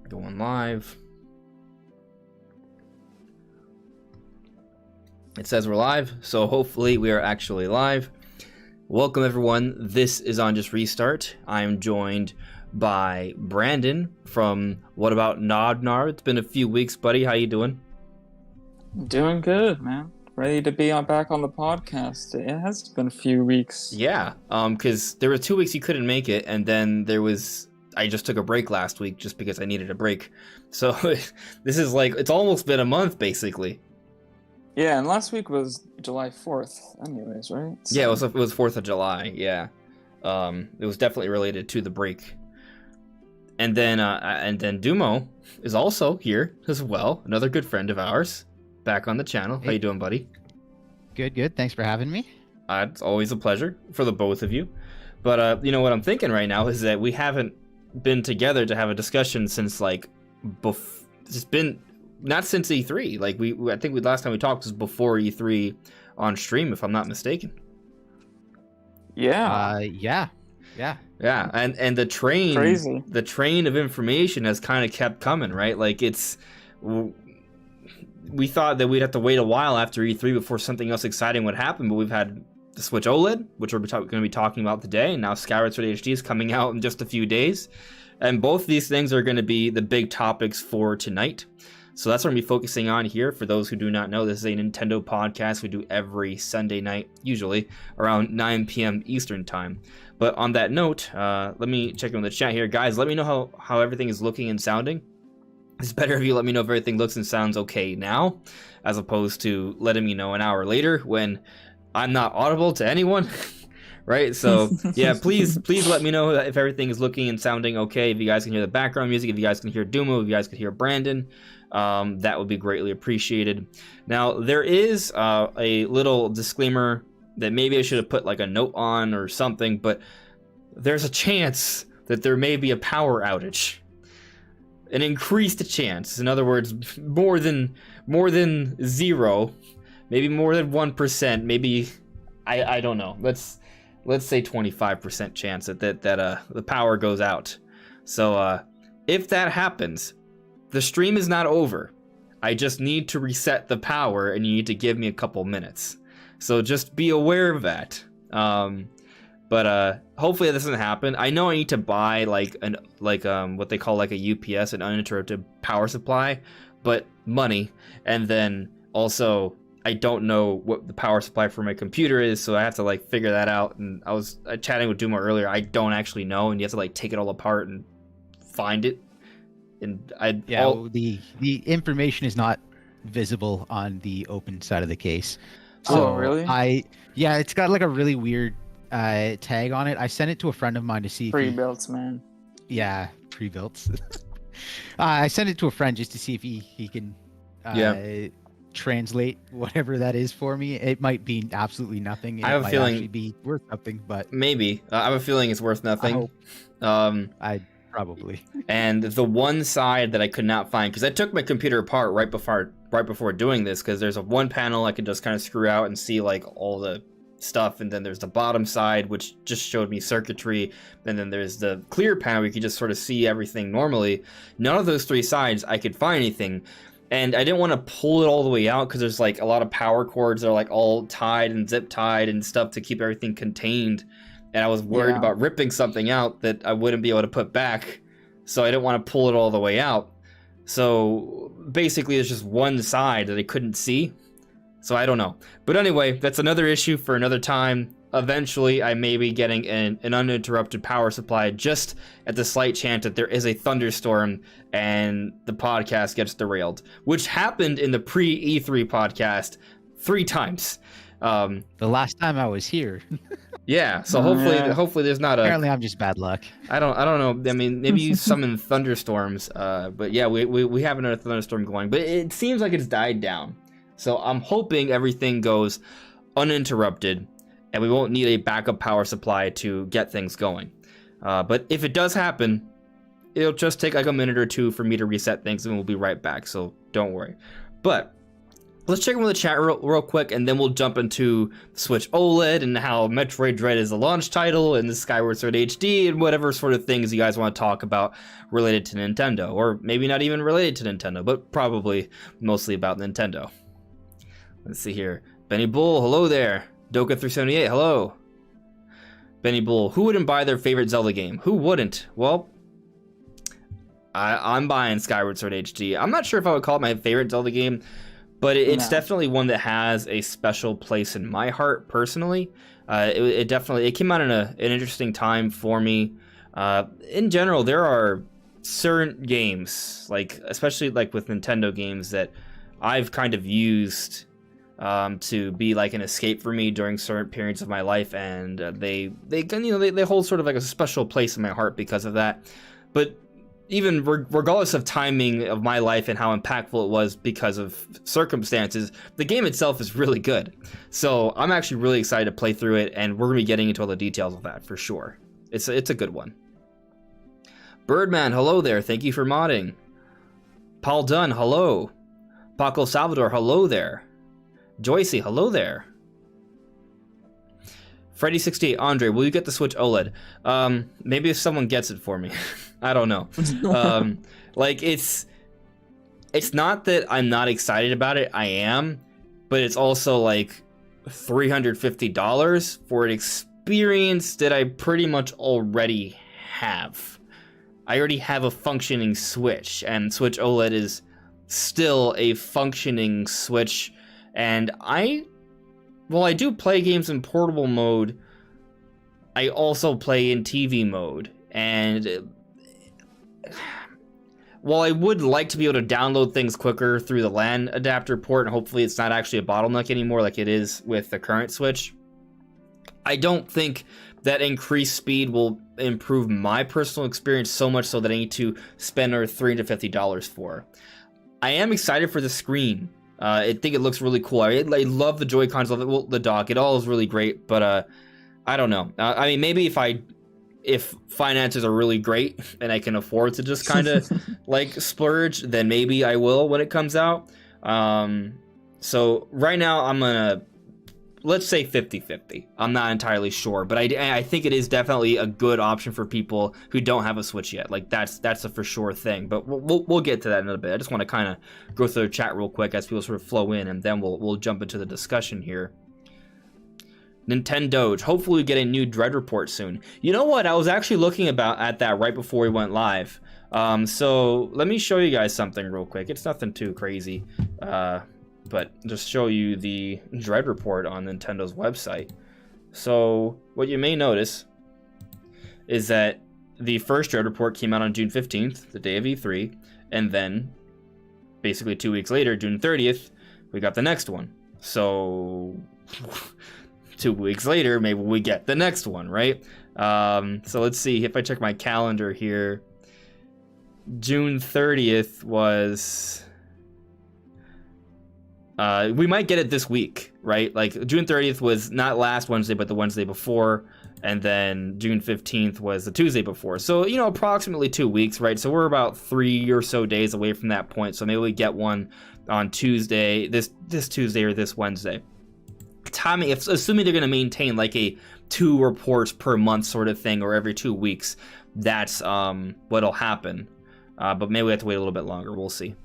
Going live. It says we're live, so hopefully we are actually live. Welcome everyone. This is on Just Restart. I am joined by Brandon from WhataboutNodnard. It's been a few weeks, buddy. How you doing? Doing good, man. Ready to be back on the podcast. It has been a few weeks. Yeah, because there were 2 weeks you couldn't make it, and then I just took a break last week just because I needed a break. So this is like, it's almost been a month, basically. Yeah, and last week was July 4th anyways, right? So... Yeah, it was 4th of July, yeah. It was definitely related to the break. And then Dumo is also here as well, another good friend of ours, back on the channel. Hey. How you doing, buddy? Good. Thanks for having me. It's always a pleasure for the both of you. But you know what I'm thinking right now is that we haven't been together to have a discussion since it's been not since E3. Like I think last time we talked was before E3 on stream, if I'm not mistaken. Yeah. Yeah. And the train, crazy. The train of information has kind of kept coming, right? Like we thought that we'd have to wait a while after E3 before something else exciting would happen, but we've had the Switch OLED, which we're going to be talking about today, and now Skyward Sword HD is coming out in just a few days. And both these things are going to be the big topics for tonight. So that's what we're going to be focusing on here. For those who do not know, this is a Nintendo podcast we do every Sunday night, usually around 9 p.m. Eastern time. But on that note, let me check in the chat here. Guys, let me know how everything is looking and sounding. It's better if you let me know if everything looks and sounds okay now, as opposed to letting me know an hour later when I'm not audible to anyone. Right? So yeah, please let me know if everything is looking and sounding okay. If you guys can hear the background music, if you guys can hear Dumo, if you guys can hear Brandon, that would be greatly appreciated. Now, there is a little disclaimer that maybe I should have put like a note on or something, but there's a chance that there may be a power outage. An increased chance. In other words, more than zero, maybe more than 1%, maybe I don't know. Let's say 25% chance that the power goes out. So if that happens, the stream is not over. I just need to reset the power, and you need to give me a couple minutes. So just be aware of that. But hopefully that doesn't happen. I know I need to buy what they call like a UPS, an uninterrupted power supply, but money. And then also I don't know what the power supply for my computer is, so I have to figure that out. And I was chatting with Dumo earlier. I don't actually know, and you have to take it all apart and find it. And the information is not visible on the open side of the case. So really? It's got a really weird tag on it. I sent it to a friend of mine to see if pre-built, man. Yeah, pre-built. I sent it to a friend just to see if he can translate whatever that is for me. It might be absolutely nothing. I have a feeling it'd be worth something, but maybe I have a feeling it's worth nothing. I probably. And the one side that I could not find, because I took my computer apart right before doing this, because there's one panel I could just kind of screw out and see all the stuff, and then there's the bottom side which just showed me circuitry, and then there's the clear panel where you can just sort of see everything normally. None of those three sides I could find anything, and I didn't want to pull it all the way out because there's a lot of power cords that are all tied and zip tied and stuff to keep everything contained, and I was worried about ripping something out that I wouldn't be able to put back, so I didn't want to pull it all the way out. So basically there's just one side that I couldn't see. So I don't know. But anyway, that's another issue for another time. Eventually, I may be getting an uninterrupted power supply just at the slight chance that there is a thunderstorm and the podcast gets derailed, which happened in the pre-E3 podcast 3 times. The last time I was here. Yeah, so hopefully there's not Apparently I'm just bad luck. I don't know. I mean, maybe you summon thunderstorms. But yeah, we have another thunderstorm going. But it seems like it's died down. So I'm hoping everything goes uninterrupted and we won't need a backup power supply to get things going. But if it does happen, it'll just take a minute or two for me to reset things and we'll be right back. So don't worry. But let's check in with the chat real quick, and then we'll jump into Switch OLED and how Metroid Dread is a launch title and the Skyward Sword HD and whatever sort of things you guys want to talk about related to Nintendo, or maybe not even related to Nintendo, but probably mostly about Nintendo. Let's see here. Benny Bull, hello there. Doka378, hello. Benny Bull, who wouldn't buy their favorite Zelda game? Who wouldn't? Well, I'm buying Skyward Sword HD. I'm not sure if I would call it my favorite Zelda game, but it's definitely one that has a special place in my heart personally. It definitely came out in an interesting time for me. In general, there are certain games, like especially like with Nintendo games, that I've kind of used to be like an escape for me during certain periods of my life, and they hold sort of like a special place in my heart because of that. But even regardless of timing of my life and how impactful it was because of circumstances, the game itself is really good. So I'm actually really excited to play through it, and we're going to be getting into all the details of that for sure. It's a good one. Birdman, hello there. Thank you for modding. Paul Dunn, hello. Paco Salvador, hello there. Joycey, hello there. Freddy68, Andre, will you get the Switch OLED? Maybe if someone gets it for me. I don't know. Like, it's not that I'm not excited about it. I am. But it's also like $350 for an experience that I pretty much already have. I already have a functioning Switch, and Switch OLED is still a functioning Switch. And I do play games in portable mode, I also play in TV mode. And while I would like to be able to download things quicker through the LAN adapter port, and hopefully it's not actually a bottleneck anymore like it is with the current Switch, I don't think that increased speed will improve my personal experience so much so that I need to spend another $350 for. I am excited for the screen. I think it looks really cool. I love the Joy-Cons, love the dock. It all is really great, but I don't know. I mean, maybe if finances are really great and I can afford to just kind of like splurge, then maybe I will when it comes out. So right now I'm gonna, let's say 50-50. I'm not entirely sure, but I think it is definitely a good option for people who don't have a Switch yet. Like that's a for sure thing. But we'll get to that in a little bit. I just want to kind of go through the chat real quick as people sort of flow in, and then we'll jump into the discussion here. Nintendo, hopefully we get a new Dread report soon. You know what? I was actually looking at that right before we went live. So let me show you guys something real quick. It's nothing too crazy. But just show you the Dread report on Nintendo's website. So what you may notice is that the first Dread report came out on June 15th, the day of E3, and then basically 2 weeks later, June 30th, we got the next one. So 2 weeks later, maybe we get the next one, right? So let's see, if I check my calendar here, June 30th was... we might get it this week, right? Like June 30th was not last Wednesday, but the Wednesday before. And then June 15th was the Tuesday before. So, approximately 2 weeks, right? So we're about 3 or so days away from that point. So maybe we get one on Tuesday, this Tuesday or this Wednesday. Timing, assuming they're going to maintain like a 2 reports per month sort of thing, or every 2 weeks, that's what'll happen. But maybe we have to wait a little bit longer. We'll see.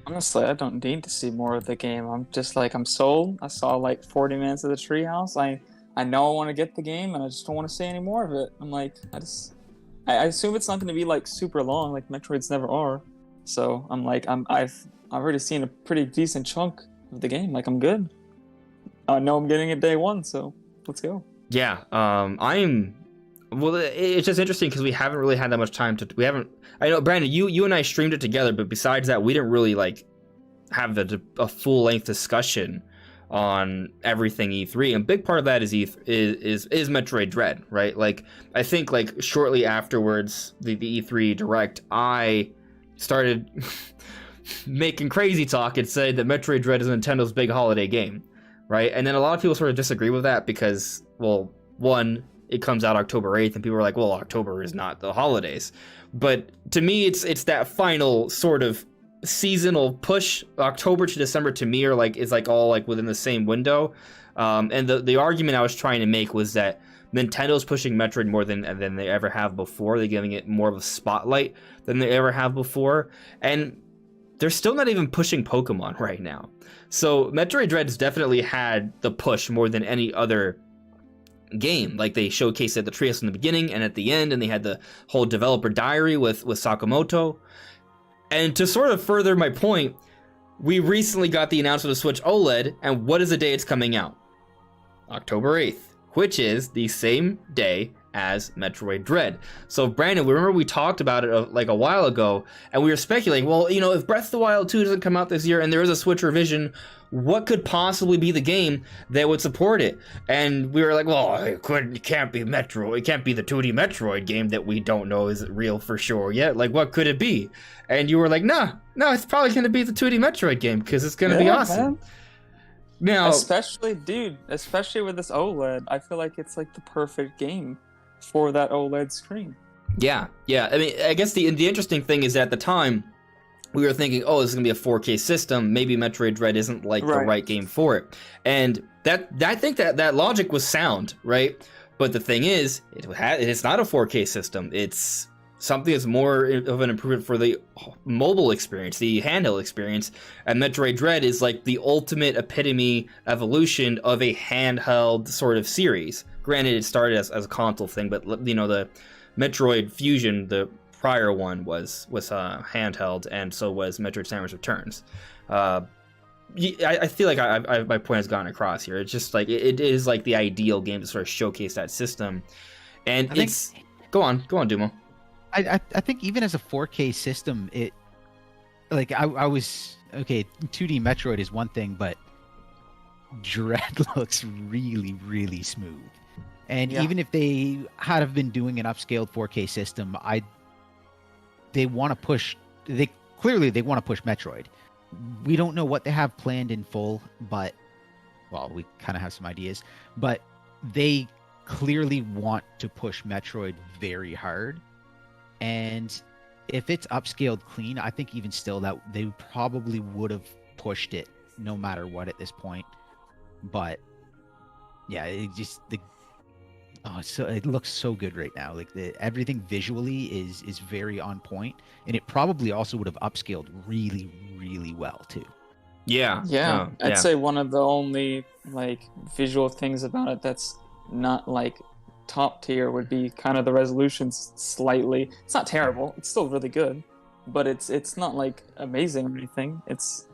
Honestly, I don't need to see more of the game. I'm just like, I'm sold. I saw like 40 minutes of the treehouse. I know I want to get the game, and I just don't want to see any more of it. I'm like, I assume it's not going to be like super long, like Metroids never are. So I'm like, I've already seen a pretty decent chunk of the game. Like, I'm good. I know I'm getting it day one, so let's go. Yeah, well, it's just interesting because we haven't really had that much time to. I know, Brandon, you and I streamed it together, but besides that, we didn't really like have a full length discussion on everything E3. And a big part of that is Metroid Dread, right? Like, I think like shortly afterwards, the E3 Direct, I started making crazy talk and said that Metroid Dread is Nintendo's big holiday game, right? And then a lot of people sort of disagree with that because, well, one, it comes out October 8th, and people are like, well, October is not the holidays. But to me, it's that final sort of seasonal push. October to December to me are like is like all like within the same window. And the argument I was trying to make was that Nintendo's pushing Metroid more than they ever have before. They're giving it more of a spotlight than they ever have before. And they're still not even pushing Pokemon right now. So Metroid Dread has definitely had the push more than any other game. Like they showcased at the Treehouse in the beginning and at the end, and they had the whole developer diary with Sakamoto. And to sort of further my point, we recently got the announcement of Switch OLED, and what is the day it's coming out? October 8th, which is the same day as Metroid Dread. So Brandon, remember we talked about it like a while ago, and we were speculating, well, you know, if Breath of the Wild 2 doesn't come out this year and there is a Switch revision, what could possibly be the game that would support it? And we were like, well, it can't be Metroid. It can't be the 2D Metroid game that we don't know is real for sure yet. Like, what could it be? And you were like, no, it's probably going to be the 2D Metroid game because it's going to be awesome. Man. Now, especially with this OLED, I feel like it's like the perfect game for that OLED screen. Yeah. I mean, I guess the interesting thing is that at the time, we were thinking, oh, this is going to be a 4K system. Maybe Metroid Dread isn't like the right game for it. And I think that logic was sound, right? But the thing is, it's not a 4K system. It's something that's more of an improvement for the mobile experience, the handheld experience. And Metroid Dread is like the ultimate epitome evolution of a handheld sort of series. Granted, it started as a console thing, but you know, the Metroid Fusion, the prior one was handheld, and so was Metroid Samus Returns. I feel like my point has gone across here. It's just like it is like the ideal game to sort of showcase that system, and go on, Dumo. I think even as a 4K system, it like I was okay. 2D Metroid is one thing, but Dread looks really, really smooth. And even if they had have been doing an upscaled 4K system, they want to push. They want to push Metroid. We don't know what they have planned in full, but well, we kind of have some ideas. But they clearly want to push Metroid very hard. And if it's upscaled clean, I think even still that they probably would have pushed it no matter what at this point. But yeah, it looks so good right now. Like everything visually is very on point, and it probably also would have upscaled really, really well too. Yeah. I'd say one of the only like visual things about it that's not like top tier would be kind of the resolution's slightly. It's not terrible. It's still really good, but it's not like amazing or anything. It's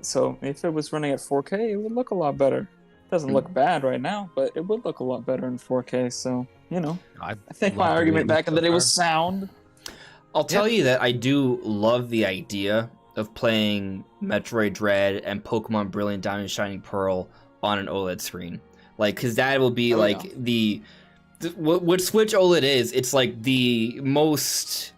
so if it was running at 4K, it would look a lot better. It doesn't look bad right now, but it would look a lot better in 4K. So you know, I think my argument back in the day was sound. I'll tell you that I do love the idea of playing Metroid Dread and Pokemon Brilliant Diamond and Shining Pearl on an OLED screen. Like, because that will be what Switch OLED is. It's like the most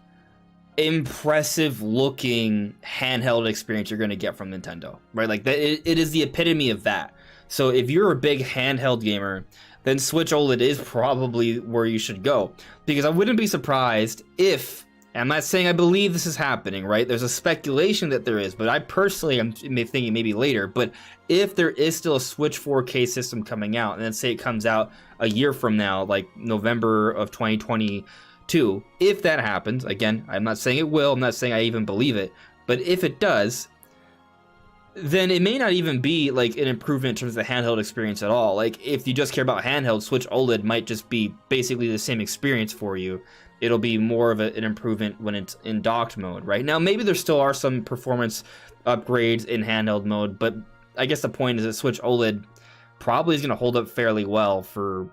impressive looking handheld experience you're going to get from Nintendo, right? Like that, it is the epitome of that. So if you're a big handheld gamer, then Switch OLED is probably where you should go. Because I wouldn't be surprised if, and I'm not saying I believe this is happening, right? There's a speculation that there is, but I personally am thinking maybe later. But if there is still a Switch 4K system coming out, and let's say it comes out a year from now, like November of 2022, if that happens, again, I'm not saying it will, I'm not saying I even believe it, but if it does, then it may not even be like an improvement in terms of the handheld experience at all. Like if you just care about handheld, Switch OLED might just be basically the same experience for you. It'll be more of an improvement when it's in docked mode. Right now, maybe there still are some performance upgrades in handheld mode, but I guess the point is that Switch OLED probably is going to hold up fairly well for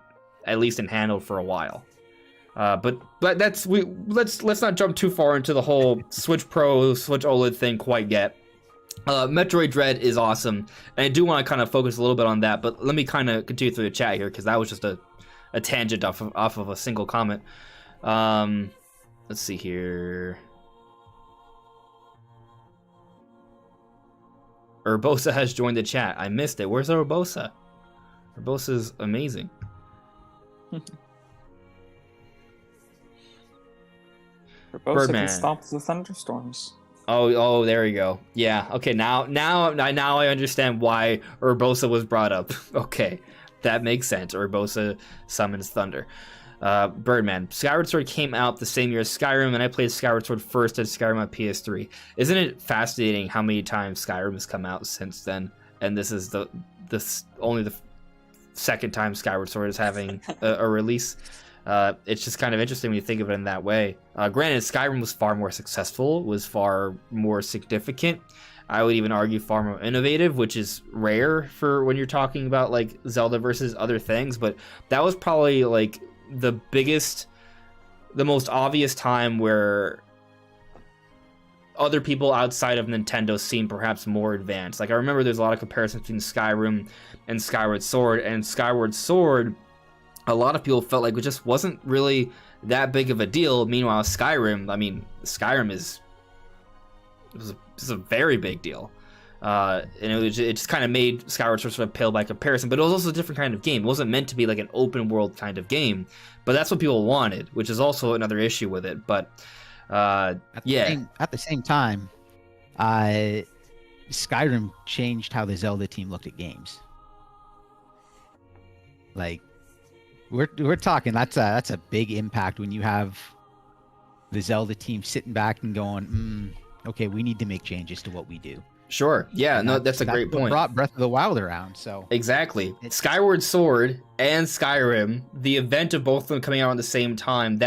at least in handheld for a while. But let's not jump too far into the whole Switch Pro, Switch OLED thing quite yet. Metroid Dread is awesome, and I do want to kind of focus a little bit on that, but let me kind of continue through the chat here, because that was just a tangent off of a single comment. Let's see here. Urbosa has joined the chat. I missed it. Where's Urbosa? Urbosa's amazing. Urbosa can stop the thunderstorms. Oh, there we go. Yeah. Okay. Now I understand why Urbosa was brought up. Okay, that makes sense. Urbosa summons thunder. Birdman. Skyward Sword came out the same year as Skyrim, and I played Skyward Sword first and Skyrim on PS3. Isn't it fascinating how many times Skyrim has come out since then? And this is only the second time Skyward Sword is having a release. It's just kind of interesting when you think of it in that way. Granted, Skyrim was far more successful, was far more significant. I would even argue far more innovative, which is rare for when you're talking about like Zelda versus other things. But that was probably like the most obvious time where other people outside of Nintendo seem perhaps more advanced. Like I remember there's a lot of comparisons between Skyrim and Skyward Sword, and Skyward Sword, a lot of people felt like it just wasn't really that big of a deal. Meanwhile, Skyrim is a very big deal. And it just kind of made Skyward Sword sort of pale by comparison, but it was also a different kind of game. It wasn't meant to be like an open world kind of game, but that's what people wanted, which is also another issue with it. But at the same time, Skyrim changed how the Zelda team looked at games. Like we're talking that's a big impact when you have the Zelda team sitting back and going, okay, we need to make changes to what we do. Sure. Yeah, no, that's a great point. Brought Breath of the Wild around, so exactly. Skyward Sword and Skyrim, the event of both of them coming out at the same time,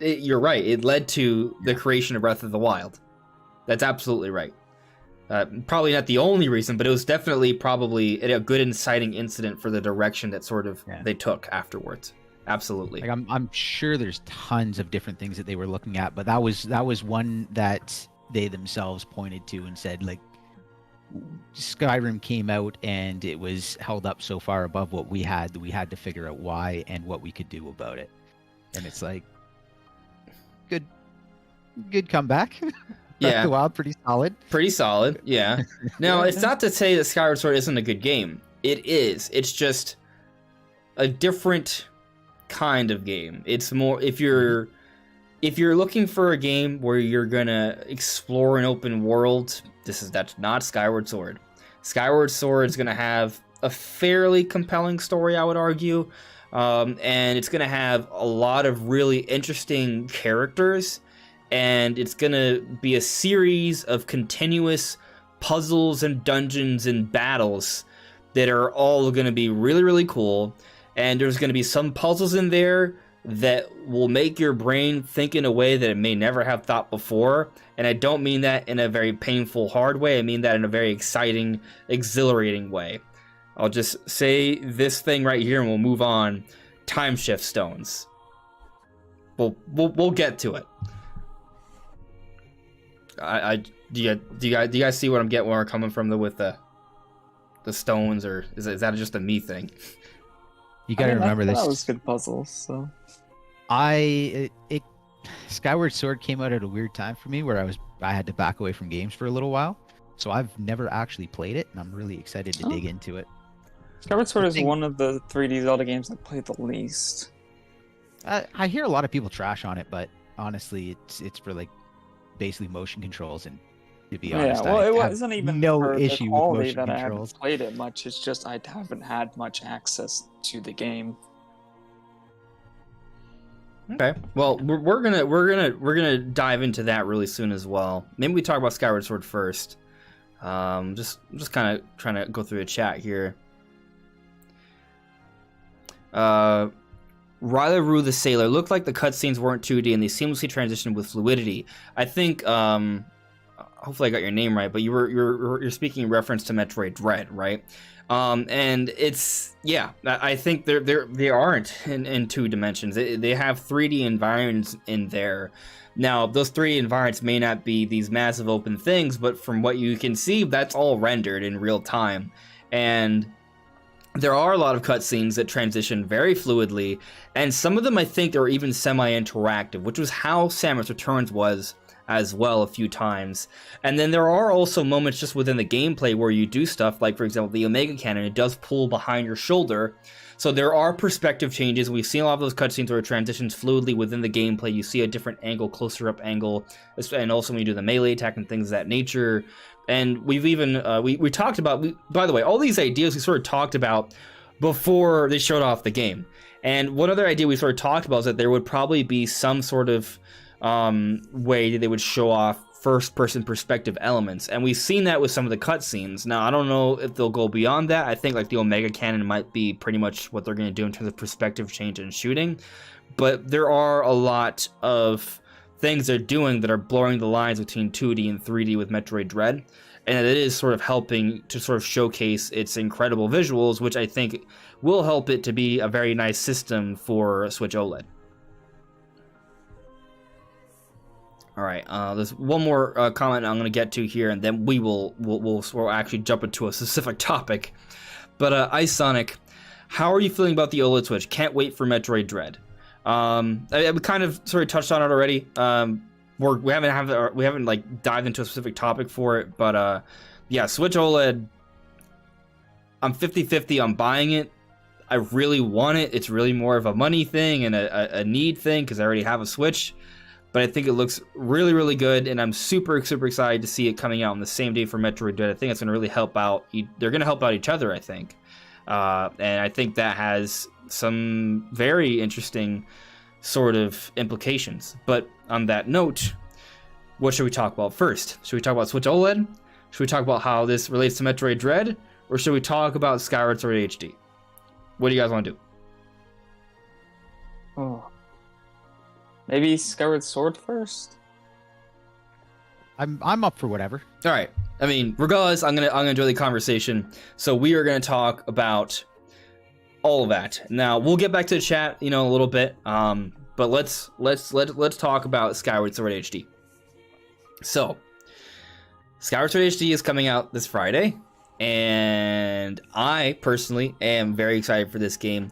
you're right. It led to the creation of Breath of the Wild. That's absolutely right. Probably not the only reason, but it was definitely probably a good inciting incident for the direction that sort of they took afterwards. Absolutely. Like I'm sure there's tons of different things that they were looking at, but that was one that they themselves pointed to and said, like, Skyrim came out and it was held up so far above what we had that we had to figure out why and what we could do about it. And it's like, good comeback. Breath of the Wild, pretty solid. Pretty solid, yeah. Now, it's not to say that Skyward Sword isn't a good game. It is. It's just a different kind of game. It's more, if you're looking for a game where you're gonna explore an open world, that's not Skyward Sword. Skyward Sword is gonna have a fairly compelling story, I would argue, and it's gonna have a lot of really interesting characters, and it's gonna be a series of continuous puzzles and dungeons and battles that are all gonna be really, really cool. And there's gonna be some puzzles in there that will make your brain think in a way that it may never have thought before. And I don't mean that in a very painful, hard way. I mean that in a very exciting, exhilarating way. I'll just say this thing right here and we'll move on. Time shift stones. We'll get to it. Do you guys see what I'm getting, where I'm coming from with the stones, or is that just a me thing? You gotta remember this. That was good puzzles. So Skyward Sword came out at a weird time for me where I had to back away from games for a little while. So I've never actually played it, and I'm really excited to dig into it. Skyward Sword is one of the 3D Zelda games I played the least. I hear a lot of people trash on it, but honestly, it's for like basically motion controls, and to be honest, it wasn't even no issue with motion that controls. I haven't played it much. It's just I haven't had much access to the game. Okay, well, we're gonna dive into that really soon as well. Maybe we talk about Skyward Sword first. Just kind of trying to go through a chat here. Ryleru the Sailor, looked like the cutscenes weren't 2D and they seamlessly transitioned with fluidity. I think, hopefully I got your name right, but you're speaking in reference to Metroid Dread, right? And it's, I think they aren't in 2 dimensions. They have 3D environments in there. Now, those 3D environments may not be these massive open things, but from what you can see, that's all rendered in real time. And there are a lot of cutscenes that transition very fluidly, and some of them I think are even semi-interactive, which was how Samus Returns was as well a few times. And then there are also moments just within the gameplay where you do stuff like, for example, the Omega Cannon, it does pull behind your shoulder, So there are perspective changes. We've seen a lot of those cutscenes where it transitions fluidly within the gameplay. You see a different angle, closer up angle, and also when you do the melee attack and things of that nature. And we've even, we talked about, by the way, all these ideas we sort of talked about before they showed off the game. And one other idea we sort of talked about is that there would probably be some sort of way that they would show off first-person perspective elements, and we've seen that with some of the cutscenes. Now, I don't know if they'll go beyond that. I think like the Omega Cannon might be pretty much what they're going to do in terms of perspective change and shooting, but there are a lot of things they're doing that are blurring the lines between 2D and 3D with Metroid Dread, and it is sort of helping to sort of showcase its incredible visuals, which I think will help it to be a very nice system for Switch OLED. All right, there's one more comment I'm going to get to here, and then we'll actually jump into a specific topic. But Ice Sonic, how are you feeling about the OLED Switch? Can't wait for Metroid Dread. We kind of sort of touched on it already. We haven't like dived into a specific topic for it, but yeah, Switch OLED. I'm 50-50 on buying it. I really want it. It's really more of a money thing and a need thing because I already have a Switch. But I think it looks really, really good, and I'm super, super excited to see it coming out on the same day for Metroid Dread. I think it's going to really help out. They're going to help out each other, I think. And I think that has some very interesting sort of implications. But on that note, what should we talk about first? Should we talk about Switch OLED? Should we talk about how this relates to Metroid Dread? Or should we talk about Skyward Sword HD? What do you guys want to do? Oh. Maybe Skyward Sword first? I'm up for whatever. All right. I mean, regardless, I'm gonna enjoy the conversation. So we are gonna talk about all of that. Now we'll get back to the chat, in a little bit. But let's talk about Skyward Sword HD. So, Skyward Sword HD is coming out this Friday, and I personally am very excited for this game.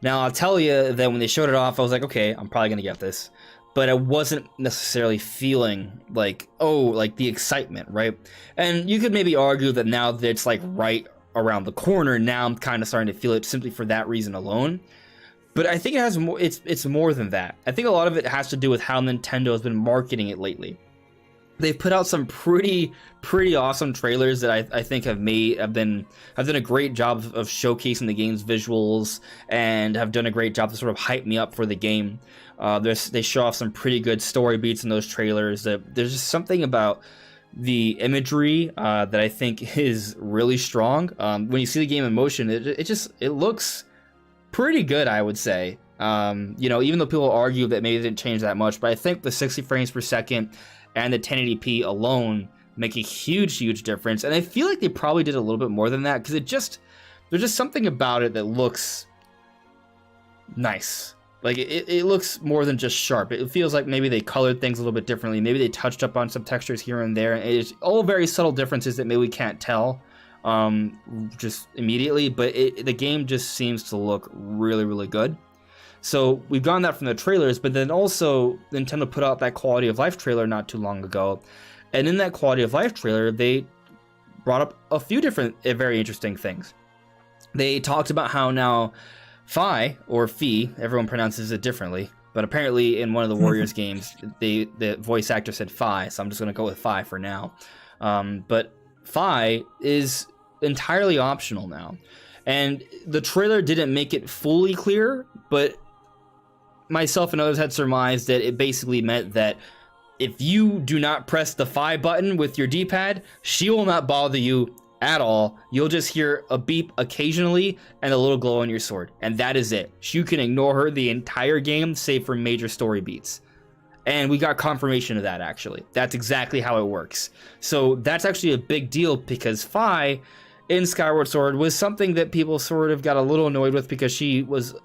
Now, I'll tell you that when they showed it off, I was like, okay, I'm probably going to get this. But I wasn't necessarily feeling like, the excitement, right? And you could maybe argue that now that it's like right around the corner, now I'm kind of starting to feel it simply for that reason alone. But I think it has more, it's more than that. I think a lot of it has to do with how Nintendo has been marketing it lately. They've put out some pretty awesome trailers that I think have done a great job of showcasing the game's visuals and have done a great job to sort of hype me up for the game. They show off some pretty good story beats in those trailers. There's just something about the imagery that I think is really strong. When you see the game in motion, it looks pretty good, I would say. Even though people argue that maybe it didn't change that much, but I think the 60 frames per second and the 1080p alone make a huge difference. And I feel like they probably did a little bit more than that because there's just something about it that looks nice. Like it looks more than just sharp. It feels like maybe they colored things a little bit differently. Maybe they touched up on some textures here and there. It's all very subtle differences that maybe we can't tell just immediately, but the game just seems to look really good. So we've gotten that from the trailers, but then also Nintendo put out that quality of life trailer not too long ago. And in that quality of life trailer, they brought up a few different very interesting things. They talked about how now Fi, or Fi, everyone pronounces it differently, but apparently in one of the Warriors games, the voice actor said Fi, so I'm just going to go with Fi for now. But Fi is entirely optional now. And the trailer didn't make it fully clear, but myself and others had surmised that it basically meant that if you do not press the Fi button with your D-pad, she will not bother you at all. You'll just hear a beep occasionally and a little glow on your sword, and that is it. You can ignore her the entire game, save for major story beats. And we got confirmation of that, actually. That's exactly how it works. So that's actually a big deal because Fi in Skyward Sword was something that people sort of got a little annoyed with because she was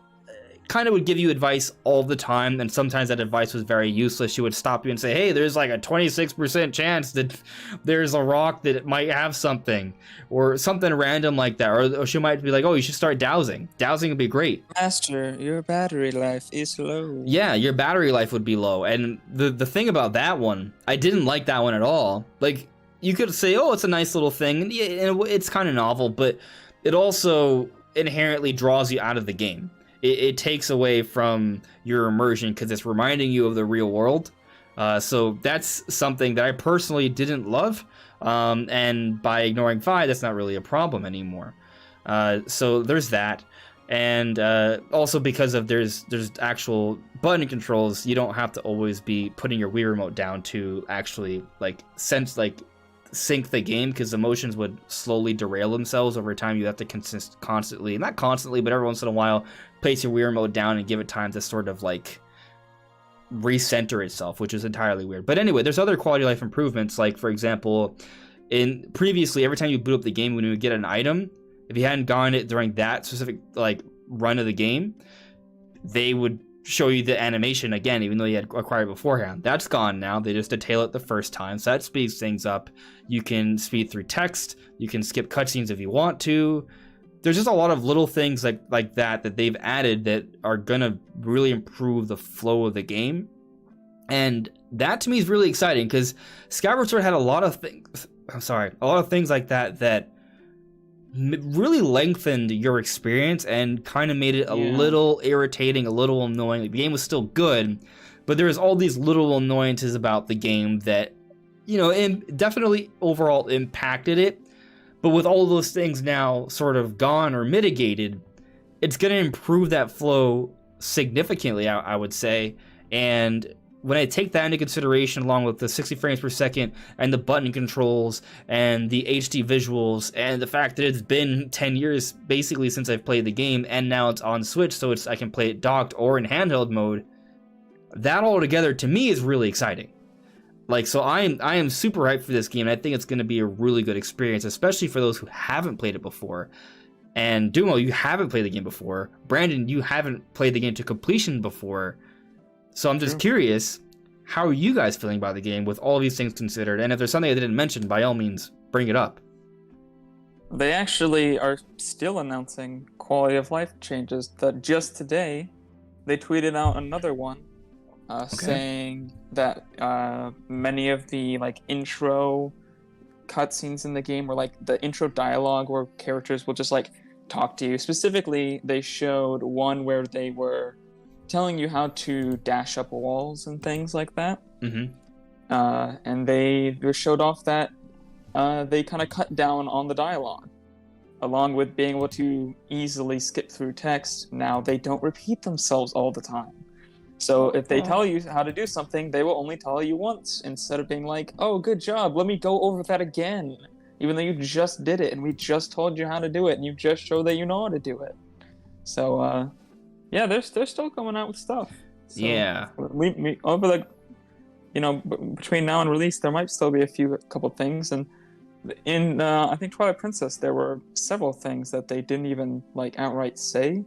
kind of would give you advice all the time, and sometimes that advice was very useless. She would stop you and say, hey, there's like a 26% chance that there's a rock that might have something, or something random like that. Or she might be like, oh, you should start dowsing. Dowsing would be great. Master, your battery life is low. Yeah, your battery life would be low. And the thing about that one, I didn't like that one at all. Like, you could say, oh, it's a nice little thing, and it's kind of novel, but it also inherently draws you out of the game. It takes away from your immersion because it's reminding you of the real world. So that's something that I personally didn't love. And by ignoring 5, that's not really a problem anymore. So there's that. And also because of there's actual button controls, you don't have to always be putting your Wii remote down to actually sync the game, because the motions would slowly derail themselves over time. You have to constantly, not constantly, but every once in a while, place your Wii remote down and give it time to sort of like recenter itself, which is entirely weird. But anyway, there's other quality of life improvements, like for example, in previously every time you boot up the game, when you would get an item, if you hadn't gotten it during that specific like run of the game, they would show you the animation again, even though you had acquired it beforehand. That's gone now. They just detail it the first time, so that speeds things up. You can speed through text. You can skip cutscenes if you want to. There's just a lot of little things like that they've added that are gonna really improve the flow of the game, and that to me is really exciting because Skyward Sword had a lot of things like that really lengthened your experience and kind of made it a little irritating, a little annoying. The game was still good, but there was all these little annoyances about the game that, definitely overall impacted it. But with all of those things now sort of gone or mitigated, it's going to improve that flow significantly, I would say. And when I take that into consideration, along with the 60 frames per second and the button controls and the HD visuals and the fact that it's been 10 years basically since I've played the game, and now it's on Switch, so I can play it docked or in handheld mode, that all together to me is really exciting. So I am super hyped for this game, and I think it's going to be a really good experience, especially for those who haven't played it before. And Dumo, you haven't played the game before. Brandon, you haven't played the game to completion before. So I'm just curious, how are you guys feeling about the game with all these things considered? And if there's something I didn't mention, by all means, bring it up. They actually are still announcing quality of life changes. That just today, they tweeted out another one, saying that many of the intro cutscenes in the game, or the intro dialogue where characters will just talk to you. Specifically, they showed one where they were telling you how to dash up walls and things like that. Mm-hmm. And they showed off that they kind of cut down on the dialogue, along with being able to easily skip through text. Now they don't repeat themselves all the time. So if they tell you how to do something, they will only tell you once, instead of being like, oh, good job, let me go over that again, even though you just did it and we just told you how to do it and you just showed that you know how to do it. So yeah, they're still coming out with stuff. So yeah. We over between now and release, there might still be a couple things. And in I think Twilight Princess, there were several things that they didn't even outright say.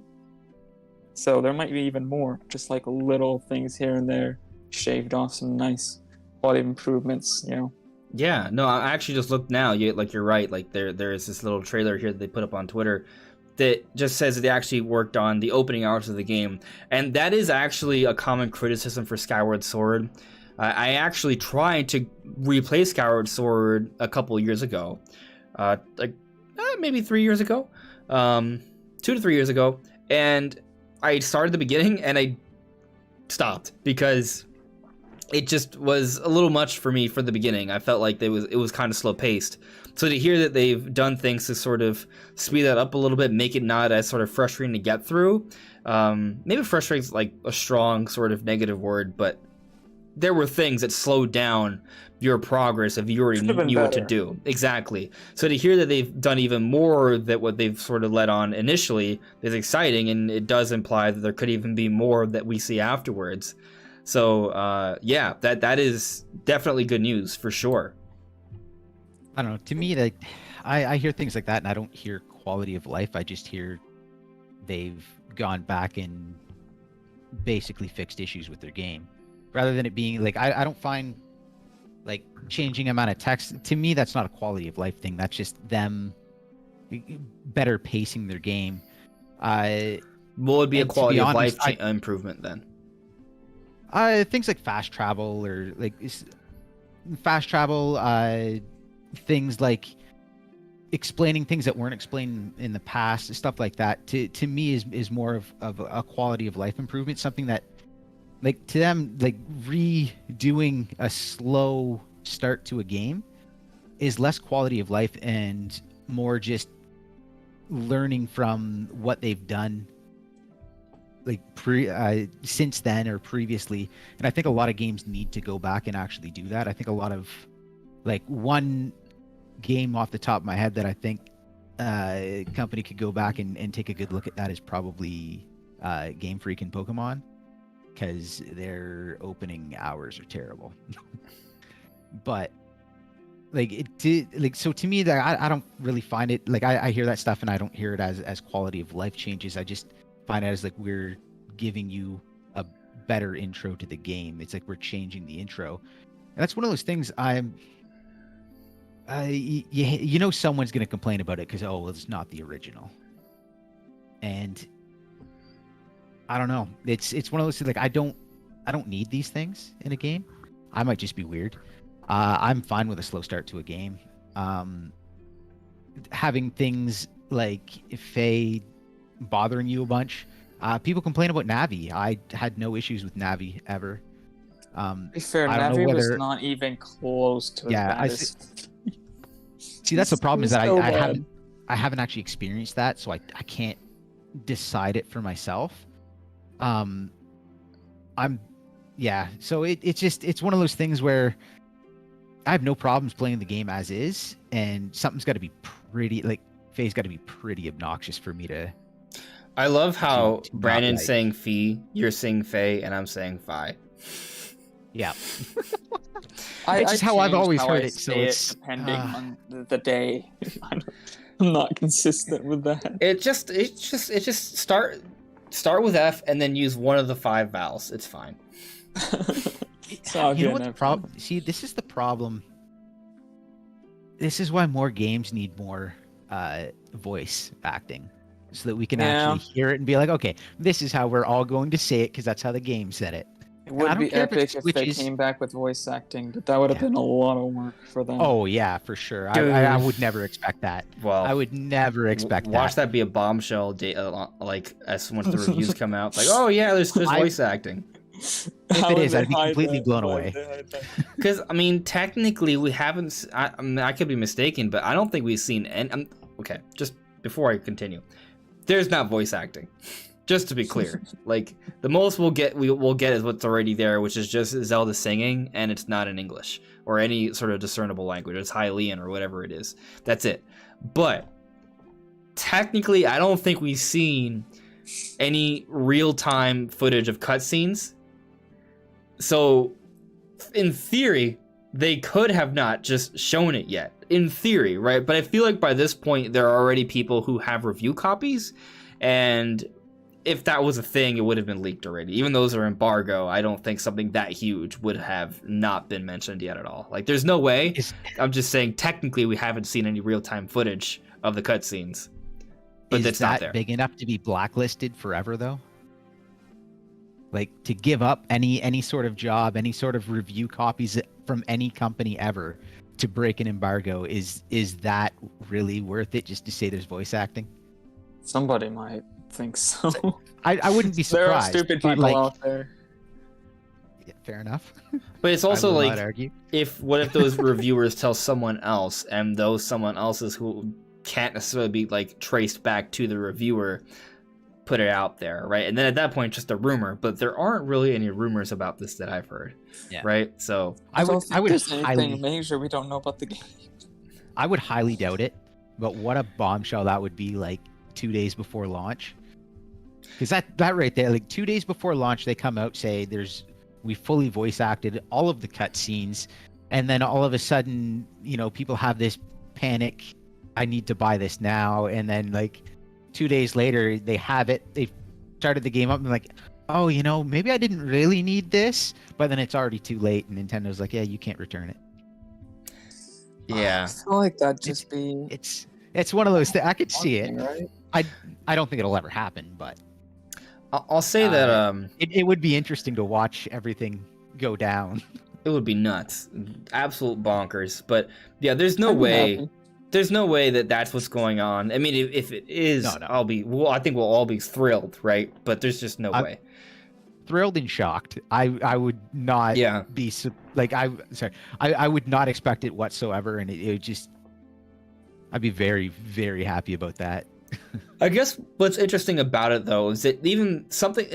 So there might be even more, just little things here and there, shaved off some nice quality improvements. Yeah, no, I actually just looked now. You're right. There is this little trailer here that they put up on Twitter that just says that they actually worked on the opening hours of the game, and that is actually a common criticism for Skyward Sword. I actually tried to replay Skyward Sword a couple years ago, maybe 3 years ago, 2 to 3 years ago, and I started the beginning and I stopped because it just was a little much for me for the beginning. I felt like it was kind of slow paced. So to hear that they've done things to sort of speed that up a little bit, make it not as sort of frustrating to get through. Maybe frustrating is a strong sort of negative word, but there were things that slowed down your progress if you already knew what to do. Exactly. So to hear that they've done even more than what they've sort of let on initially is exciting, and it does imply that there could even be more that we see afterwards. So yeah, that is definitely good news for sure. I don't know. To me, I hear things like that, and I don't hear quality of life. I just hear they've gone back and basically fixed issues with their game, rather than it being I don't find changing amount of text. To me, that's not a quality of life thing. That's just them better pacing their game. What would be a quality of life improvement then? Things like fast travel, or things like explaining things that weren't explained in the past, stuff like that, to me is more of a quality of life improvement, something that, like, to them, like, redoing a slow start to a game is less quality of life and more just learning from what they've done, like, since then or previously. And I think a lot of games need to go back and actually do that. I think a lot of, like, one game off the top of my head that I think a company could go back and take a good look at that is probably Game Freak and Pokemon, because their opening hours are terrible. But so to me, that I don't really find it, like, I hear that stuff and I don't hear it as quality of life changes. I just find it as, like, we're giving you a better intro to the game. It's like we're changing the intro, and that's one of those things you know someone's going to complain about it because, well, it's not the original. And I don't know. It's one of those things, like, I don't need these things in a game. I might just be weird. I'm fine with a slow start to a game. Having things like Faye bothering you a bunch. People complain about Navi. I had no issues with Navi ever. To be fair, I don't know Navi was whether- not even close to as Yeah, bad as... See, that's the problem, is that So I bad. haven't actually experienced that, so I can't decide it for myself. So it's one of those things where I have no problems playing the game as is, and something's got to be pretty, like, Faye's got to be pretty obnoxious for me to. I love how to not Brandon's like. saying Fee, you're saying Faye, and I'm saying Fi. Yeah. I just how I've changed always how heard I it, so say it's, depending on the day. I'm not consistent with that. It just start with F and then use one of the 5 vowels. It's fine. It's all You know good what the enough. problem? See, this is the problem. This is why more games need more voice acting, so that we can Yeah. actually hear it and be like, okay, this is how we're all going to say it because that's how the game said it. It would I don't be care if it epic if they switches- came back with voice acting, but that would have Yeah. been a lot of work for them. Oh yeah, for sure. I Dude. would never expect that. Well, I would never expect watch that. that be a bombshell. Like as once the reviews come out, like, oh yeah, there's voice acting. If it is, I'd be completely blown away. Because I mean, technically, we haven't. I could be mistaken, but I don't think we've seen any. Okay, just before I continue, there's not voice acting. Just to be clear, like, the most we'll get is what's already there, which is just Zelda singing, and it's not in English or any sort of discernible language. It's Hylian or whatever it is. That's it. But technically, I don't think we've seen any real-time footage of cutscenes. So, in theory, they could have not just shown it yet. In theory, right? But I feel like by this point, there are already people who have review copies, and if that was a thing, it would have been leaked already. Even those are embargo, I don't think something that huge would have not been mentioned yet at all. Like, there's no way. I'm just saying, technically, we haven't seen any real-time footage of the cutscenes. But Is that's not that there. big enough to be blacklisted forever, though? Like, to give up any sort of job, any sort of review copies from any company ever to break an embargo, is that really worth it just to say there's voice acting? Somebody might think so. I wouldn't be There are surprised. stupid but, people like, out there. yeah, fair enough. But it's also I will like, not argue. what if those reviewers tell someone else, and those someone else's who can't necessarily be like traced back to the reviewer put it out there, right? And then at that point, just a rumor. But there aren't really any rumors about this that I've heard, Yeah. right? So I don't would think there's anything highly major we don't know about the game. I would highly doubt it, but what a bombshell that would be, like 2 days before launch. Because that right there, like 2 days before launch, they come out, say we fully voice acted all of the cutscenes, and then all of a sudden, people have this panic, I need to buy this now, and then like 2 days later, they have it, they've started the game up, and like, oh, maybe I didn't really need this, but then it's already too late, and Nintendo's like, yeah, you can't return it. yeah, I feel like that'd just be. It's one of those things. I could see it. Right? I don't think it'll ever happen, but I'll say that it would be interesting to watch everything go down. it would be nuts, absolute bonkers. But yeah, there's no I'd be way. happy. There's no way that that's what's going on. I mean, if it is, No. I think we'll all be thrilled, right? But there's just no way. Thrilled and shocked. I would not be like I would not expect it whatsoever, and it would just I'd be very, very happy about that. I guess what's interesting about it though is that even something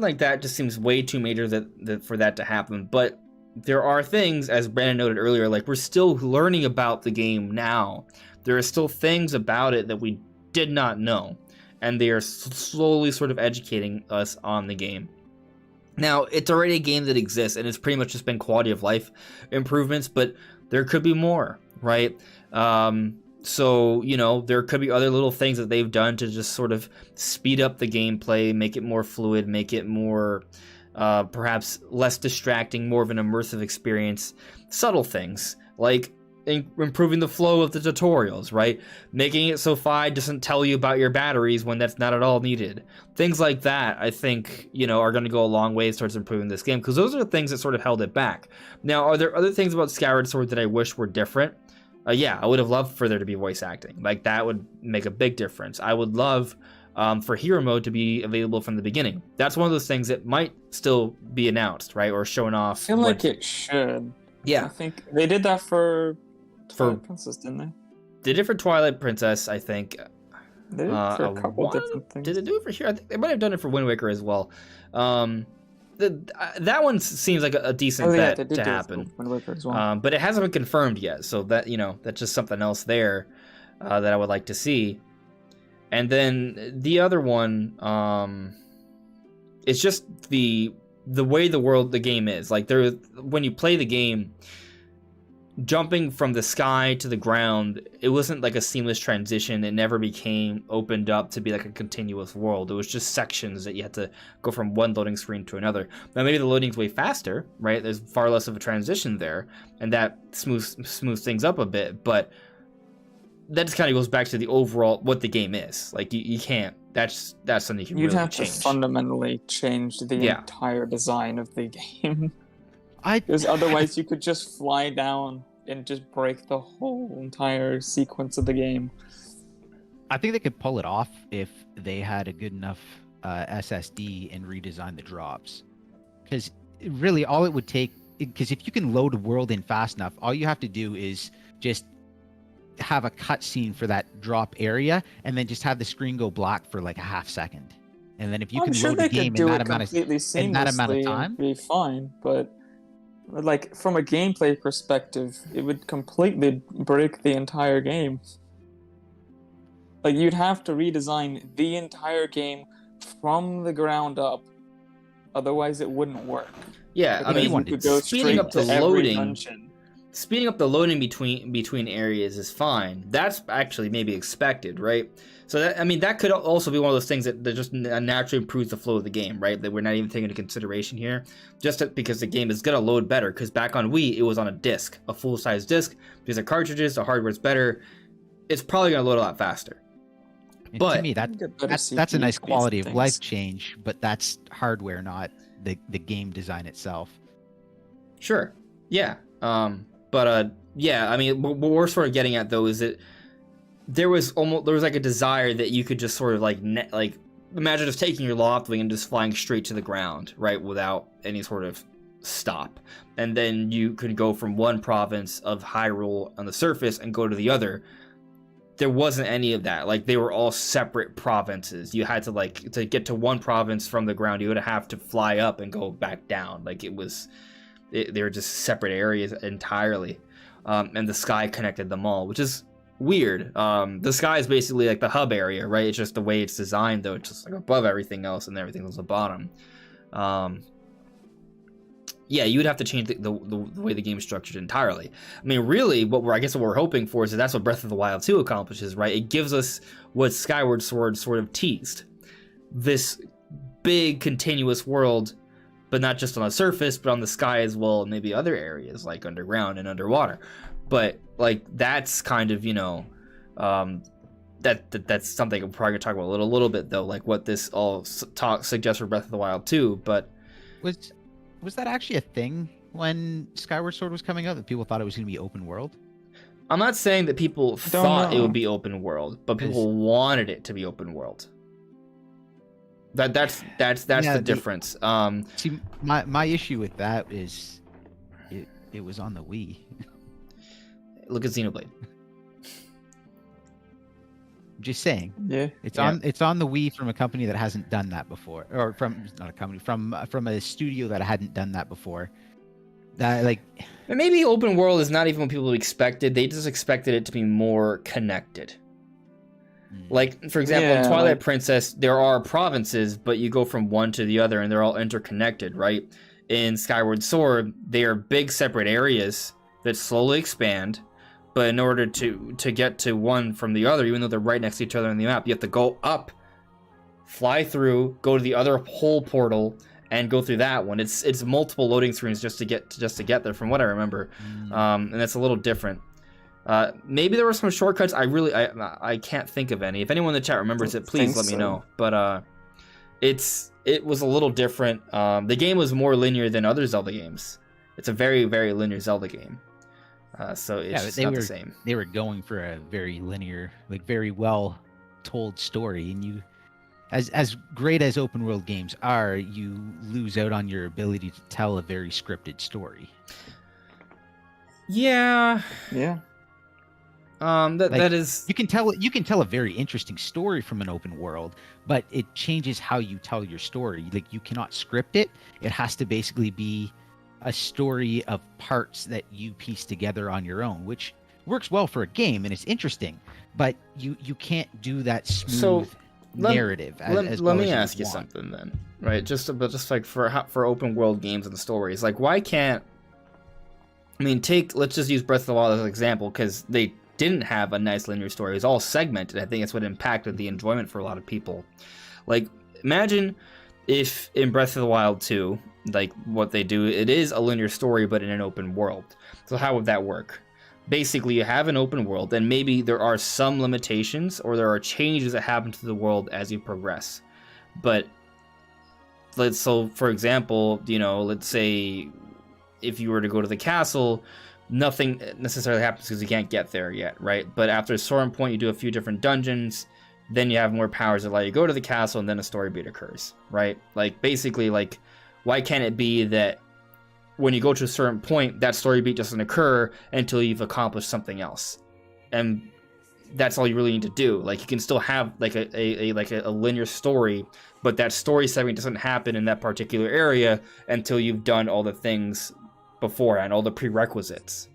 like that just seems way too major that for that to happen. But there are things, as Brandon noted earlier, like we're still learning about the game now. There are still things about it that we did not know, and they are slowly sort of educating us on the game. Now, it's already a game that exists, and it's pretty much just been quality of life improvements, but there could be more, right? So, you know, there could be other little things that they've done to just sort of speed up the gameplay, make it more fluid, make it more, perhaps less distracting, more of an immersive experience. Subtle things, like improving the flow of the tutorials, right? Making it so Fi doesn't tell you about your batteries when that's not at all needed. Things like that, I think, you know, are going to go a long way towards improving this game, because those are the things that sort of held it back. Now, are there other things about Skyward Sword that I wish were different? Yeah, I would have loved for there to be voice acting. Like, that would make a big difference. I would love for hero mode to be available from the beginning. That's one of those things that might still be announced, right? Or shown off. I feel like it should. Yeah. I think they did that for Twilight Princess, didn't they? They did it for Twilight Princess, I think. They did it for a couple different things. Did they do it for here? I think they might have done it for Wind Waker as well. That one seems like a decent bet to happen. Wind Waker as well. But it hasn't been confirmed yet, so that, you know, that's just something else there that I would like to see. And then the other one, it's just the way the game is. Like, when you play the game, jumping from the sky to the ground, it wasn't like a seamless transition. It never became opened up to be like a continuous world. It was just sections that you had to go from one loading screen to another. Now, maybe the loading's way faster, right? There's far less of a transition there, and that smooths things up a bit, but that just kind of goes back to the overall what the game is. Like, you can't. That's something you can really change. You'd have to fundamentally change the entire design of the game. Because otherwise, you could just fly down and just break the whole entire sequence of the game. I think they could pull it off if they had a good enough SSD and redesign the drops. Because really, all it would take, because if you can load a world in fast enough, all you have to do is just have a cutscene for that drop area, and then just have the screen go black for like a half second. And then if you can load a game in that amount of time, it'd be fine. But like, from a gameplay perspective, it would completely break the entire game. Like, you'd have to redesign the entire game from the ground up, otherwise it wouldn't work. Yeah, I mean, speeding up the loading between areas is fine. That's actually maybe expected, right? So that could also be one of those things that just naturally improves the flow of the game, right? That we're not even taking into consideration here, just because the game is gonna load better. Because back on Wii, it was on a disc, a full-size disc. Because the cartridges, the hardware's better. It's probably gonna load a lot faster. And but to me, that's a nice quality of life change. But that's hardware, not the game design itself. Sure. Yeah. Yeah. I mean, what we're sort of getting at though is that there was like a desire that you could just sort of like imagine just taking your Loftwing and just flying straight to the ground, right, without any sort of stop, and then you could go from one province of Hyrule on the surface and go to the other. There wasn't any of that. Like, they were all separate provinces. You had to get to one province from the ground, you would have to fly up and go back down. Like, they were just separate areas entirely, and the sky connected them all, which is weird. The sky is basically like the hub area, right? It's just the way it's designed, though. It's just like above everything else, and everything else at the bottom. Yeah, you would have to change the way the game is structured entirely. I mean, really, what we're hoping for is that's what Breath of the Wild 2 accomplishes, right? It gives us what Skyward Sword sort of teased. This big, continuous world, but not just on the surface, but on the sky as well, and maybe other areas, like underground and underwater. But, like, that's kind of, you know, that's something we're probably going to talk about a little bit, though, like what this all suggests for Breath of the Wild 2, but... Was that actually a thing when Skyward Sword was coming out, that people thought it was going to be open world? I'm not saying that people Don't thought it know. would be open world, but people wanted it to be open world. That's the difference. See, my issue with that is it was on the Wii. Look at Xenoblade. I'm just saying. Yeah. It's on the Wii from a company that hasn't done that before, or not a company, from a studio that hadn't done that before. Like, And maybe open world is not even what people expected. They just expected it to be more connected. Like, for example, in Twilight Princess, there are provinces, but you go from one to the other, and they're all interconnected, right? In Skyward Sword, they are big separate areas that slowly expand, but in order to get to one from the other, even though they're right next to each other on the map, you have to go up, fly through, go to the other whole portal, and go through that one. It's multiple loading screens just to get there, from what I remember, and that's a little different. Maybe there were some shortcuts. I can't think of any. If anyone in the chat remembers it, please let me know. But it was a little different. The game was more linear than other Zelda games. It's a very, very linear Zelda game. So it's just not the same. They were going for a very linear, like very well told story, and you, as great as open world games are, you lose out on your ability to tell a very scripted story. Yeah. Yeah. That is, you can tell a very interesting story from an open world, but it changes how you tell your story. Like, you cannot script it. It has to basically be a story of parts that you piece together on your own, which works well for a game and it's interesting, but you can't do that smooth narrative. Let me ask you something then, right? Just like for open world games and stories, like, why can't, I mean, let's just use Breath of the Wild as an example, because they didn't have a nice linear story. It was all segmented. I think that's what impacted the enjoyment for a lot of people. Like, imagine if in Breath of the Wild 2, like what they do, it is a linear story but in an open world. So how would that work? Basically, you have an open world, and maybe there are some limitations or there are changes that happen to the world as you progress. But for example, let's say if you were to go to the castle, nothing necessarily happens because you can't get there yet, right? But after a certain point, you do a few different dungeons, then you have more powers that allow you to go to the castle, and then a story beat occurs, right? Like, basically, like, why can't it be that when you go to a certain point, that story beat doesn't occur until you've accomplished something else? And that's all you really need to do. Like, you can still have like a linear story, but that story segment doesn't happen in that particular area until you've done all the things beforehand, all the prerequisites.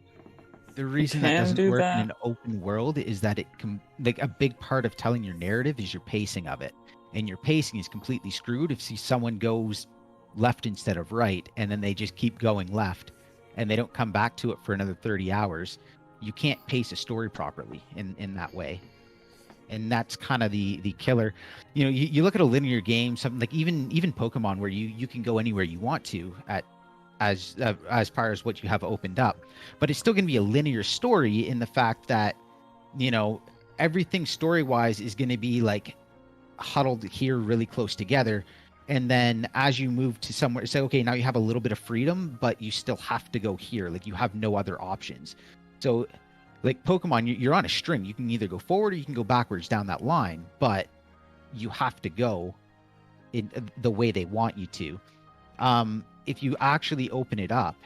The reason that doesn't work in an open world is that it can, like, a big part of telling your narrative is your pacing of it, and your pacing is completely screwed if someone goes left instead of right, and then they just keep going left, and they don't come back to it for another 30 hours. You can't pace a story properly in that way, and that's kind of the killer. You look at a linear game, something like even Pokemon, where you can go anywhere you want to as far as what you have opened up, but it's still going to be a linear story in the fact that everything story-wise is going to be like huddled here really close together, and then as you move to somewhere, say, okay, now you have a little bit of freedom, but you still have to go here. Like, you have no other options. So, like Pokemon, you're on a string. You can either go forward or you can go backwards down that line, but you have to go in the way they want you to. If you actually open it up,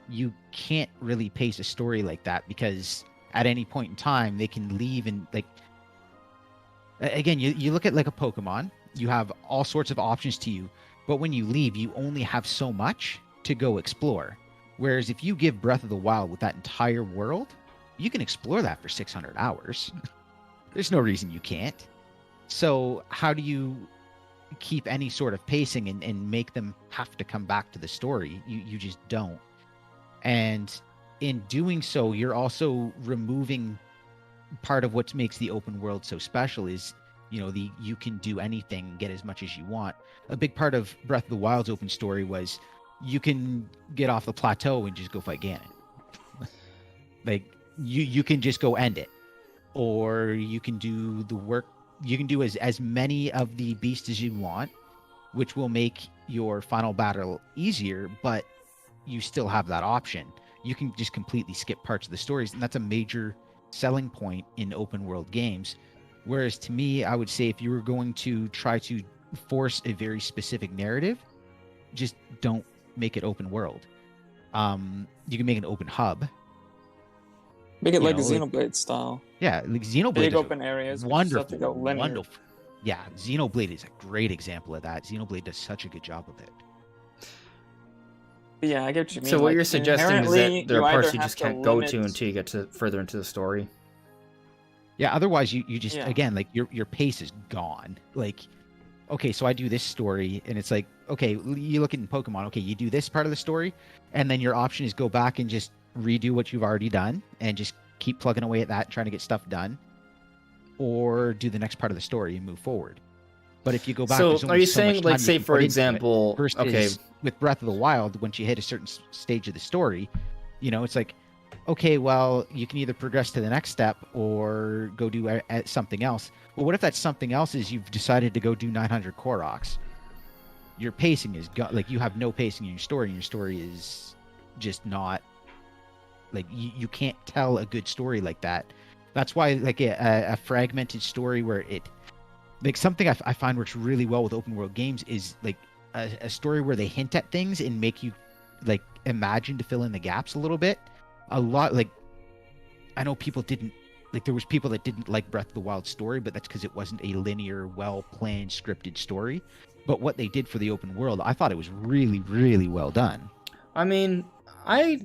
you can't really pace a story like that, because at any point in time they can leave, and like, again, you look at like a Pokemon, you have all sorts of options to you, but when you leave, you only have so much to go explore. Whereas if you give Breath of the Wild with that entire world, you can explore that for 600 hours. There's no reason you can't. So how do you keep any sort of pacing and make them have to come back to the story? You just don't. And in doing so, you're also removing part of what makes the open world so special is, you can do anything, get as much as you want. A big part of Breath of the Wild's open story was you can get off the plateau and just go fight Ganon. Like, you can just go end it, or you can do the work. You can do as many of the beasts as you want, which will make your final battle easier, but you still have that option. you can just completely skip parts of the stories, and that's a major selling point in open world games. Whereas to me, I would say if you were going to try to force a very specific narrative, just don't make it open world. You can make an open hub. Make it You like know, like- Xenoblade style. Yeah, like Xenoblade Big is open areas. but you just have to wonderful, go linear. wonderful. Yeah, Xenoblade is a great example of that. Xenoblade does such a good job of it. But yeah, I get what you mean. So what like, you're suggesting is inherently, that there you are either parts you have just to can't go limit- to until you get to further into the story. Yeah, otherwise you just Yeah. again, like your pace is gone. Like, okay, so I do this story and it's like, okay, you look in Pokemon, okay, you do this part of the story, and then your option is go back and just redo what you've already done and just keep plugging away at that, trying to get stuff done, or do the next part of the story and move forward. But if you go back, So there's are only you so much saying, like, time you say can for put into it. example, Versus okay, with Breath of the Wild, once you hit a certain stage of the story, you know, it's like, okay, well, you can either progress to the next step or go do something else. Well, what if that something else is you've decided to go do 900 Koroks? Your pacing is like you have no pacing in your story, and your story is just not like you can't tell a good story like that. That's why like a fragmented story where it like something I find works really well with open world games is like a story where they hint at things and make you like imagine to fill in the gaps a little bit. A lot like I know people didn't like there was people that didn't like Breath of the Wild story, but that's because it wasn't a linear, well planned, scripted story. But what they did for the open world, I thought it was really, really well done. I mean, I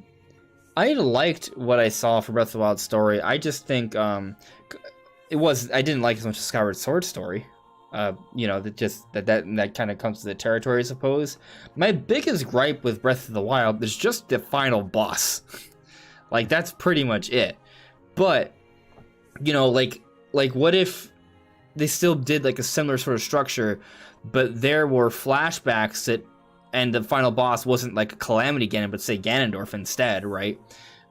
liked what I saw for Breath of the Wild story. I just think it was I didn't like as much as Skyward Sword story. You know, that kind of comes to the territory, I suppose. My biggest gripe with Breath of the Wild is just the final boss. Like that's pretty much it. But you know, like what if they still did like a similar sort of structure, but there were flashbacks that, and the final boss wasn't like a Calamity Ganon, but say Ganondorf instead, right?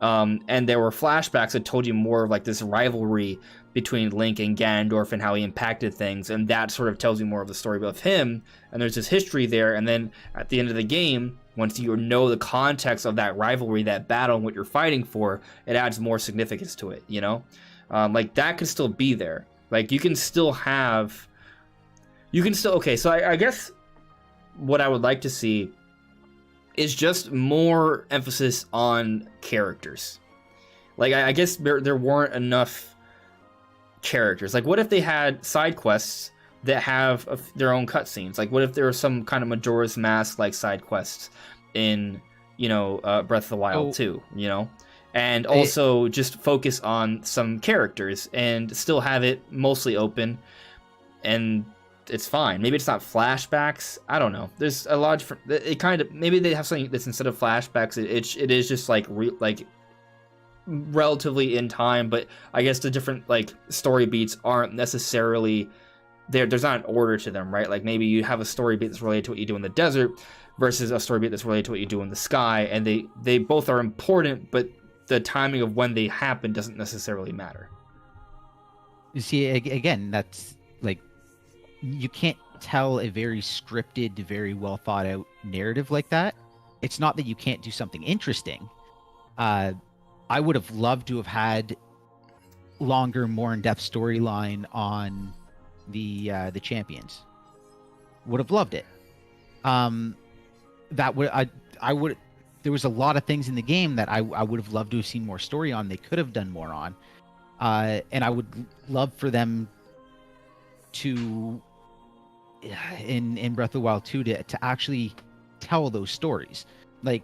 And there were flashbacks that told you more of like this rivalry between Link and Ganondorf and how he impacted things, and that sort of tells you more of the story of him, and there's this history there, and then at the end of the game, once you know the context of that rivalry, that battle, and what you're fighting for, it adds more significance to it, you know? Like, that could still be there. Like, you can still, okay, so I guess what I would like to see is just more emphasis on characters. Like, I guess there weren't enough characters. Like, what if they had side quests that have their own cutscenes? Like, what if there was some kind of Majora's Mask like side quests in, you know, Breath of the Wild 2, you know? And also just focus on some characters and still have it mostly open, and it's fine. Maybe it's not flashbacks. I don't know. There's a lot of different. It kind of maybe they have something that's instead of flashbacks, it is just like relatively in time. But I guess the different like story beats aren't necessarily there. There's not an order to them, right? Like maybe you have a story beat that's related to what you do in the desert versus a story beat that's related to what you do in the sky, and they both are important, but the timing of when they happen doesn't necessarily matter. You see, again, that's like you can't tell a very scripted, very well thought out narrative like that. It's not that you can't do something interesting. I would have loved to have had longer, more in-depth storyline on the champions. Would have loved it. That would I would. There was a lot of things in the game that I would have loved to have seen more story on. They could have done more on, and I would love for them to in Breath of the Wild 2 to actually tell those stories. Like,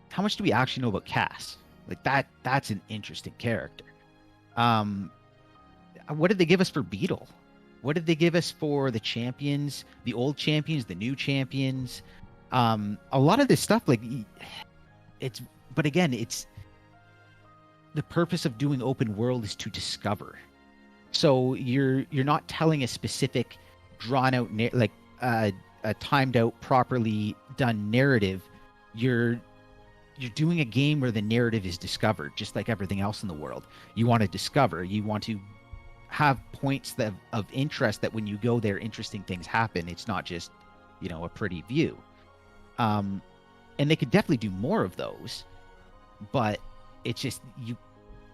how much do we actually know about Cass? Like that's an interesting character. What did they give us for Beetle? What did they give us for the champions, the old champions, the new champions? A lot of this stuff, like but again, it's the purpose of doing open world is to discover. So you're not telling a specific drawn out like a timed out, properly done narrative. You're doing a game where the narrative is discovered, just like everything else in the world. You want to discover. You want to have points of interest that when you go there, interesting things happen. It's not just, you know, a pretty view. And they could definitely do more of those. but it's just you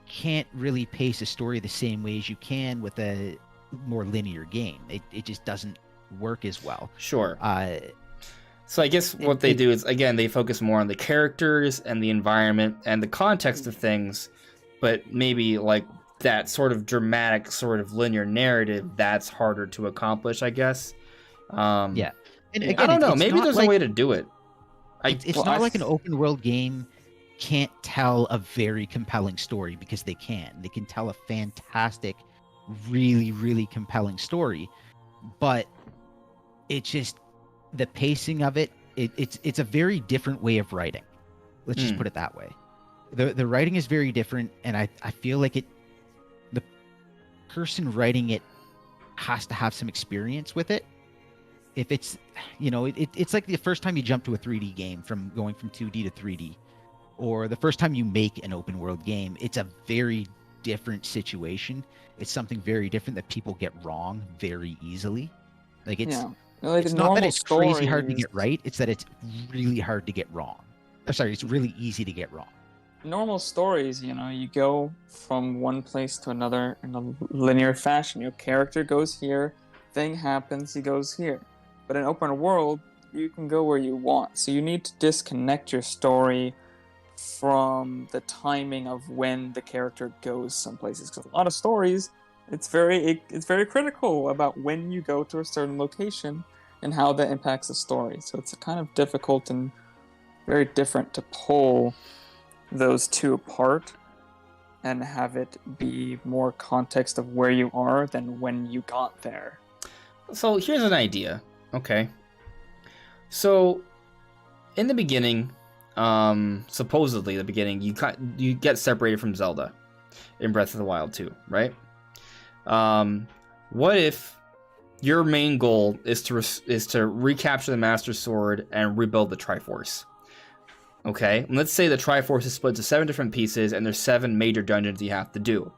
can't really pace a story the same way as you can with a more linear game. It just doesn't work as well. Sure. So I guess what they do is, again, they focus more on the characters and the environment and the context of things, but maybe like that sort of dramatic, sort of linear narrative, that's harder to accomplish, I guess. Yeah. And again, I don't know. it's Maybe not there's like, a way to do it. It's not like an open world game can't tell a very compelling story, because they can. They can tell a fantastic, really, really compelling story, but it just, the pacing of it's a very different way of writing. Let's just put it that way. The writing is very different, and I feel like the person writing it has to have some experience with it. If it's, it's like the first time you jump to a 3D game from going from 2D to 3D, or the first time you make an open world game. It's a very different situation. It's something very different that people get wrong very easily. Like it's not that it's crazy hard to get right. It's that it's really hard to get wrong. It's really easy to get wrong. Normal stories, you go from one place to another in a linear fashion. Your character goes here, thing happens, he goes here. But in open world, you can go where you want. So you need to disconnect your story from the timing of when the character goes some places. Because a lot of stories, it's very critical about when you go to a certain location and how that impacts the story. So it's kind of difficult and very different to pull those two apart and have it be more context of where you are than when you got there. So here's an idea. Okay. So in the beginning, supposedly the beginning, you get separated from Zelda in Breath of the Wild 2, right? What if your main goal is to recapture the Master Sword and rebuild the Triforce? Okay, and let's say the Triforce is split into 7 different pieces, and there's 7 major dungeons you have to do.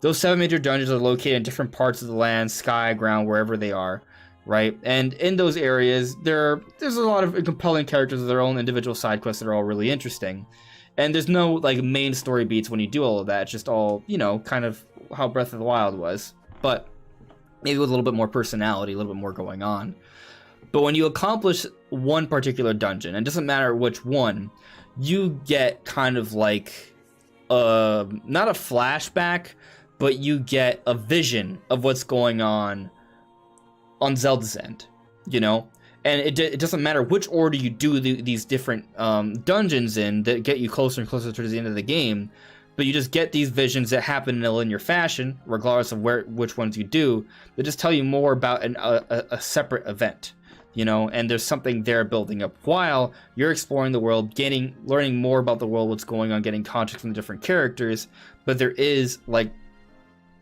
Those 7 major dungeons are located in different parts of the land, sky, ground, wherever they are, right? And in those areas, there's a lot of compelling characters with their own individual side quests that are all really interesting. And there's no like main story beats when you do all of that. It's just all, kind of how Breath of the Wild was, but maybe with a little bit more personality, a little bit more going on. But when you accomplish one particular dungeon, and it doesn't matter which one, you get kind of like not a flashback, but you get a vision of what's going on Zelda's end, and it doesn't matter which order you do these different dungeons in that get you closer and closer to the end of the game, but you just get these visions that happen in a linear fashion, regardless of which ones you do, that just tell you more about a separate event, and there's something there building up while you're exploring the world, learning more about the world, what's going on, getting context from the different characters, but there is like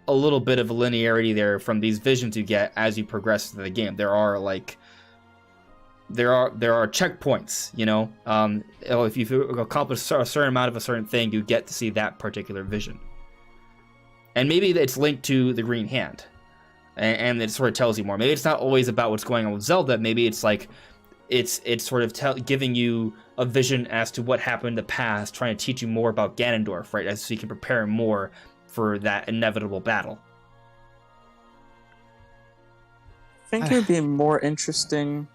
a little bit of a linearity there from these visions you get as you progress through the game. There are checkpoints, if you accomplish a certain amount of a certain thing, you get to see that particular vision. And maybe it's linked to the Green Hand, and it sort of tells you more. Maybe it's not always about what's going on with Zelda. Maybe it's like it's sort of giving you a vision as to what happened in the past, trying to teach you more about Ganondorf, right? So you can prepare more for that inevitable battle. I think it would be more interesting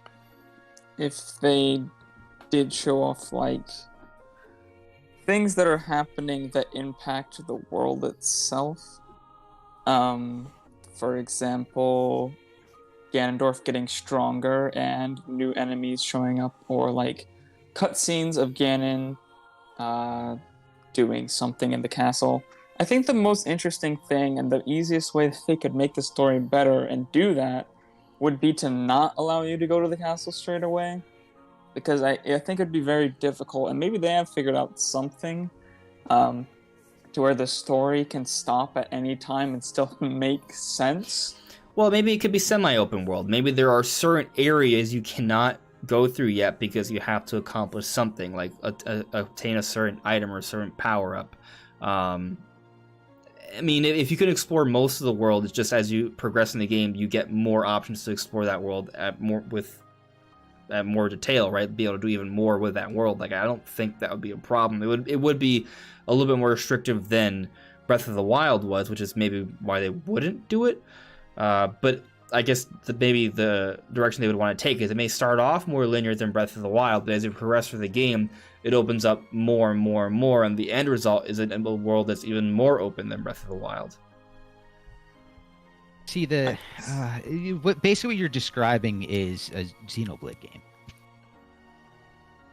if they did show off like things that are happening that impact the world itself. For example, Ganondorf getting stronger and new enemies showing up, or like cutscenes of Ganon doing something in the castle. I think the most interesting thing and the easiest way that they could make the story better and do that would be to not allow you to go to the castle straight away. Because I think it'd be very difficult, and maybe they have figured out something to where the story can stop at any time and still make sense. Well, maybe it could be semi-open world. Maybe there are certain areas you cannot go through yet because you have to accomplish something, like obtain a certain item or a certain power-up. I mean, if you can explore most of the world, it's just as you progress in the game, you get more options to explore that world with more detail, right? Be able to do even more with that world. Like, I don't think that would be a problem. It would be a little bit more restrictive than Breath of the Wild was, which is maybe why they wouldn't do it. But I guess maybe the direction they would want to take is it may start off more linear than Breath of the Wild, but as you progress through the game, it opens up more and more and more, and the end result is a world that's even more open than Breath of the Wild. See, basically what you're describing is a Xenoblade game,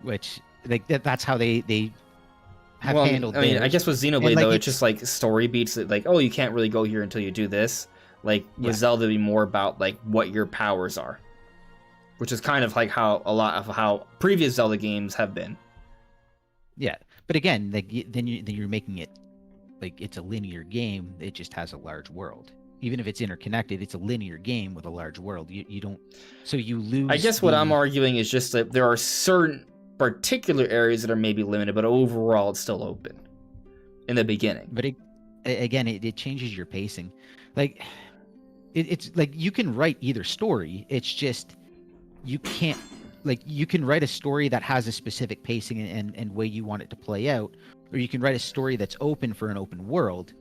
which like that's how they have handled. I mean, theirs. I guess with Xenoblade though, it's just like story beats that, like, oh, you can't really go here until you do this. Like with Zelda, it'd be more about like what your powers are, which is kind of like how a lot of how previous Zelda games have been. Yeah, but again, like then you're making it like it's a linear game. It just has a large world. Even if it's interconnected, it's a linear game with a large world. You don't, so you lose. I guess what I'm arguing is just that there are certain particular areas that are maybe limited, but overall it's still open in the beginning. But it changes your pacing. Like it's like you can write either story. It's just you can't. Like you can write a story that has a specific pacing and way you want it to play out, or you can write a story that's open for an open world.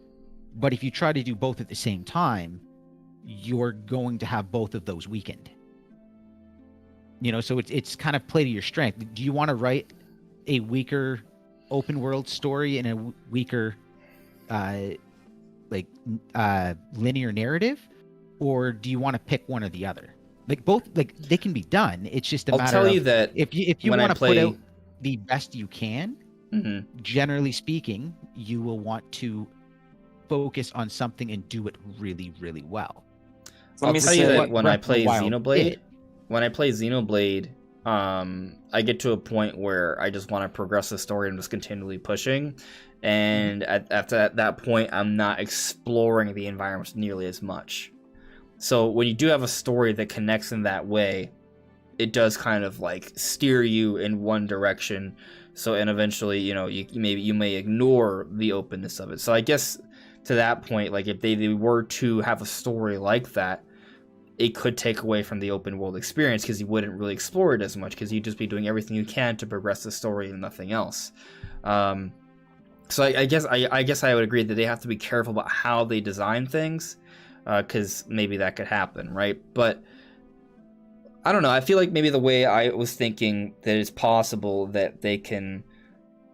But if you try to do both at the same time, you're going to have both of those weakened. You know, so it's kind of play to your strength. Do you want to write a weaker open world story and a weaker linear narrative, or do you want to pick one or the other? Like both, like they can be done. It's just a matter of... I'll tell you that if you want to put out the best you can, generally speaking, you will want to focus on something and do it really, really well. I'll tell you that when I play Xenoblade, I get to a point where I just want to progress the story and just continually pushing. And after that point, I'm not exploring the environments nearly as much. So when you do have a story that connects in that way, it does kind of like steer you in one direction. So, and eventually, you know, you may ignore the openness of it. So I guess to that point, like if they were to have a story like that, it could take away from the open world experience because you wouldn't really explore it as much because you'd just be doing everything you can to progress the story and nothing else. So I guess I would agree that they have to be careful about how they design things. Because maybe that could happen, right? But I don't know. I feel like maybe the way I was thinking that it's possible that they can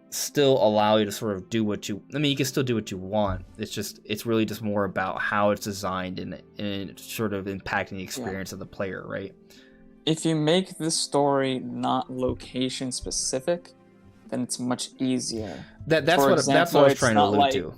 still allow you to sort of do what you... I mean, you can still do what you want. It's really just more about how it's designed and sort of impacting the experience of the player, right? If you make the story not location specific, then it's much easier. That's what I was trying to allude to.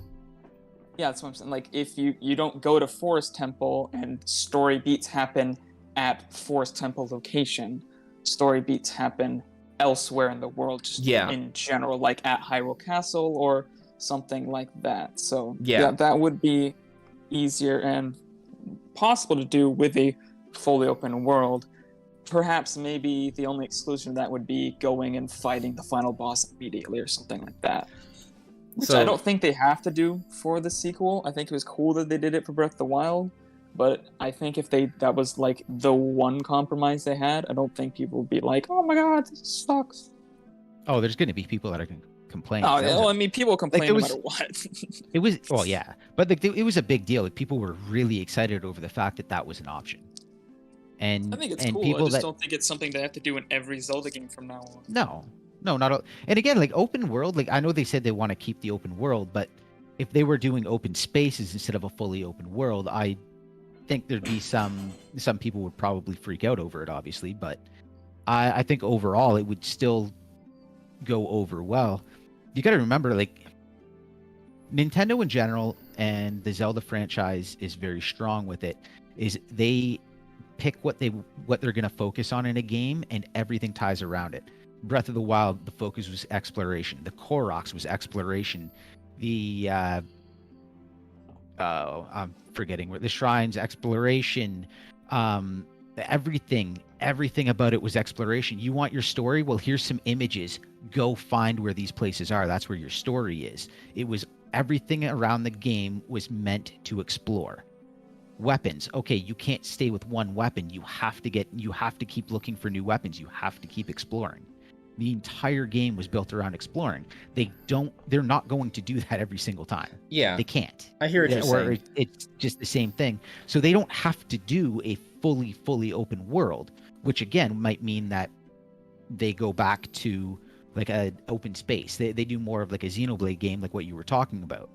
Yeah, that's what I'm saying. Like, if you don't go to Forest Temple and story beats happen at Forest Temple location, story beats happen elsewhere in the world, just in general, like at Hyrule Castle or something like that. So, yeah, that would be easier and possible to do with a fully open world. Perhaps maybe the only exclusion of that would be going and fighting the final boss immediately or something like that. Which I don't think they have to do for the sequel. I think it was cool that they did it for Breath of the Wild, but I think if that was like the one compromise they had, I don't think people would be like, "Oh my god, this sucks." Oh, there's going to be people that are going to complain. I mean, people complain no matter what. It was, well, yeah, but like, it was a big deal. Like, people were really excited over the fact that was an option. And I think it's cool. I just don't think it's something they have to do in every Zelda game from now on. No, not all. And again, like open world, like I know they said they want to keep the open world, but if they were doing open spaces instead of a fully open world, I think there'd be some people would probably freak out over it, obviously, but I think overall it would still go over well. You got to remember, like Nintendo in general and the Zelda franchise is very strong with it. Is they pick what they're going to focus on in a game, and everything ties around it. Breath of the Wild, the focus was exploration. The Koroks was exploration. The I'm forgetting where the shrines, exploration. Everything about it was exploration. You want your story? Well, here's some images. Go find where these places are. That's where your story is. It was everything around the game was meant to explore. weapons. Okay, you can't stay with one weapon. You have to keep looking for new weapons. You have to keep exploring. The entire game was built around exploring. They're not going to do that every single time. Yeah. They can't. I hear what you're saying. Or it's just the same thing. So they don't have to do a fully open world, which again might mean that they go back to like an open space. They do more of like a Xenoblade game, like what you were talking about.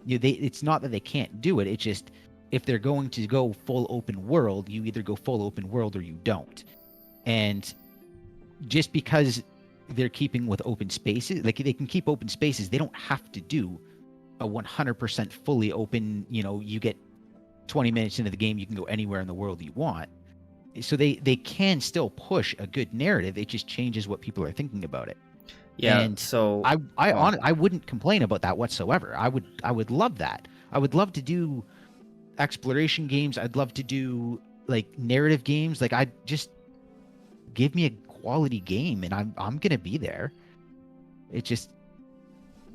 It's not that they can't do it. It's just if they're going to go full open world, you either go full open world or you don't. And just because they're keeping with open spaces, like they can keep open spaces, they don't have to do a 100% fully open, you get 20 minutes into the game, you can go anywhere in the world you want. So they can still push a good narrative. It just changes what people are thinking about it. Yeah. And so I wouldn't complain about that whatsoever. I would love that. I would love to do exploration games. I'd love to do like narrative games. Like I just give me a quality game and I'm gonna be there. It just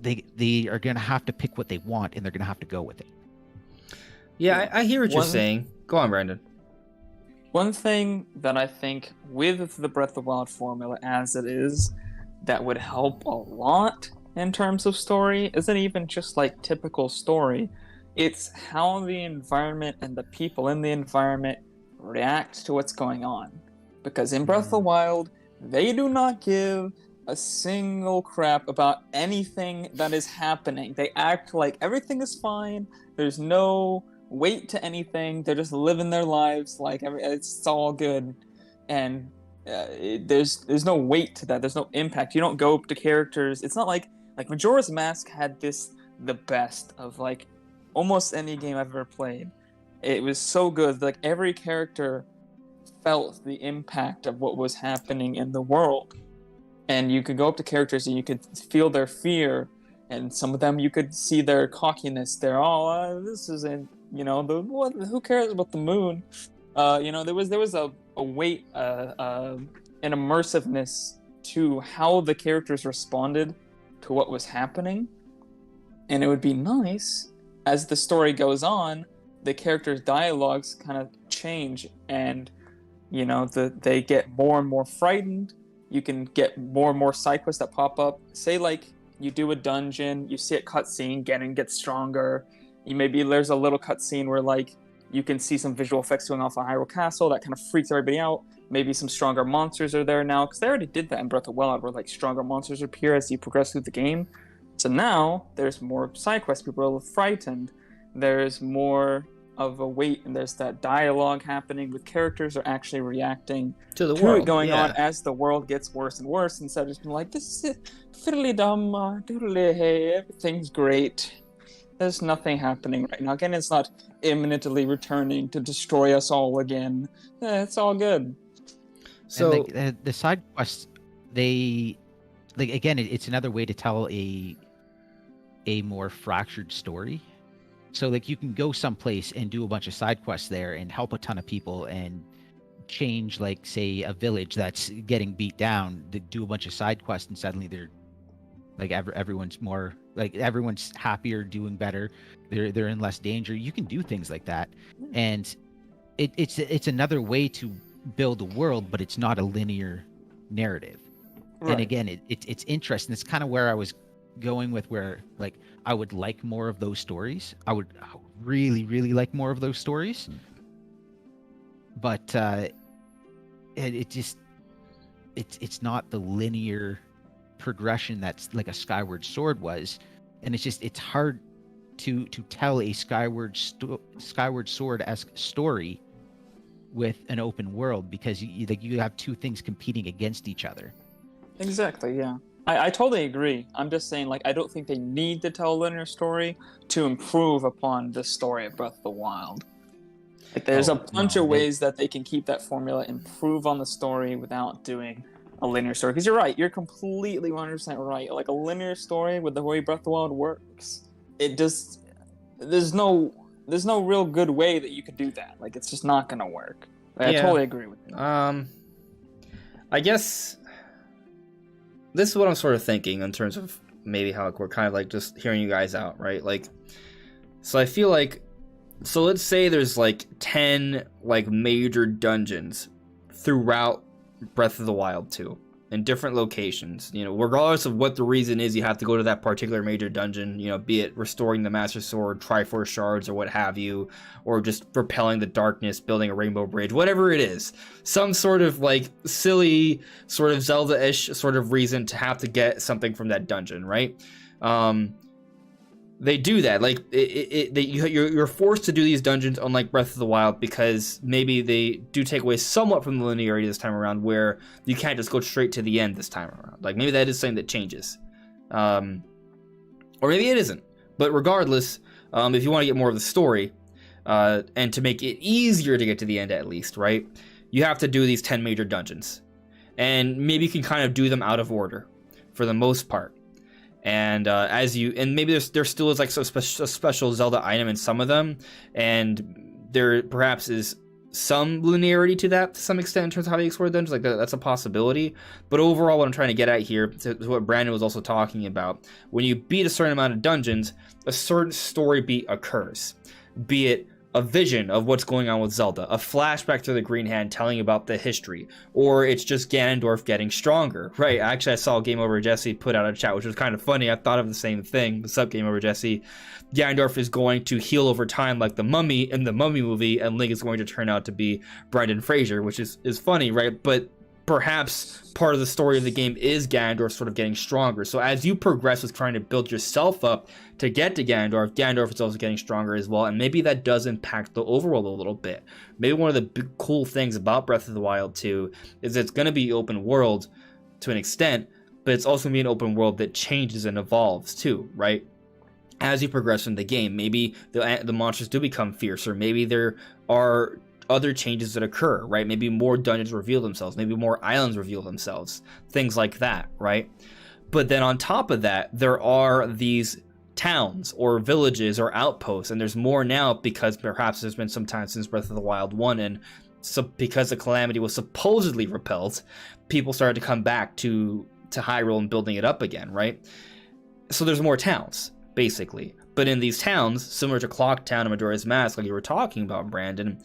they are gonna have to pick what they want and they're gonna have to go with it. Yeah, I hear what you're saying. Go on, Brandon. One thing that I think with the Breath of the Wild formula as it is, that would help a lot in terms of story isn't even just like typical story. It's how the environment and the people in the environment react to what's going on. Because in Breath of the Wild, they do not give a single crap about anything that is happening. They act like everything is fine. There's no weight to anything. They're just living their lives like it's all good. And there's no weight to that. There's no impact. You don't go up to characters. It's not like Majora's Mask had the best of like almost any game I've ever played. It was so good. Like every character felt the impact of what was happening in the world. And you could go up to characters and you could feel their fear, and some of them you could see their cockiness. They're all, this isn't, who cares about the moon? There was a weight, an immersiveness to how the characters responded to what was happening. And it would be nice, as the story goes on, the characters' dialogues kind of change, and they get more and more frightened. You can get more and more side quests that pop up. Say like you do a dungeon, you see a cutscene, gets stronger. There's a little cutscene where like you can see some visual effects going off a Hyrule Castle that kind of freaks everybody out. Maybe some stronger monsters are there now, because they already did that in Breath of the Wild, where like stronger monsters appear as you progress through the game. So now there's more side quests. People are frightened. There's more of a weight, and there's that dialogue happening with characters are actually reacting to the world it going on as the world gets worse and worse, instead of just being like, this is it, fiddly dum, doodly hey, everything's great. There's nothing happening right now. Again, it's not imminently returning to destroy us all again. It's all good. So and the side quests, it's another way to tell a more fractured story. So like you can go someplace and do a bunch of side quests there and help a ton of people and change, like say a village that's getting beat down, to do a bunch of side quests, and suddenly they're like everyone's more like everyone's happier, doing better. They're in less danger. You can do things like that, and it's another way to build a world, but it's not a linear narrative. Right. And again, it's interesting. It's kind of where I was going with, where like I would like more of those stories. I would really, really like more of those stories. But it's not the linear progression that's like a Skyward Sword was, and it's hard to tell a Skyward Sword-esque story with an open world, because you have two things competing against each other. Exactly, yeah. I totally agree. I'm just saying, like, I don't think they need to tell a linear story to improve upon the story of Breath of the Wild. Like, there's a bunch of ways that they can keep that formula, improve on the story without doing a linear story. Because you're right, you're completely 100% right. Like, a linear story with the way Breath of the Wild works, it just... There's no real good way that you could do that. Like, it's just not gonna work. Like, yeah. I totally agree with you. I guess... This is what I'm sort of thinking in terms of maybe how we're kind of like just hearing you guys out, right? Like, so I feel like So let's say there's like 10 like major dungeons throughout Breath of the Wild 2 in different locations. You know, regardless of what the reason is, you have to go to that particular major dungeon, you know, be it restoring the Master Sword, Triforce shards, or what have you, or just repelling the darkness, building a rainbow bridge, whatever it is. Some sort of like silly, sort of Zelda-ish sort of reason to have to get something from that dungeon, right? They do that, like you're forced to do these dungeons unlike Breath of the Wild, because maybe they do take away somewhat from the linearity this time around, where you can't just go straight to the end this time around. Like maybe that is something that changes, or maybe it isn't. But regardless, if you want to get more of the story, and to make it easier to get to the end at least, right, you have to do these 10 major dungeons, and maybe you can kind of do them out of order for the most part. And maybe there still is like a special Zelda item in some of them, and there perhaps is some linearity to that to some extent in terms of how they explore dungeons. Like that's a possibility. But overall, what I'm trying to get at here is what Brandon was also talking about. When you beat a certain amount of dungeons, a certain story beat occurs, be it a vision of what's going on with Zelda, a flashback to the Green Hand telling about the history, or it's just Ganondorf getting stronger, right? Actually, I saw Game Over Jesse put out a chat, which was kind of funny. I thought of the same thing. What's up, Game Over Jesse? Ganondorf is going to heal over time like the Mummy in the Mummy movie, and Link is going to turn out to be Brendan Fraser, which is funny, right? But perhaps part of the story of the game is Ganondorf sort of getting stronger. So as you progress with trying to build yourself up to get to Ganondorf, Ganondorf is also getting stronger as well. And maybe that does impact the overworld a little bit. Maybe one of the big cool things about Breath of the Wild 2 is it's going to be open world to an extent, but it's also going to be an open world that changes and evolves too, right? As you progress in the game, maybe the monsters do become fiercer. Maybe there are other changes that occur, right? Maybe more dungeons reveal themselves, maybe more islands reveal themselves, things like that, right? But then on top of that, there are these towns or villages or outposts, and there's more now because perhaps there's been some time since Breath of the Wild 1, and so because the Calamity was supposedly repelled, people started to come back to Hyrule and building it up again, right? So there's more towns, basically. But in these towns, similar to Clock Town and Majora's Mask, like you were talking about, Brandon,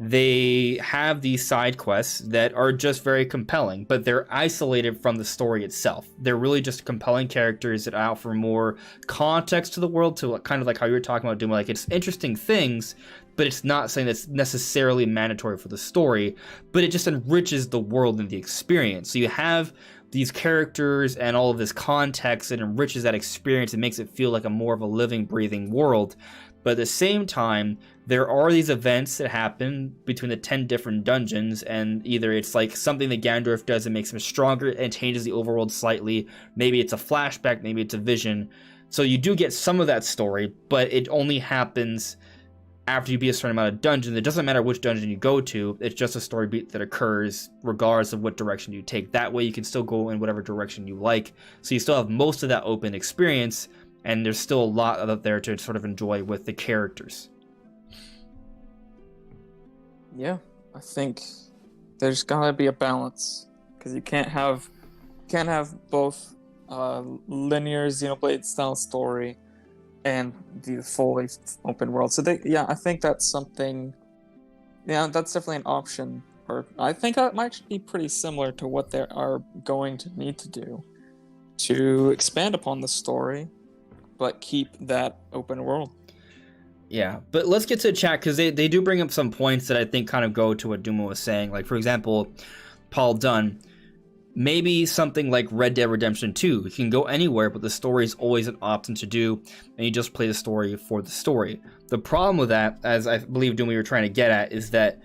they have these side quests that are just very compelling, but they're isolated from the story itself. They're really just compelling characters that offer more context to the world, to kind of like how you were talking about Doom. Like, it's interesting things, but it's not something that's necessarily mandatory for the story, but it just enriches the world and the experience. So you have these characters and all of this context that enriches that experience and makes it feel like a more of a living, breathing world. But at the same time, there are these events that happen between the 10 different dungeons, and either it's like something that Ganondorf does that makes him stronger and changes the overworld slightly. Maybe it's a flashback, maybe it's a vision. So you do get some of that story, but it only happens after you beat a certain amount of dungeons. It doesn't matter which dungeon you go to, it's just a story beat that occurs regardless of what direction you take. That way you can still go in whatever direction you like. So you still have most of that open experience, and there's still a lot out there to sort of enjoy with the characters. Yeah, I think there's gotta be a balance, because you can't have both linear Xenoblade style story and the fully open world. So I think that's something. Yeah, that's definitely an option. Or I think that might be pretty similar to what they are going to need to do to expand upon the story, but keep that open world. Yeah, but let's get to the chat, because they do bring up some points that I think kind of go to what Duma was saying. Like, for example, Paul Dunn, maybe something like Red Dead Redemption 2. You can go anywhere, but the story is always an option to do, and you just play the story for the story. The problem with that, as I believe Duma you were trying to get at, is that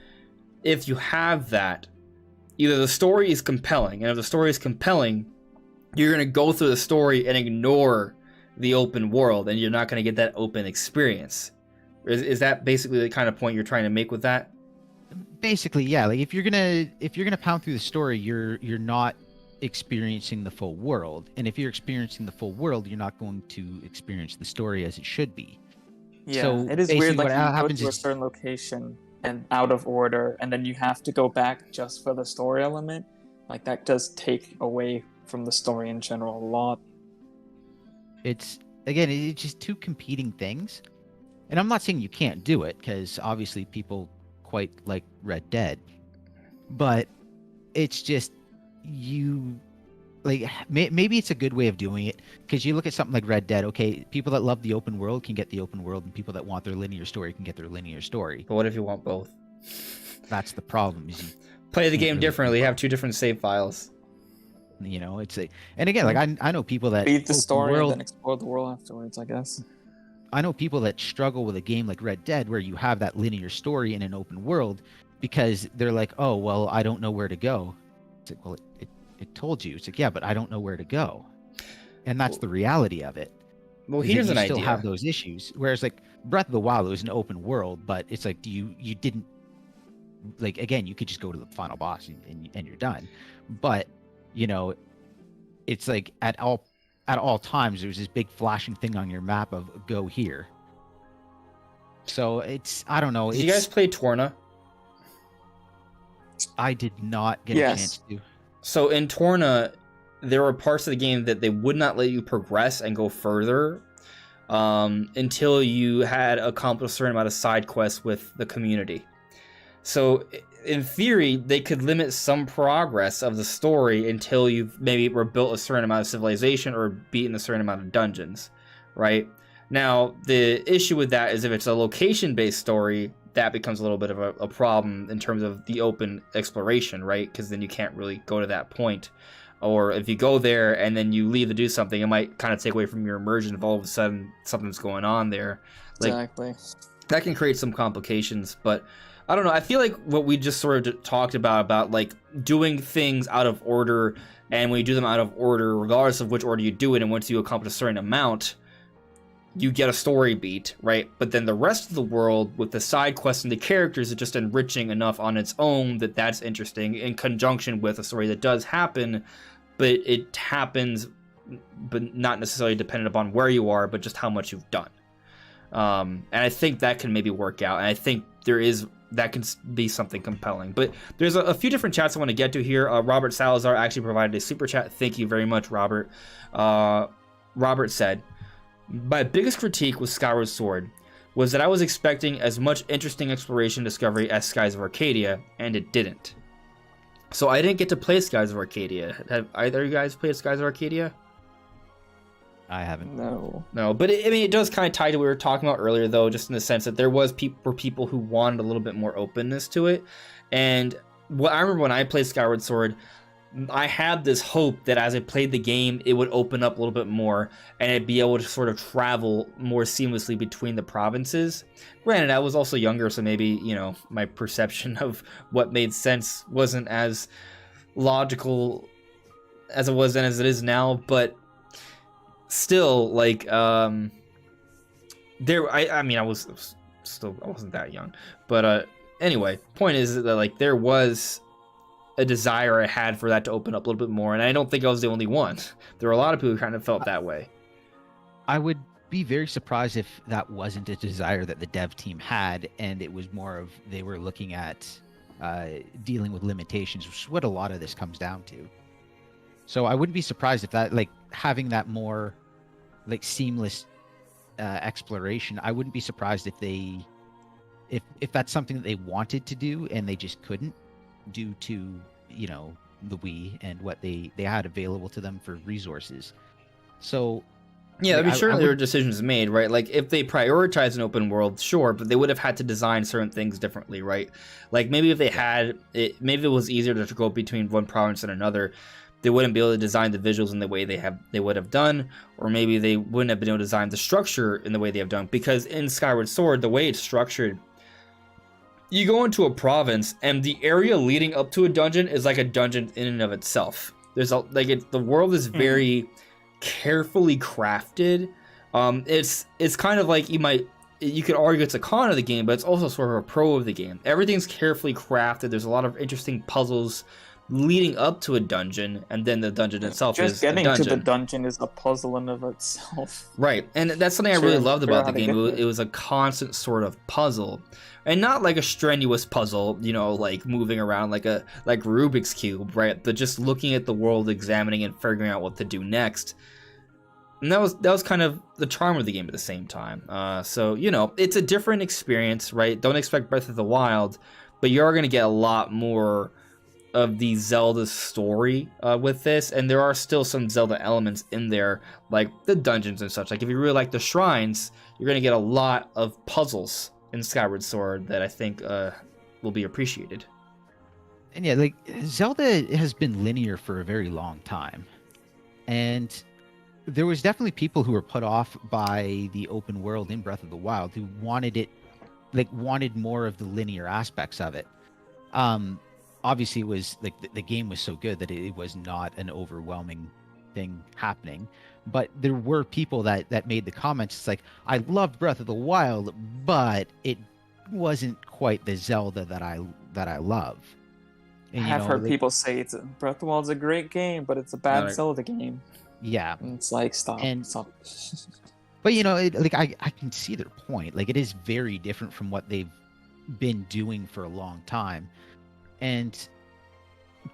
if you have that, either the story is compelling, and if the story is compelling, you're going to go through the story and ignore the open world, and you're not going to get that open experience. Is that basically the kind of point you're trying to make with that? Basically, yeah. Like if you're gonna pound through the story, you're not experiencing the full world, and if you're experiencing the full world, you're not going to experience the story as it should be. Yeah, so it is weird. Like, what you go happens to a is certain location and out of order, and then you have to go back just for the story element. Like, that does take away from the story in general a lot. it's just two competing things. And I'm not saying you can't do it, because obviously people quite like Red Dead, but it's just you like maybe it's a good way of doing it, because you look at something like Red Dead. Okay, people that love the open world can get the open world, and people that want their linear story can get their linear story. But what if you want both? That's the problem. Is you Play the game really differently. Have two different save files. it's a, and again, like I know people that Beat the story world, and then explore the world afterwards, I guess. I know people that struggle with a game like Red Dead where you have that linear story in an open world, because they're like, oh, well, I don't know where to go. It's like, well, it told you. It's like, yeah, but I don't know where to go. And that's the reality of it. Well, here's an idea. You still have those issues. Whereas like Breath of the Wild was an open world, but it's like you didn't, like, again, you could just go to the final boss and you're done. But, it's like at all times there's this big flashing thing on your map of go here. So it's, I don't know. Did you guys play Torna? I did not get a chance to. So in Torna, there were parts of the game that they would not let you progress and go further until you had accomplished a certain amount of side quests with the community. So in theory, they could limit some progress of the story until you've maybe rebuilt a certain amount of civilization or beaten a certain amount of dungeons, right? Now, the issue with that is if it's a location-based story, that becomes a little bit of a problem in terms of the open exploration, right? Because then you can't really go to that point. Or if you go there and then you leave to do something, it might kind of take away from your immersion if all of a sudden something's going on there. Like, Exactly. that can create some complications, but I don't know. I feel like what we just sort of talked about like doing things out of order, and when you do them out of order, regardless of which order you do it, and once you accomplish a certain amount, you get a story beat, right? But then the rest of the world with the side quests and the characters is just enriching enough on its own that that's interesting in conjunction with a story that does happen, but it happens, but not necessarily dependent upon where you are, but just how much you've done. And I think that can maybe work out. And I think that can be something compelling. But there's a few different chats I want to get to here. Robert Salazar actually provided a super chat. Thank you very much, Robert. Robert said, my biggest critique with Skyward Sword was that I was expecting as much interesting exploration discovery as Skies of Arcadia, and it didn't. So I didn't get to play Skies of Arcadia. Have either of you guys played Skies of Arcadia? I haven't. No, but it does kind of tie to what we were talking about earlier, though, just in the sense that there were people who wanted a little bit more openness to it. And I remember when I played Skyward Sword, I had this hope that as I played the game, it would open up a little bit more and I'd be able to sort of travel more seamlessly between the provinces. Granted, I was also younger, so maybe, my perception of what made sense wasn't as logical as it was then as it is now, but still, like, I wasn't that young, but anyway, point is that, like, there was a desire I had for that to open up a little bit more, and I don't think I was the only one. There were a lot of people who kind of felt that way. I would be very surprised if that wasn't a desire that the dev team had, and it was more of they were looking at dealing with limitations, which is what a lot of this comes down to. So I wouldn't be surprised if that, like, having that more, like, seamless exploration, I wouldn't be surprised if that's something that they wanted to do and they just couldn't, due to the Wii and what they had available to them for resources. So yeah, I mean, certainly there were decisions made, right? Like, if they prioritize an open world, sure, but they would have had to design certain things differently, right? Like, maybe if they had it, maybe it was easier to go between one province and another, they wouldn't be able to design the visuals in the way they would have done, or maybe they wouldn't have been able to design the structure in the way they have done, because in Skyward Sword, the way it's structured, you go into a province and the area leading up to a dungeon is like a dungeon in and of itself. The world is very carefully crafted. It's kind of like you could argue it's a con of the game, but it's also sort of a pro of the game. Everything's carefully crafted. There's a lot of interesting puzzles leading up to a dungeon, and then the dungeon itself is a dungeon. Just getting to the dungeon is a puzzle in of itself. Right, and that's something I really loved about the game. It was a constant sort of puzzle, and not like a strenuous puzzle, like moving around like Rubik's Cube, right? But just looking at the world, examining and figuring out what to do next. And that was kind of the charm of the game at the same time. So, you know, it's a different experience, right? Don't expect Breath of the Wild, but you are going to get a lot more of the Zelda story with this, and there are still some Zelda elements in there, like the dungeons and such. Like, if you really like the shrines, you're going to get a lot of puzzles in Skyward Sword that I think will be appreciated. And yeah, like Zelda has been linear for a very long time, and there was definitely people who were put off by the open world in Breath of the Wild who wanted more of the linear aspects of it. Obviously, it was like the game was so good that it was not an overwhelming thing happening. But there were people that made the comments. It's like, I loved Breath of the Wild, but it wasn't quite the Zelda that I love. And, I have heard people say Breath of the Wild's a great game, but it's a bad Zelda game. Yeah, and it's like stop. But you know, I can see their point. Like, it is very different from what they've been doing for a long time. And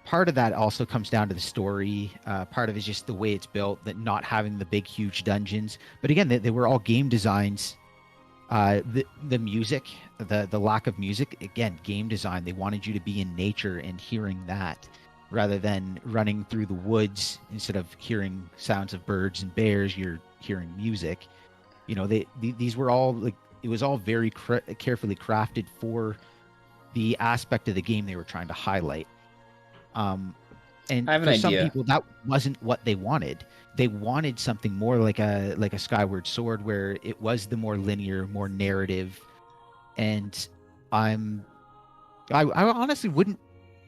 part of that also comes down to the story. Part of it is just the way it's built, that not having the big, huge dungeons. But again, they were all game designs. The music, the lack of music, again, game design. They wanted you to be in nature and hearing that, rather than running through the woods. Instead of hearing sounds of birds and bears, you're hearing music. You know, these were all like, it was all very carefully crafted for the aspect of the game they were trying to highlight. And for some people, that wasn't what they wanted. They wanted something more like a Skyward Sword, where it was the more linear, more narrative. And I honestly wouldn't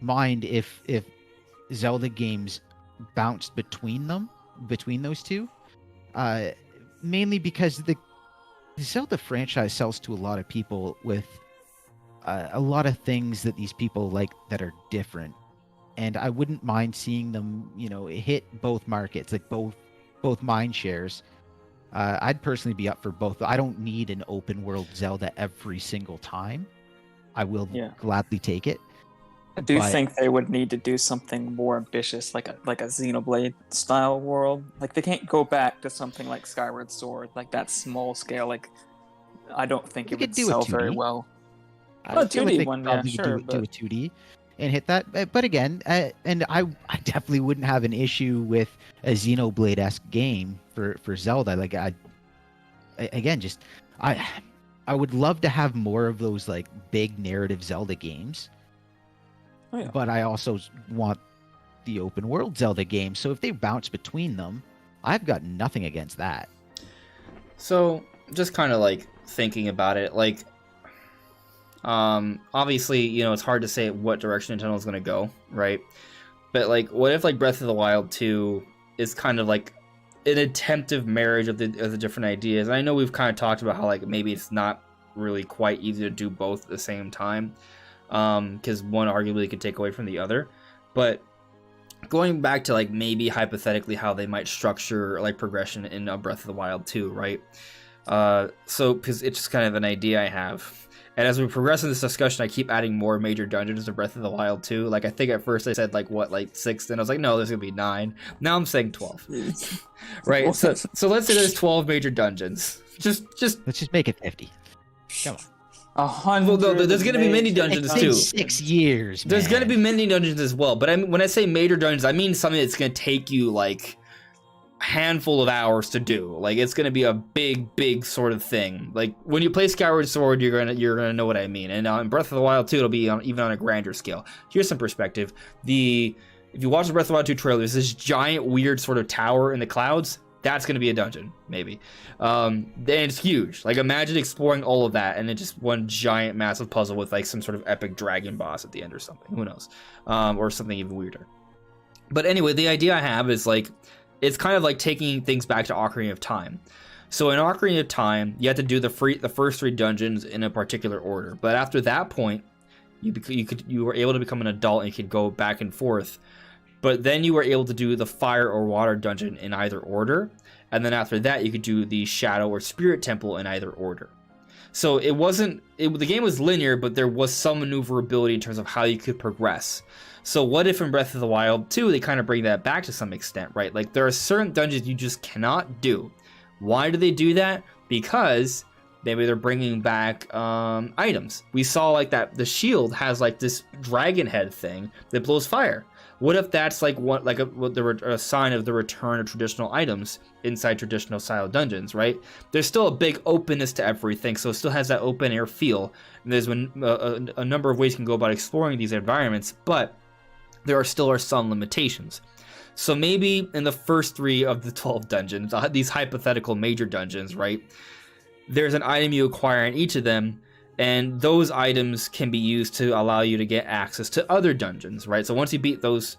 mind if Zelda games bounced between those two, mainly because the Zelda franchise sells to a lot of people with a lot of things that these people like that are different, and I wouldn't mind seeing them, you know, hit both markets, like both mind shares. I'd personally be up for both. I don't need an open world Zelda every single time. I will gladly take it. I do think they would need to do something more ambitious, like a Xenoblade style world. Like, they can't go back to something like Skyward Sword, like that small scale. Like, I don't think it would sell very well. A 2D one, yeah, sure. Do a 2D and hit that. But again, and I definitely wouldn't have an issue with a Xenoblade-esque game for Zelda. Like, I would love to have more of those like big narrative Zelda games. Oh, yeah. But I also want the open world Zelda game. So if they bounce between them, I've got nothing against that. So just kind of like thinking about it, like, obviously, you know, it's hard to say what direction Nintendo is going to go, right? But like, what if like Breath of the Wild 2 is kind of like an attempted marriage of the different ideas? And I know we've kind of talked about how like maybe it's not really quite easy to do both at the same time, because one arguably could take away from the other. But going back to like maybe hypothetically how they might structure like progression in Breath of the Wild 2, right? So because it's just kind of an idea I have. And as we progress in this discussion, I keep adding more major dungeons to Breath of the Wild 2. Like, I think at first I said, like, 6? And I was like, no, there's going to be 9. Now I'm saying 12. Right? So let's say there's 12 major dungeons. Let's just make it 50. Come on. 100. Well, no, there's going to be mini dungeons too. 6 years, man. There's going to be mini dungeons as well. But when I say major dungeons, I mean something that's going to take you, like, handful of hours to do. Like, it's going to be a big sort of thing. Like, when you play Skyward Sword, you're gonna know what I mean. And in Breath of the Wild 2, it'll be even on a grander scale. Here's some perspective. If you watch the Breath of the Wild 2 trailer, there's this giant weird sort of tower in the clouds. That's going to be a dungeon, maybe. And it's huge. Like, imagine exploring all of that and then just one giant massive puzzle with like some sort of epic dragon boss at the end or something. Who knows? Or something even weirder. But anyway, the idea I have is like, it's kind of like taking things back to Ocarina of Time. So in Ocarina of Time, you have to do the first 3 dungeons in a particular order. But after that point, you were able to become an adult and you could go back and forth. But then you were able to do the fire or water dungeon in either order. And then after that, you could do the shadow or spirit temple in either order. So the game was linear, but there was some maneuverability in terms of how you could progress. So what if in Breath of the Wild 2, they kind of bring that back to some extent, right? Like there are certain dungeons you just cannot do. Why do they do that? Because maybe they're bringing back items. We saw like that the shield has like this dragon head thing that blows fire. What if that's like a sign of the return of traditional items inside traditional style dungeons, right? There's still a big openness to everything, so it still has that open air feel. And there's a number of ways you can go about exploring these environments, but there are some limitations. So maybe in the first 3 of the 12 dungeons, these hypothetical major dungeons, right? There's an item you acquire in each of them, and those items can be used to allow you to get access to other dungeons, right? So once you beat those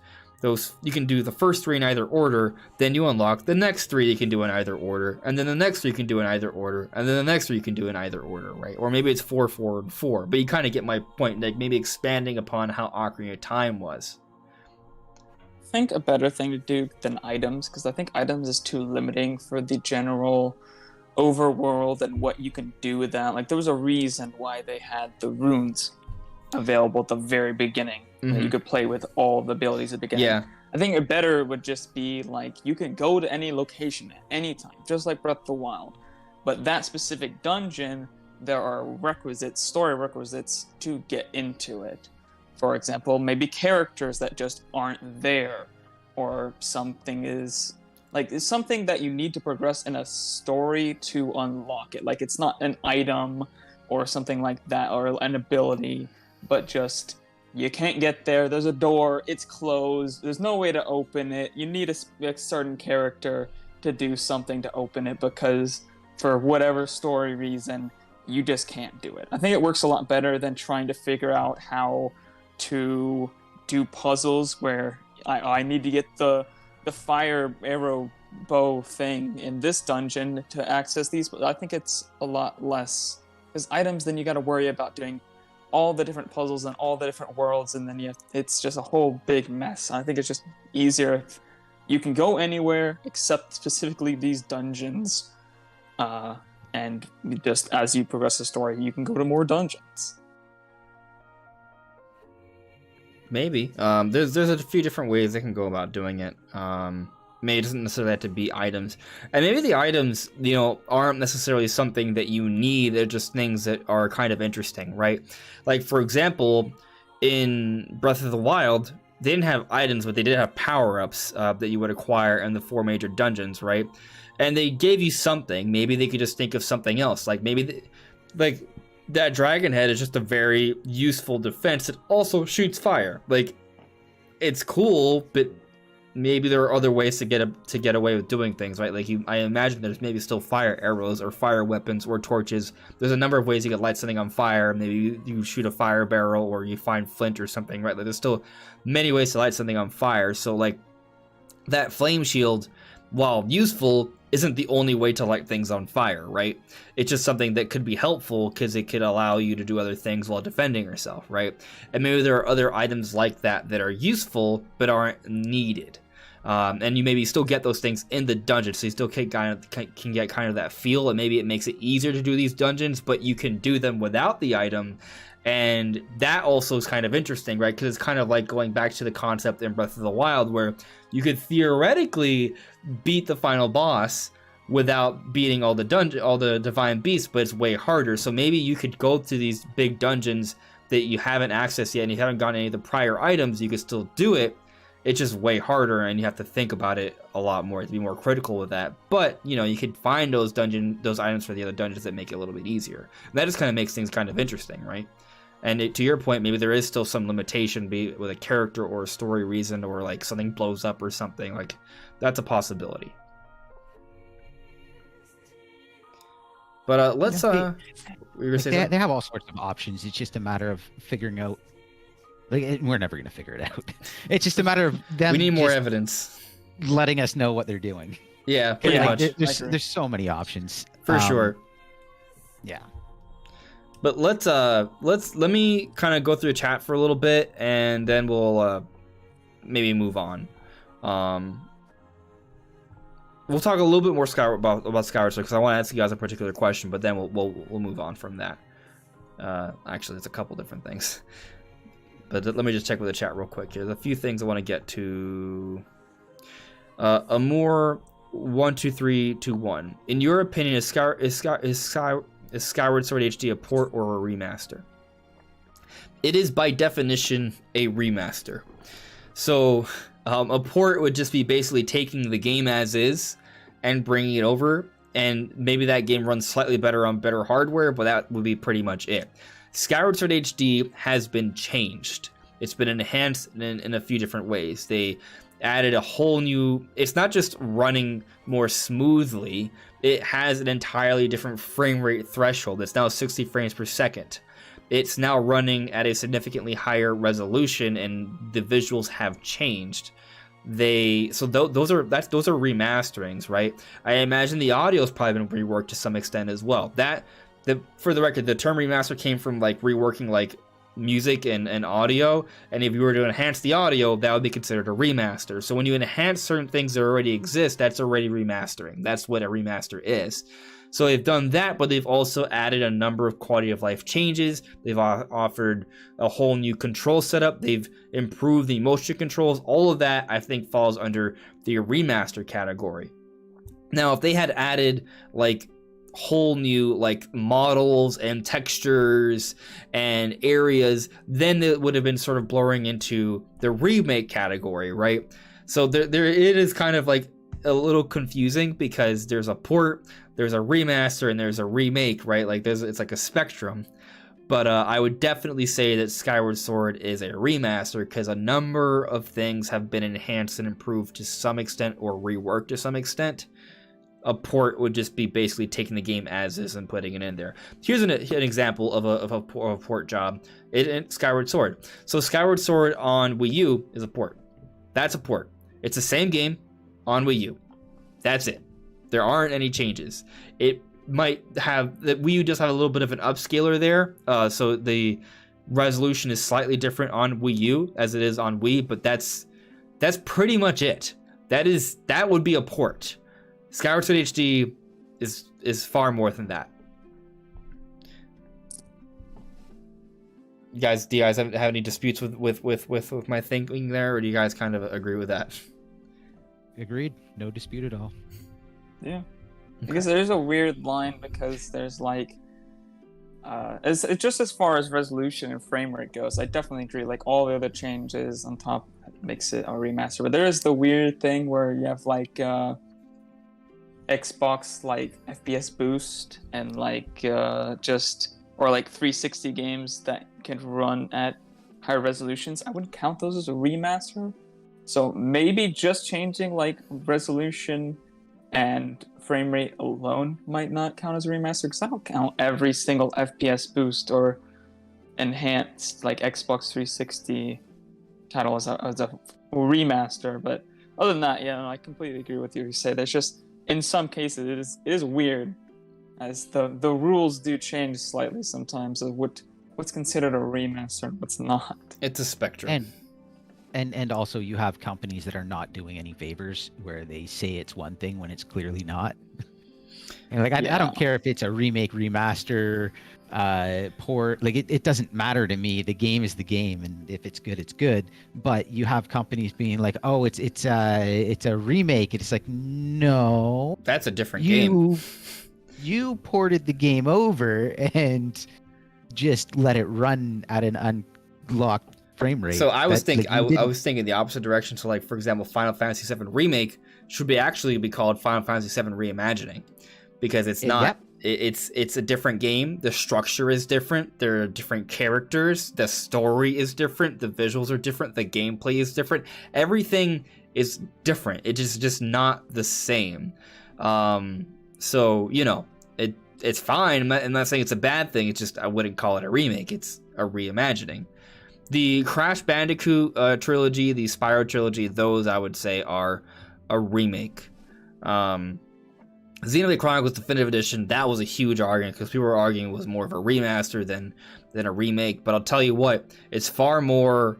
you can do the first 3 in either order, then you unlock the next 3 you can do in either order, and then the next 3 you can do in either order, and then the next 3 you can do in either order, right? Or maybe it's 4, 4, and 4, but you kind of get my point, like maybe expanding upon how Ocarina of Time was. I think a better thing to do than items, because I think items is too limiting for the general overworld and what you can do with that. Like there was a reason why they had the runes available at the very beginning. That you could play with all the abilities at the beginning. Yeah. I think it better would just be like you can go to any location at any time, just like Breath of the Wild. But that specific dungeon, there are story requisites to get into it. For example, maybe characters that just aren't there, or something is like it's something that you need to progress in a story to unlock it. Like it's not an item or something like that, or an ability, but just you can't get there. There's a door. It's closed. There's no way to open it. You need a certain character to do something to open it because for whatever story reason, you just can't do it. I think it works a lot better than trying to figure out how to do puzzles where I need to get the fire arrow bow thing in this dungeon to access these. But I think it's a lot less because items, then you got to worry about doing all the different puzzles and all the different worlds, and then it's just a whole big mess. I think it's just easier if you can go anywhere except specifically these dungeons, and just as you progress the story, you can go to more dungeons. Maybe. There's a few different ways they can go about doing it. Maybe it doesn't necessarily have to be items. And maybe the items, aren't necessarily something that you need. They're just things that are kind of interesting, right? Like, for example, in Breath of the Wild, they didn't have items, but they did have power-ups that you would acquire in the 4 major dungeons, right? And they gave you something. Maybe they could just think of something else. Like, maybe... that dragon head is just a very useful defense. It also shoots fire. Like, it's cool, but maybe there are other ways to get away with doing things, right? Like, I imagine there's maybe still fire arrows or fire weapons or torches. There's a number of ways you could light something on fire. Maybe you shoot a fire barrel or you find flint or something, right? Like, there's still many ways to light something on fire. So, like, that flame shield, while useful, isn't the only way to light things on fire, right? It's just something that could be helpful because it could allow you to do other things while defending yourself, right? And maybe there are other items like that that are useful but aren't needed. And you maybe still get those things in the dungeon, so you still can get kind of that feel, and maybe it makes it easier to do these dungeons, but you can do them without the item. And that also is kind of interesting, right? Because it's kind of like going back to the concept in Breath of the Wild where you could theoretically beat the final boss without beating all the divine beasts, but it's way harder. So maybe you could go to these big dungeons that you haven't accessed yet and you haven't gotten any of the prior items. You could still do it. It's just way harder, and you have to think about it a lot more to be more critical with that. But you could find those items for the other dungeons that make it a little bit easier. And that just kind of makes things kind of interesting, right? And to your point, maybe there is still some limitation, be it with a character or a story reason, or like something blows up or something. Like, that's a possibility. But let's they have all sorts of options. It's just a matter of figuring out. Like, we're never going to figure it out. It's just a matter of them. We need more evidence, letting us know what they're doing. Yeah, pretty much. There's so many options for sure. Yeah. But let me kind of go through the chat for a little bit, and then we'll maybe move on. we'll talk a little bit more about Skyward Sword because I want to ask you guys a particular question, but then we'll move on from that. Actually, it's a couple different things. But let me just check with the chat real quick. There's a few things I want to get to. A more 1, 2, 3, 2, 1. In your opinion, is Skyward Sword HD a port or a remaster? It is by definition a remaster. So a port would just be basically taking the game as is and bringing it over, and maybe that game runs slightly better on better hardware, but that would be pretty much it. Skyward Sword HD has been changed. It's been enhanced in a few different ways. They added a whole new... It's not just running more smoothly. It has an entirely different frame rate threshold. It's now 60 frames per second. It's now running at a significantly higher resolution, and the visuals have changed. Those are remasterings, right? I imagine the audio's probably been reworked to some extent as well. For the record, the term remaster came from like reworking like music and audio, and if you were to enhance the audio, that would be considered a remaster. So when you enhance certain things that already exist, that's already remastering. That's what a remaster is. So they've done that, but they've also added a number of quality of life changes. They've offered a whole new control setup. They've improved the motion controls. All of that, I think, falls under the remaster category. Now, if they had added like whole new like models and textures and areas, then it would have been sort of blurring into the remake category, right? So there it is kind of like a little confusing because there's a port, there's a remaster, and there's a remake, right? Like it's like a spectrum. But I would definitely say that Skyward Sword is a remaster because a number of things have been enhanced and improved to some extent or reworked to some extent. A port would just be basically taking the game as is and putting it in there. Here's an example of a port job in Skyward Sword. So Skyward Sword on Wii U is a port. That's a port. It's the same game on Wii U. That's it. There aren't any changes. It might have... The Wii U does have a little bit of an upscaler there, so the resolution is slightly different on Wii U as it is on Wii, but that's pretty much it. That would be a port. Skyward Sword HD is far more than that. Do you guys have any disputes with my thinking there, or do you guys kind of agree with that? Agreed. No dispute at all. Yeah. Because there's a weird line because there's like it's just as far as resolution and frame rate goes, I definitely agree. Like all the other changes on top makes it a remaster. But there is the weird thing where you have like Xbox like FPS boost and like or like 360 games that can run at higher resolutions. I wouldn't count those as a remaster. So maybe just changing like resolution and frame rate alone might not count as a remaster, because I don't count every single FPS boost or enhanced like Xbox 360 title as a remaster. But other than that, yeah, no, I completely agree with you. You say there's just in some cases it is weird, as the rules do change slightly sometimes of what's considered a remaster and what's not. It's a spectrum. And also you have companies that are not doing any favors where they say it's one thing when it's clearly not. And like I don't care if it's a remake, remaster, port. Like it doesn't matter to me. The game is the game, and if it's good, it's good. But you have companies being like, "Oh, it's a remake." It's like, no, that's a different game. You ported the game over and just let it run at an unlocked frame rate. So I was thinking the opposite direction. So like, for example, Final Fantasy VII Remake should actually be called Final Fantasy VII Reimagining, because it's not. Yep. It's a different game. The structure is different. There are different characters. The story is different. The visuals are different. The gameplay is different. Everything is different. It is just not the same. So it's fine. I'm not saying it's a bad thing. It's just I wouldn't call it a remake. It's a reimagining. The Crash Bandicoot trilogy, the Spyro trilogy, those I would say are a remake. Xenoblade Chronicles Definitive Edition, that was a huge argument because people were arguing it was more of a remaster than a remake. But I'll tell you what, it's far more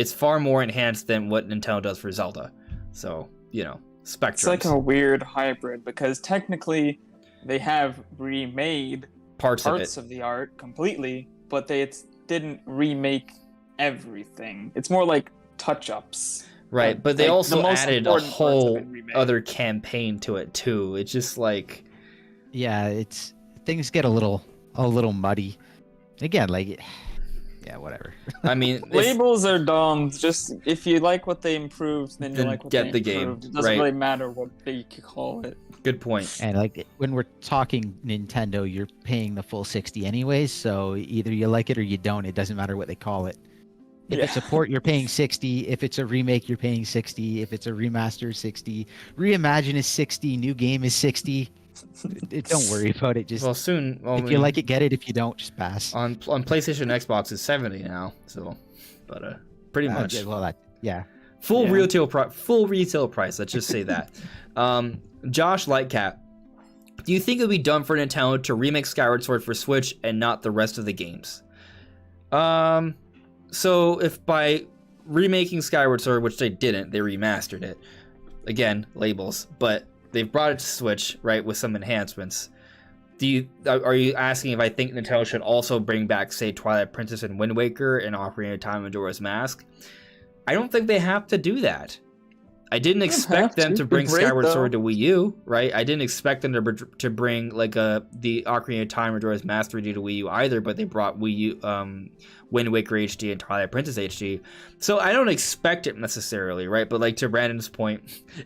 enhanced than what Nintendo does for Zelda. So spectrums. It's like a weird hybrid because technically they have remade parts of the art completely, but they didn't remake everything. It's more like touch-ups. Right, but they like, also the most added a important parts have whole been remade. other campaign to it too. It's just like, Yeah, it's things get a little muddy. Again, like, yeah, whatever. I mean, Labels are dumb. Just if you like what they improved, then you Then like what get they the game, improved. It doesn't right. really matter what they call it. good point. And like when we're talking Nintendo, you're paying the full 60 anyways, so either you like it or you don't. It doesn't matter what they call it. If it's a port, you're paying 60. If it's a remake, you're paying 60. If it's a remaster, 60. Reimagine is 60. New game is 60. Don't worry about it. Just Well, soon. Well, if you like it, get it. If you don't, just pass. on PlayStation, and Xbox is 70 now. So, but pretty much Yeah. full Yeah. retail price. Let's just say that. Josh Lightcap, do you think it would be dumb for Nintendo to remake Skyward Sword for Switch and not the rest of the games? So if by remaking Skyward Sword, which they didn't, they remastered it. Again, labels, but they've brought it to Switch, right, with some enhancements. Are you asking if I think Nintendo should also bring back, say, Twilight Princess and Wind Waker and Ocarina of Time and Majora's Mask? I don't think they have to do that. I didn't expect them to bring Skyward Sword to Wii U, right? I didn't expect them to bring like the Ocarina of Time or Majora's Mask 3D to Wii U either, but they brought Wii U, Wind Waker HD and Twilight Princess HD. So I don't expect it necessarily, right? But like to Brandon's point,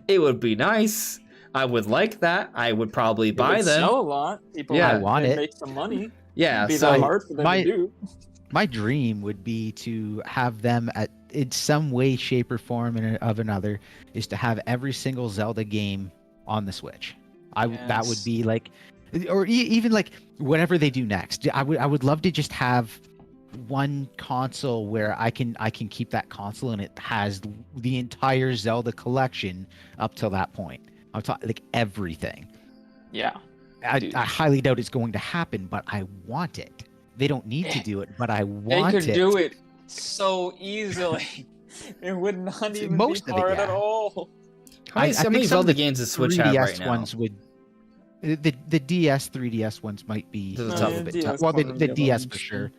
it would be nice. I would like that. I would probably buy them. Sell a lot. People I want it. Make some money. Yeah, It'd be so that hard for them to do. My dream would be to have them in some way, shape, or form of another, is to have every single Zelda game on the Switch. That would be like, or even like whatever they do next. I would love to just have one console where I can keep that console and it has the entire Zelda collection up till that point. I'm talking like everything. Yeah. I highly doubt it's going to happen, but I want it. They don't need to do it, but I want it. They could do it so easily. It would not even Most be of it, hard yeah. at all. how many think some Zelda of the games does Switch have right 3DS now? ones would. The DS, 3DS ones might be Those a are tough. little bit DS tough. Well, ones the are DS good for ones. sure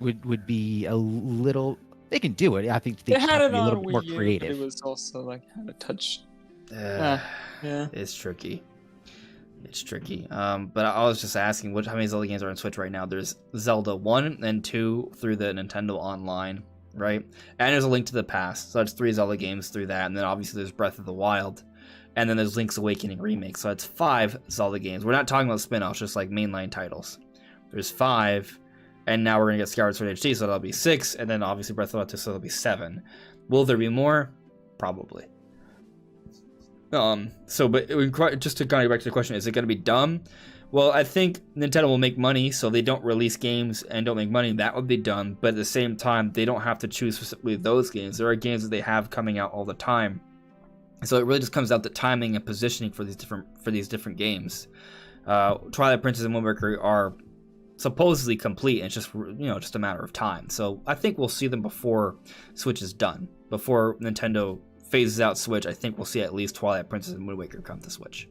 would be a little. They can do it. I think they They just had have to it be a on little bit more Wii U, but creative. it was also like had a touch. Uh, Yeah. It's tricky. It's tricky. But I was just asking, how many Zelda games are on Switch right now? There's Zelda 1 and 2 through the Nintendo Online, right? And there's a Link to the Past. So that's 3 Zelda games through that. And then obviously there's Breath of the Wild. And then there's Link's Awakening Remake. So that's 5 Zelda games. We're not talking about spin-offs, just like mainline titles. There's 5. And now we're going to get Skyward Sword HD, so that'll be 6. And then obviously Breath of the Wild 2, so that'll be 7. Will there be more? Probably. But just to kind of go back to the question, is it going to be dumb? Well, I think Nintendo will make money, so they don't release games and don't make money. That would be dumb. But at the same time, they don't have to choose specifically those games. There are games that they have coming out all the time. So it really just comes down to timing and positioning for these different games. Twilight Princess and Wind Waker are supposedly complete, and it's just a matter of time. So I think we'll see them before Switch is done. Before Nintendo phases out Switch, I think we'll see at least Twilight Princess and Wind Waker come to Switch.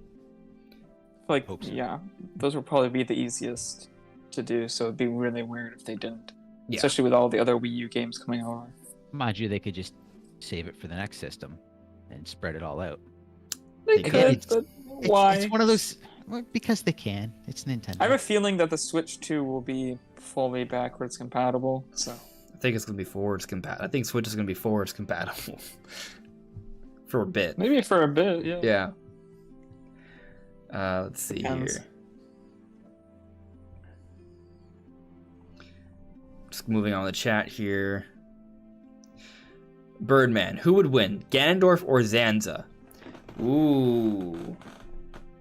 Like, Hope so. yeah, those would probably be the easiest to do, so it'd be really weird if they didn't. Yeah. Especially with all the other Wii U games coming over. Mind you, they could just save it for the next system and spread it all out. They They could, could. but why? It's one of those because they can. It's Nintendo. I have a feeling that the Switch 2 will be fully backwards compatible, so... I think it's going to be forwards compatible. I think Switch is going to be forwards compatible for a bit. Maybe for a bit, yeah. Yeah. Let's see Depends. here. Just moving on the chat here. Birdman, who would win, Ganondorf or Zanza? Ooh,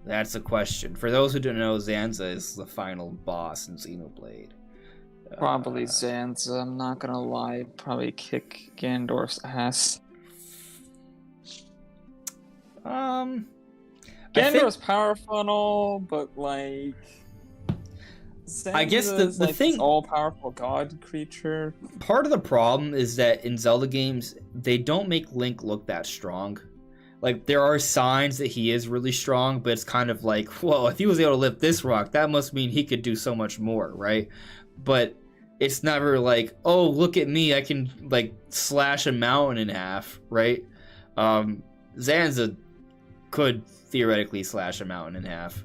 that's a question. For those who don't know, Zanza is the final boss in Xenoblade. Probably Zanza, I'm not gonna lie. Probably kick Ganondorf's ass. Ganondorf's powerful and all, but like... I guess the Zanza's, like, thing- this all-powerful god creature. Part of the problem is that in Zelda games, they don't make Link look that strong. like there are signs that he is really strong, but it's kind of like, whoa, if he was able to lift this rock, that must mean he could do so much more, right? But it's never like, oh, look at me, I can like slash a mountain in half, right? Zanza could theoretically slash a mountain in half.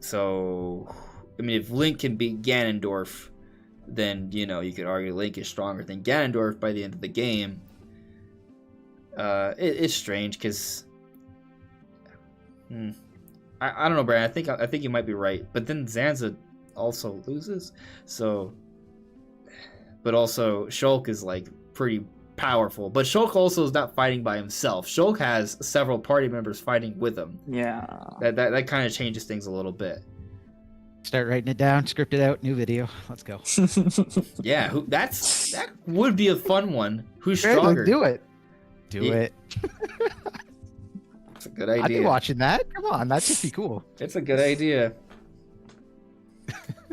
So I mean, if Link can beat Ganondorf, then you know you could argue Link is stronger than Ganondorf by the end of the game. It's strange because I don't know, Brian. I think you might be right, but then Zanza also loses. So, but also Shulk is like pretty powerful. But Shulk also is not fighting by himself. Shulk has several party members fighting with him. Yeah. That kind of changes things a little bit. Start writing it down, script it out, new video. Let's go. Yeah, that would be a fun one. Who's stronger? Do it. Do it. It's a good idea. I'd be watching that. Come on, that'd just be cool. It's a good idea.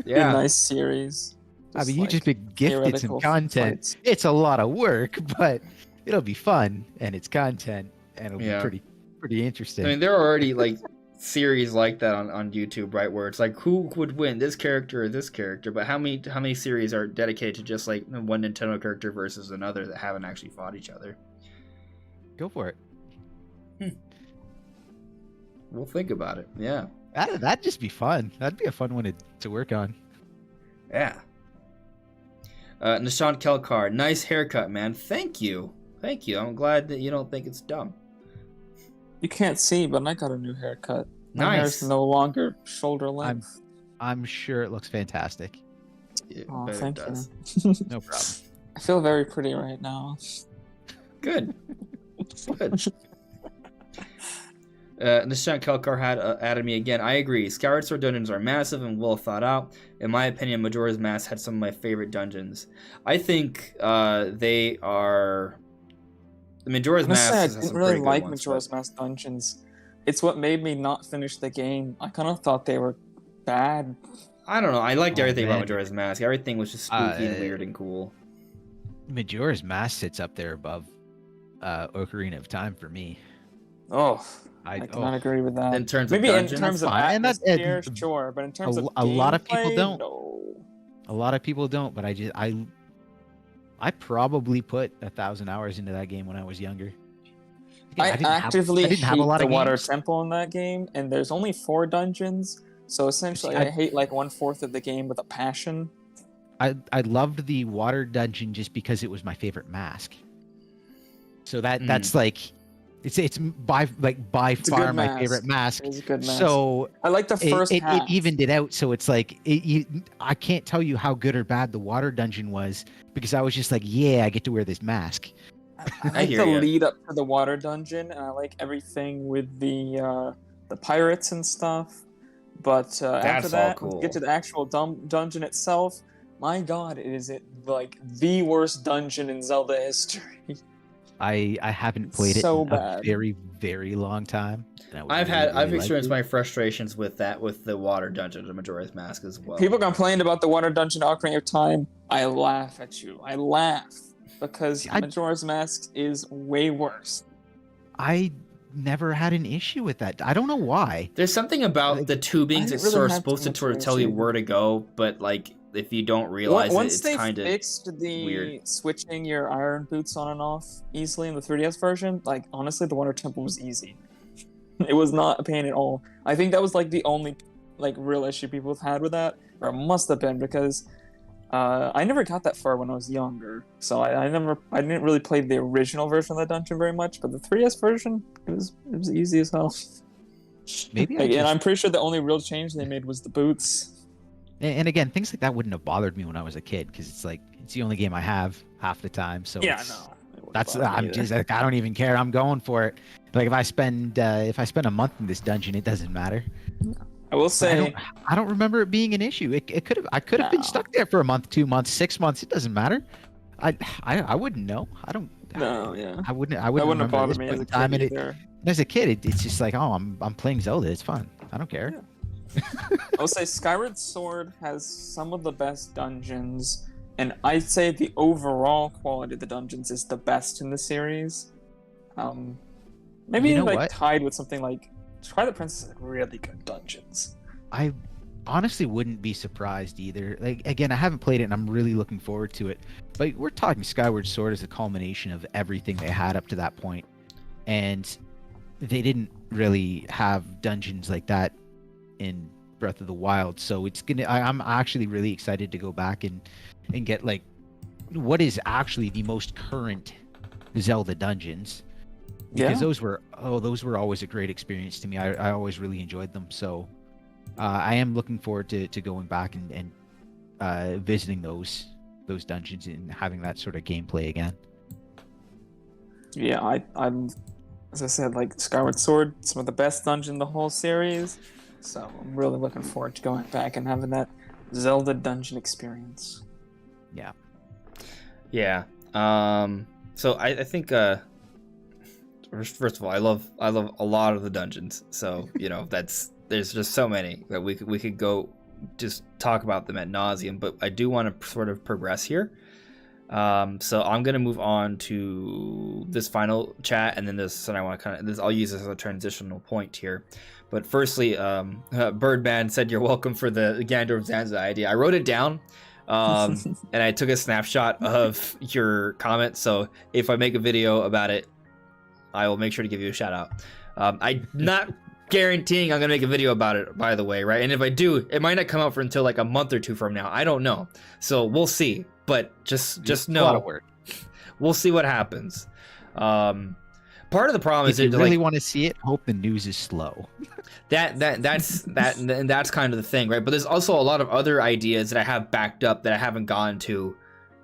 Be a nice series. I mean, you just been gifted some content. Fights. It's a lot of work, but it'll be fun, and it's content, and it'll be pretty interesting. I mean, there are already like series like that on YouTube, right? Where it's like, who would win, this character or this character? But how many series are dedicated to just like one Nintendo character versus another that haven't actually fought each other? Go for it. We'll think about it. Yeah. That'd just be fun. That'd be a fun one to work on. Yeah. Nishant Kelkar, nice haircut, man. Thank you. I'm glad that you don't think it's dumb. You can't see, but I got a new haircut. My hair's no longer shoulder length. I'm sure it looks fantastic. Oh, thank you. No problem. I feel very pretty right now. Good. Nishant Kelkar had added me again. I agree. Skyward Sword dungeons are massive and well thought out. In my opinion, Majora's Mask had some of my favorite dungeons. I think they are. The Majora's Mask. I didn't really like Majora's Mask dungeons. It's what made me not finish the game. I kind of thought they were bad. I don't know. I liked everything about Majora's Mask. Everything was just spooky and weird and cool. Majora's Mask sits up there above Ocarina of Time for me. Oh, I cannot agree with that. In terms maybe of dungeons, in terms of atmosphere, sure, but in terms of a lot of people gameplay, don't. No. A lot of people don't, but I probably put 1,000 hours into that game when I was younger. I actively hate have a lot the of water games. temple in that game, and there's only 4 dungeons, so essentially I hate like 1/4 of the game with a passion. I loved the water dungeon just because it was my favorite mask. So that's like it's by far my favorite mask. It's a good mask. So I like the first half. It evened it out. So it's like I can't tell you how good or bad the water dungeon was because I was just like, yeah, I get to wear this mask. I like the lead up to the water dungeon, and I like everything with the pirates and stuff. But after that, cool. Get to the actual dungeon itself. My God, it is like the worst dungeon in Zelda history. I haven't played it in a very, very long time. I've experienced my frustrations with the water dungeon of Majora's Mask as well. People complained about the water dungeon Ocarina of Time. I laugh at you. I laugh because Majora's Mask is way worse. I never had an issue with that. I don't know why. There's something about the tubings that's sort of supposed to sort of tell you where to go, but like if you don't realize it's kind of Once they fixed the switching your iron boots on and off easily in the 3DS version, like honestly, the Water Temple was easy. It was not a pain at all. I think that was like the only like real issue people have had with that, or it must have been because I never got that far when I was younger, so I didn't really play the original version of that dungeon very much. But the 3DS version, it was easy as hell. Maybe, and I'm pretty sure the only real change they made was the boots. And again, things like that wouldn't have bothered me when I was a kid because it's like it's the only game I have half the time. So yeah, I'm just like I don't even care. I'm going for it. Like if I spend a month in this dungeon, it doesn't matter. I will say I don't remember it being an issue. I could have been stuck there for a month, 2 months, 6 months. It doesn't matter. I wouldn't know. I don't. No, yeah. I wouldn't have bothered me as a kid either. As a kid, it's just like, oh, I'm playing Zelda. It's fun. I don't care. Yeah. I would say Skyward Sword has some of the best dungeons, and I'd say the overall quality of the dungeons is the best in the series. Maybe You know like what? tied with something like Twilight Princess has really good dungeons. I honestly wouldn't be surprised either. Like again, I haven't played it and I'm really looking forward to it. But we're talking Skyward Sword as a culmination of everything they had up to that point. And they didn't really have dungeons like that in Breath of the Wild. So I'm actually really excited to go back and get like what is actually the most current Zelda dungeons. Because those were always a great experience to me. I always really enjoyed them. So I am looking forward to going back and visiting those dungeons and having that sort of gameplay again. Yeah, I'm as I said, like Skyward Sword, some of the best dungeon in the whole series. So I'm really looking forward to going back and having that Zelda dungeon experience. Yeah. Yeah. So I think first of all, I love a lot of the dungeons. So there's just so many that we could go just talk about them at nauseum. But I do want to sort of progress here. So I'm gonna move on to this final chat, and then this, and I want to I'll use this as a transitional point here. But firstly, Birdman said you're welcome for the Gandorf Zanza idea. I wrote it down, and I took a snapshot of your comment. So if I make a video about it, I will make sure to give you a shout out. I'm not guaranteeing I'm gonna make a video about it, by the way, right? And if I do, it might not come out for until like a month or two from now. I don't know, so we'll see. But just know, a lot of work. We'll see what happens. Part of the problem If you really want to see it, hope the news is slow. That's kind of the thing, right? But there's also a lot of other ideas that I have backed up that I haven't gone to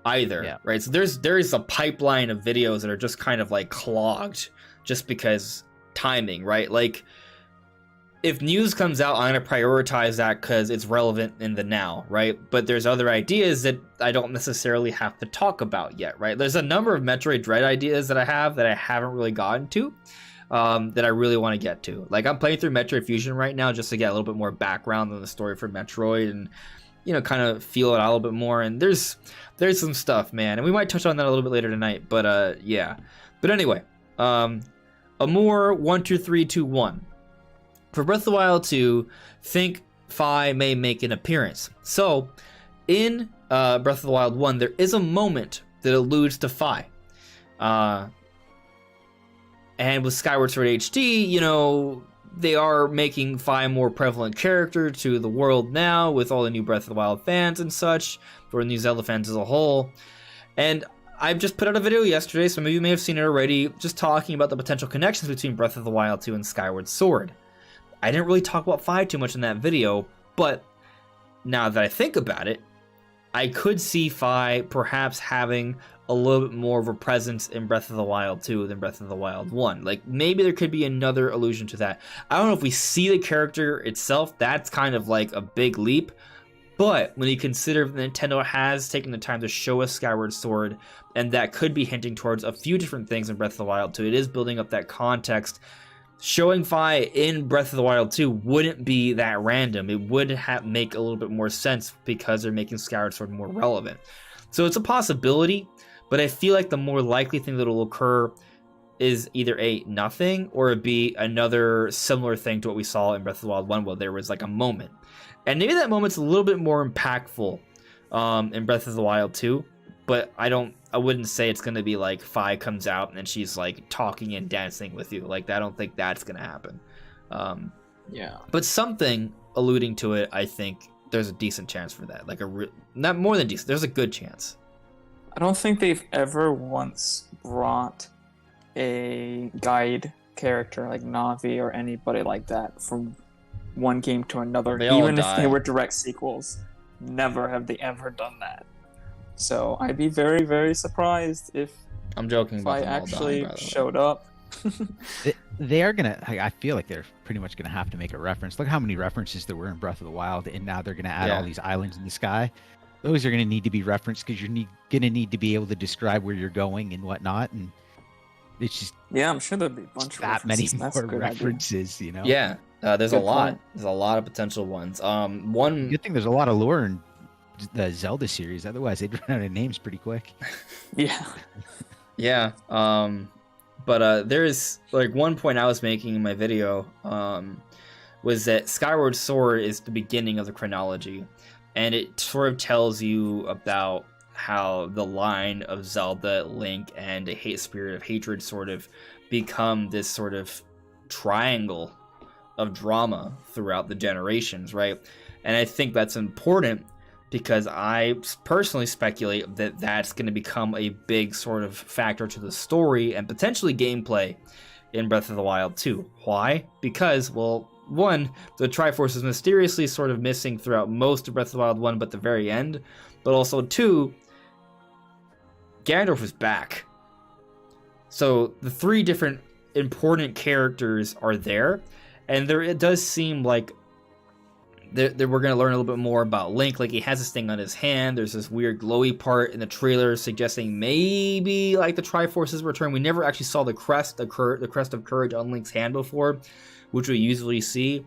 either, right? So there's a pipeline of videos that are just kind of like clogged just because timing, right? Like if news comes out, I'm going to prioritize that because it's relevant in the now, right? But there's other ideas that I don't necessarily have to talk about yet, right? There's a number of Metroid Dread ideas that I haven't really gotten to, that I really want to get to. Like I'm playing through Metroid Fusion right now just to get a little bit more background on the story for Metroid and, kind of feel it out a little bit more. And there's some stuff, man. And we might touch on that a little bit later tonight, but yeah. But anyway, Amor 12321. For Breath of the Wild 2, think Fi may make an appearance. So, in Breath of the Wild 1, there is a moment that alludes to Fi. And with Skyward Sword HD, they are making Fi a more prevalent character to the world now with all the new Breath of the Wild fans and such, for new Zelda fans as a whole. And I've just put out a video yesterday, some of you may have seen it already, just talking about the potential connections between Breath of the Wild 2 and Skyward Sword. I didn't really talk about Fi too much in that video, but now that I think about it, I could see Fi perhaps having a little bit more of a presence in Breath of the Wild 2 than Breath of the Wild 1. Like, maybe there could be another allusion to that. I don't know if we see the character itself, that's kind of like a big leap, but when you consider that Nintendo has taken the time to show us Skyward Sword, and that could be hinting towards a few different things in Breath of the Wild 2, it is building up that context. Showing Fi in Breath of the Wild 2 wouldn't be that random. It would make a little bit more sense because they're making Skyward Sword more relevant. So it's a possibility, but I feel like the more likely thing that will occur is either A, nothing, or B, another similar thing to what we saw in Breath of the Wild 1 where there was like a moment. And maybe that moment's a little bit more impactful in Breath of the Wild 2, but I wouldn't say it's going to be like Fi comes out and she's like talking and dancing with you. Like, I don't think that's going to happen. Yeah. But something alluding to it, I think there's a decent chance for that. Like not more than decent. There's a good chance. I don't think they've ever once brought a guide character like Navi or anybody like that from one game to another, even if they were direct sequels. Never have they ever done that. So I'd be very, very surprised if I'm joking about I them all actually dying, by the way. showed up. They are gonna. I feel like they're pretty much gonna have to make a reference. Look how many references there were in Breath of the Wild, and now they're gonna add all these islands in the sky. Those are gonna need to be referenced because you're gonna need to be able to describe where you're going and whatnot. And it's just I'm sure there'll be a bunch of that many references. more references. Yeah, there's Good a lot. point. There's a lot of potential ones. One Good thing there's a lot of lore in the Zelda series. Otherwise, they'd run out of names pretty quick. Yeah. Yeah. But there's like one point I was making in my video was that Skyward Sword is the beginning of the chronology, and it sort of tells you about how the line of Zelda, Link, and a spirit of hatred sort of become this sort of triangle of drama throughout the generations, right? And I think that's important because I personally speculate that that's going to become a big sort of factor to the story and potentially gameplay in Breath of the Wild 2. Why? Because, well, one, the Triforce is mysteriously sort of missing throughout most of Breath of the Wild 1, but the very end. But also, two, Ganondorf is back. So the three different important characters are there, and it does seem like that we're going to learn a little bit more about Link. Like, he has this thing on his hand. There's this weird glowy part in the trailer suggesting maybe like the Triforce's return. We never actually saw the crest of courage on Link's hand before, which we usually see.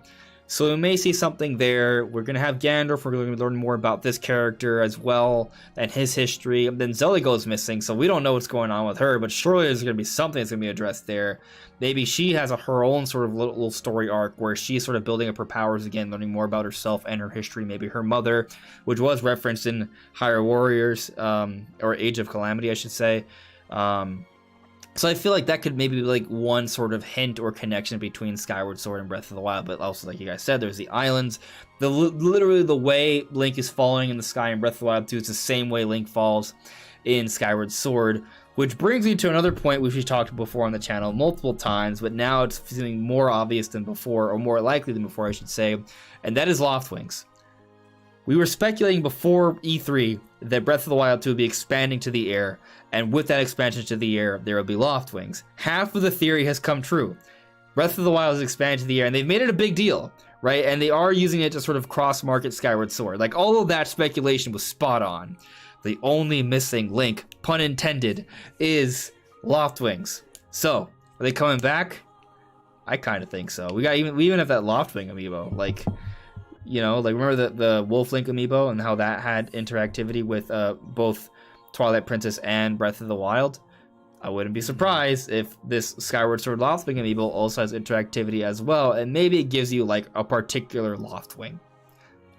So we may see something there. We're going to have Ganondorf. We're going to learn more about this character as well and his history. And then Zelda goes missing, so we don't know what's going on with her, but surely there's going to be something that's going to be addressed there. Maybe she has her own sort of little story arc where she's sort of building up her powers again, learning more about herself and her history. Maybe her mother, which was referenced in Hyrule Warriors, or Age of Calamity, I should say. So I feel like that could maybe be like one sort of hint or connection between Skyward Sword and Breath of the Wild. But also, like you guys said, there's the islands. Literally the way Link is falling in the sky in Breath of the Wild 2 is the same way Link falls in Skyward Sword. Which brings me to another point which we talked before on the channel multiple times, but now it's feeling more obvious than before, or more likely than before, I should say, and that is Loftwings. We were speculating before E3 that Breath of the Wild 2 would be expanding to the air, and with that expansion to the air, there will be Loftwings. Half of the theory has come true. Breath of the Wild is expanded to the air, and they've made it a big deal, right? And they are using it to sort of cross-market Skyward Sword. Like, all of that speculation was spot on. The only missing link, pun intended, is Loftwings. So, are they coming back? I kind of think so. We even have that Loftwing amiibo. Like, you know, like remember the Wolf Link amiibo and how that had interactivity with both Twilight Princess and Breath of the Wild? I wouldn't be surprised if this Skyward Sword Loftwing amiibo also has interactivity as well, and maybe it gives you like a particular Loftwing.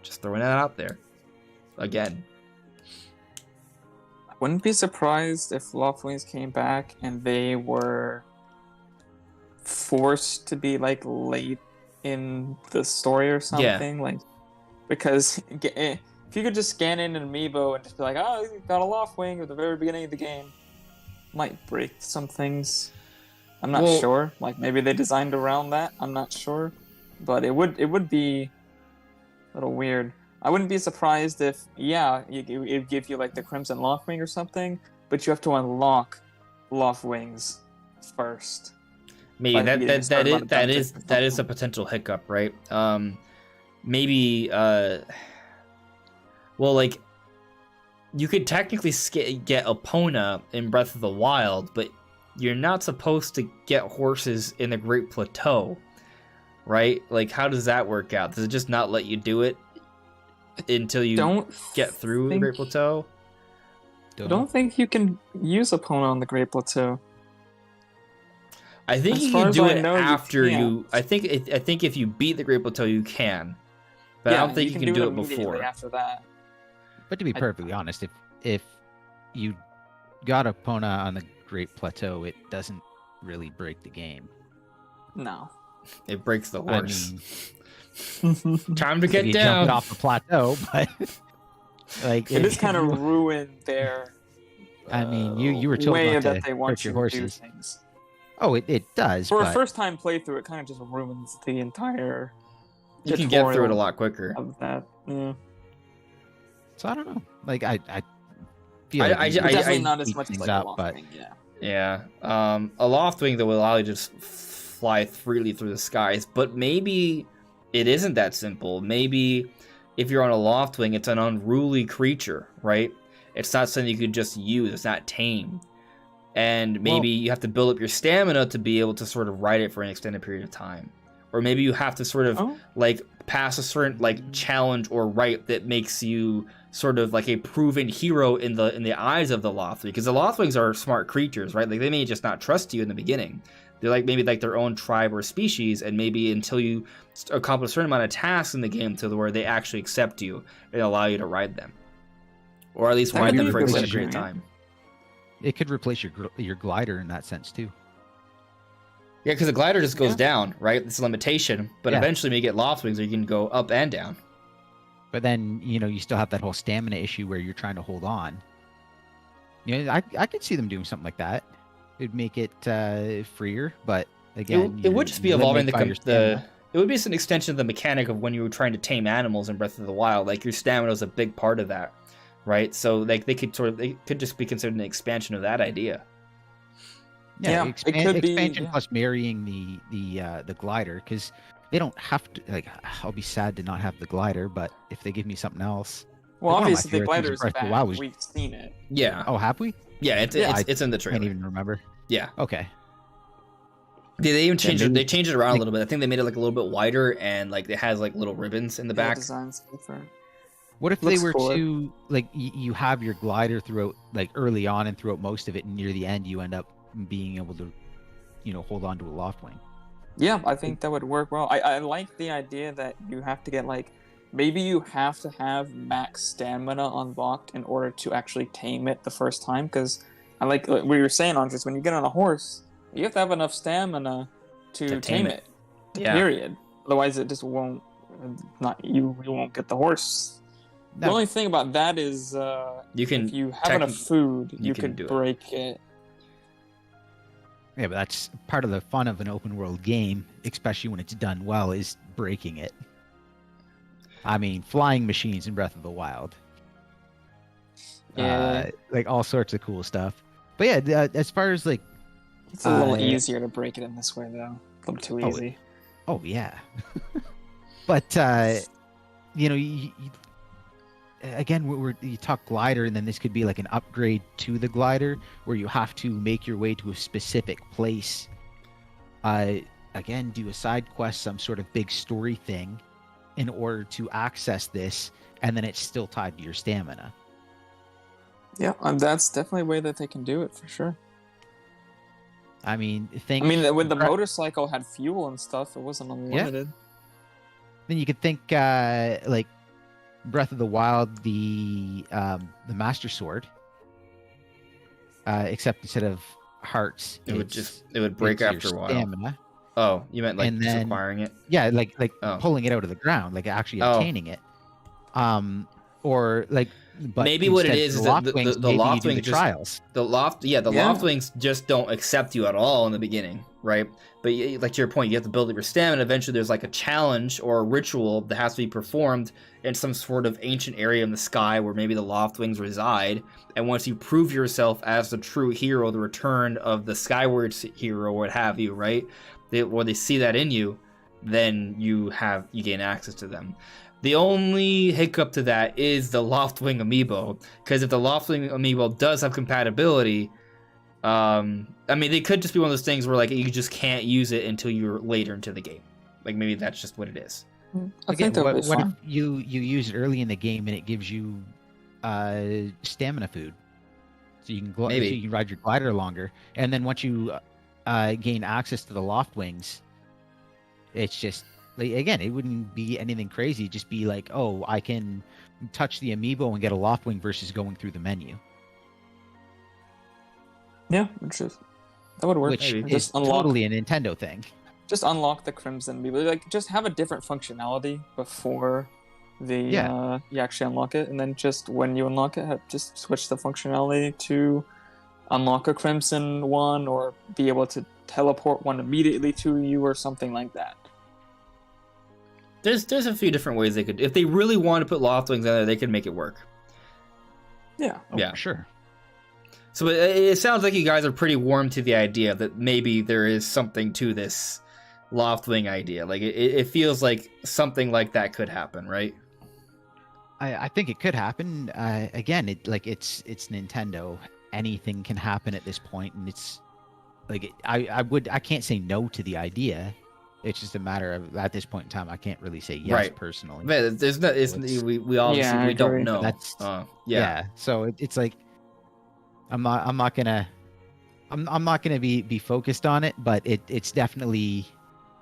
Just throwing that out there. Again. Wouldn't be surprised if Loftwings came back and they were forced to be like late in the story or something. Yeah. Like, because if you could just scan in an amiibo and just be like, oh, you got a Loftwing at the very beginning of the game, might break some things. I'm not sure. Like, maybe they designed around that. I'm not sure, but it would be a little weird. I wouldn't be surprised if, it'd give you like the Crimson Loftwing or something, but you have to unlock Loftwings first. Maybe that is a potential hiccup, right? Maybe like you could technically get Epona in Breath of the Wild, but you're not supposed to get horses in the Great Plateau, right? Like, how does that work out? Does it just not let you do it until you get through the Great Plateau? I don't think you can use Epona on the Great Plateau. I think you can do it after you. I think if you beat the Great Plateau, you can, but I don't think you can do it before. After that. But to be perfectly honest, if you got Epona on the Great Plateau, it doesn't really break the game. No, it breaks the horse. I mean, time to get you down jump off the plateau, but like it is kind of ruined their. I mean, you were told way not that to they want hurt your you to do horses. things. Oh, it does. For but a first-time playthrough, it kind of just ruins the entire. You can get through it a lot quicker. Of that. Yeah. So I don't know. Like I feel definitely not as much as like a Loftwing, but yeah. A Loftwing that will allow you to just fly freely through the skies, but maybe it isn't that simple. Maybe if you're on a Loftwing, it's an unruly creature, right? It's not something you could just use. It's not tame. And maybe you have to build up your stamina to be able to sort of ride it for an extended period of time. Or maybe you have to sort of like pass a certain like challenge or rite that makes you sort of like a proven hero in the eyes of the Loftwing, because the Loftwings are smart creatures, right? Like they may just not trust you in the beginning. They're like maybe like their own tribe or species, and maybe until you accomplish a certain amount of tasks in the game to where they actually accept you and allow you to ride them, or at least ride them for a extended period of time. It could replace your glider in that sense too. Yeah, because the glider just goes down, right? It's a limitation, but eventually when you get Loftwings, you can go up and down. But then, you still have that whole stamina issue where you're trying to hold on. I could see them doing something like that. It'd make it freer, but again, it would just be evolving it would be an extension of the mechanic of when you were trying to tame animals in Breath of the Wild. Like your stamina is a big part of that, right? So like they could just be considered an expansion of that idea. Yeah, it could be expansion plus marrying the glider, because they don't have to. Like, I'll be sad to not have the glider, but if they give me something else. Well, obviously the glider is back. We've seen it. Yeah. Oh, have we? Yeah, it's in the trailer. I can't even remember. Yeah. Okay. They even changed it. They changed it around a little bit. I think they made it like a little bit wider, and like it has like little ribbons in the back. Designs different. What if they were to like you have your glider throughout, like early on and throughout most of it, and near the end you end up being able to, hold on to a Loftwing? Yeah, I think that would work well. I like the idea that you have to get maybe you have to have max stamina unlocked in order to actually tame it the first time, because I like what you were saying, Andres, when you get on a horse, you have to have enough stamina to tame it. Yeah. Period. Otherwise, it just won't. You won't get the horse. No. The only thing about that is, if you have enough food, you could break it. Yeah, but that's part of the fun of an open world game, especially when it's done well, is breaking it. I mean, flying machines in Breath of the Wild. Yeah. Like all sorts of cool stuff. But yeah, as far as like... It's a little easier to break it in this way, though. A little too easy. Oh, yeah. But, again, you talk glider, and then this could be like an upgrade to the glider, where you have to make your way to a specific place. Again, do a side quest, some sort of big story thing, in order to access this, and then it's still tied to your stamina. Yeah, that's definitely a way that they can do it, for sure. I mean, when the motorcycle had fuel and stuff, it wasn't unlimited. Yeah. Then you could think, like, Breath of the Wild, the Master Sword, except instead of hearts, it would break after a while. Stamina. Oh, you meant like just acquiring it? Yeah, like pulling it out of the ground, like actually obtaining it. Or like, but maybe what it is that the Loftwings trials. Loftwings just don't accept you at all in the beginning, right? But like to your point, you have to build up your stamina. Eventually, there's like a challenge or a ritual that has to be performed in some sort of ancient area in the sky where maybe the Loftwings reside. And once you prove yourself as the true hero, the return of the Skyward hero, what have you, right? When they see that in you, then you gain access to them. The only hiccup to that is the Loftwing amiibo, because if the Loftwing amiibo does have compatibility, they could just be one of those things where like you just can't use it until you're later into the game. Like maybe that's just what it is. Again, what if you use it early in the game and it gives you stamina food, so you can so you can ride your glider longer, and then once you gain access to the Loftwings, it's just like, again, it wouldn't be anything crazy. It'd just be like, oh, I can touch the amiibo and get a Loftwing versus going through the menu. Yeah, that would work. Which is totally a Nintendo thing. Just unlock the Crimson amiibo. Like, just have a different functionality before you actually unlock it, and then just when you unlock it, just switch the functionality to unlock a Crimson one, or be able to teleport one immediately to you, or something like that. There's a few different ways they could, if they really want to put Loftwings in there, they could make it work. Yeah. Yeah. Sure. So it sounds like you guys are pretty warm to the idea that maybe there is something to this Loftwing idea. Like it feels like something like that could happen, right? I think it could happen. Again, it's Nintendo. Anything can happen at this point, and it's like I can't say no to the idea. It's just a matter of at this point in time, I can't really say yes Right. personally. But there's no, we obviously Yeah, I we don't agree. know. That's Yeah. So it's like I'm not gonna be focused on it, but it's definitely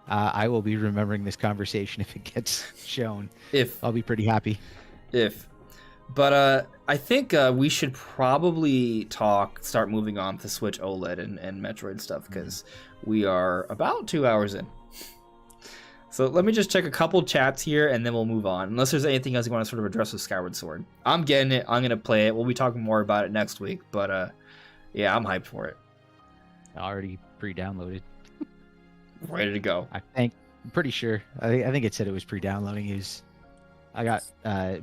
I will be remembering this conversation if it gets shown. I'll be pretty happy. But I think we should probably start moving on to Switch OLED and Metroid stuff because we are about 2 hours in. So let me just check a couple chats here and then we'll move on. Unless there's anything else you want to sort of address with Skyward Sword. I'm getting it. I'm going to play it. We'll be talking more about it next week. But yeah, I'm hyped for it. Already pre-downloaded. Ready to go. I'm pretty sure. I think it said it was pre-downloading. I got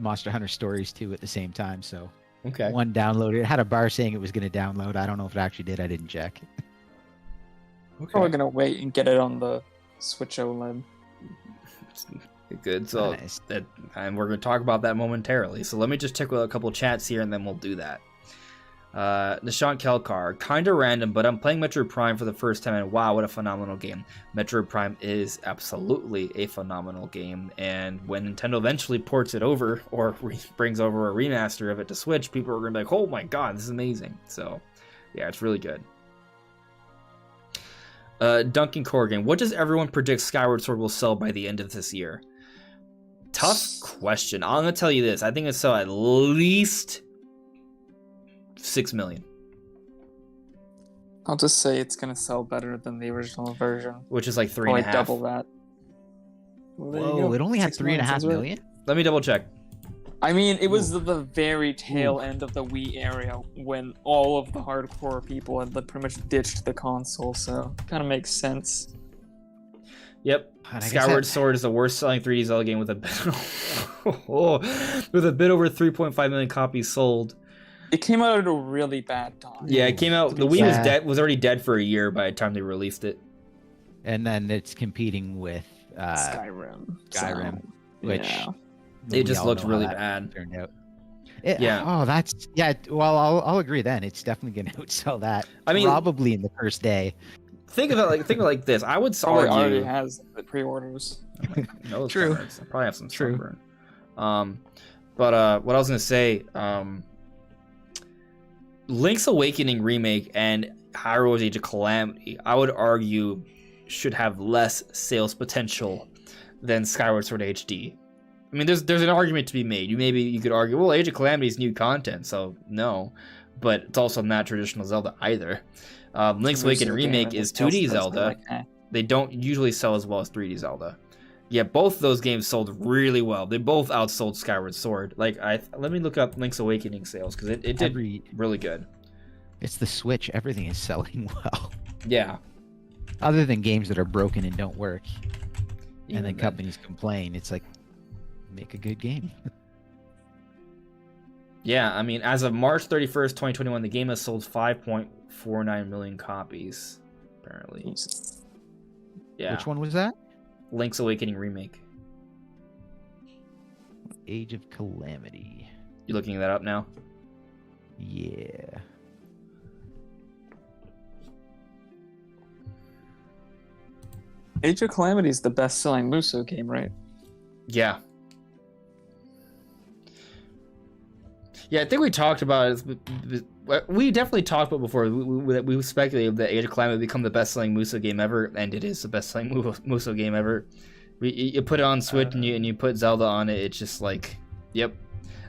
Monster Hunter Stories 2 at the same time, so okay. One downloaded. It had a bar saying it was going to download. I don't know if it actually did. I didn't check. Okay. Probably gonna wait and get it on the Switch OLED. Good. So nice. And we're going to talk about that momentarily. So let me just check with a couple chats here, and then we'll do that. Nishant Kelkar, kind of random, but I'm playing Metroid Prime for the first time, and wow, what a phenomenal game. Metroid Prime is absolutely a phenomenal game, and when Nintendo eventually ports it over, or brings over a remaster of it to Switch, people are going to be like, oh my god, this is amazing. So, yeah, it's really good. Duncan Corrigan, what does everyone predict Skyward Sword will sell by the end of this year? Tough question. I'm going to tell you this. I think it'll sell at least 6 million. I'll just say it's gonna sell better than the original version, which is like 3.5. Like double that. Whoa! It only had 3.5 million. Let me double check. I mean, it was the very tail end of the Wii era when all of the hardcore people had pretty much ditched the console, so kind of makes sense. Yep. Skyward Sword is the worst selling 3D Zelda game with a bit over 3.5 million copies sold. It came out at a really bad time. Yeah, it came out. The Wii was already dead for a year by the time they released it. And then it's competing with Skyrim, which it just looked really bad. Turned out. Well, I'll agree. Then it's definitely going to outsell that. I mean, probably in the first day. Think of it like this. I would argue. Already has the pre-orders. No, true. I probably have some sunburn. But what I was going to say. Link's Awakening remake and Hyrule Age of Calamity, I would argue, should have less sales potential than Skyward Sword HD. I mean, there's an argument to be made. You could argue, well, Age of Calamity is new content, so no, but it's also not traditional Zelda either. Link's Awakening remake is 2D Zelda. They don't usually sell as well as 3D Zelda. Yeah, both of those games sold really well. They both outsold Skyward Sword. Let me look up Link's Awakening sales because it did really good. It's the Switch. Everything is selling well. Yeah. Other than games that are broken and don't work, and then companies complain. It's like, make a good game. Yeah, I mean, as of March 31st, 2021, the game has sold 5.49 million copies, apparently. Yeah. Which one was that? Link's Awakening remake. Age of Calamity. You looking that up now? Yeah. Age of Calamity is the best-selling Muso game, right? Yeah. Yeah, I think we talked about it. We definitely talked about it before. We speculated that Age of Calamity would become the best-selling Muso game ever, and it is the best-selling Muso game ever. You put it on Switch and you put Zelda on it. It's just like, yep.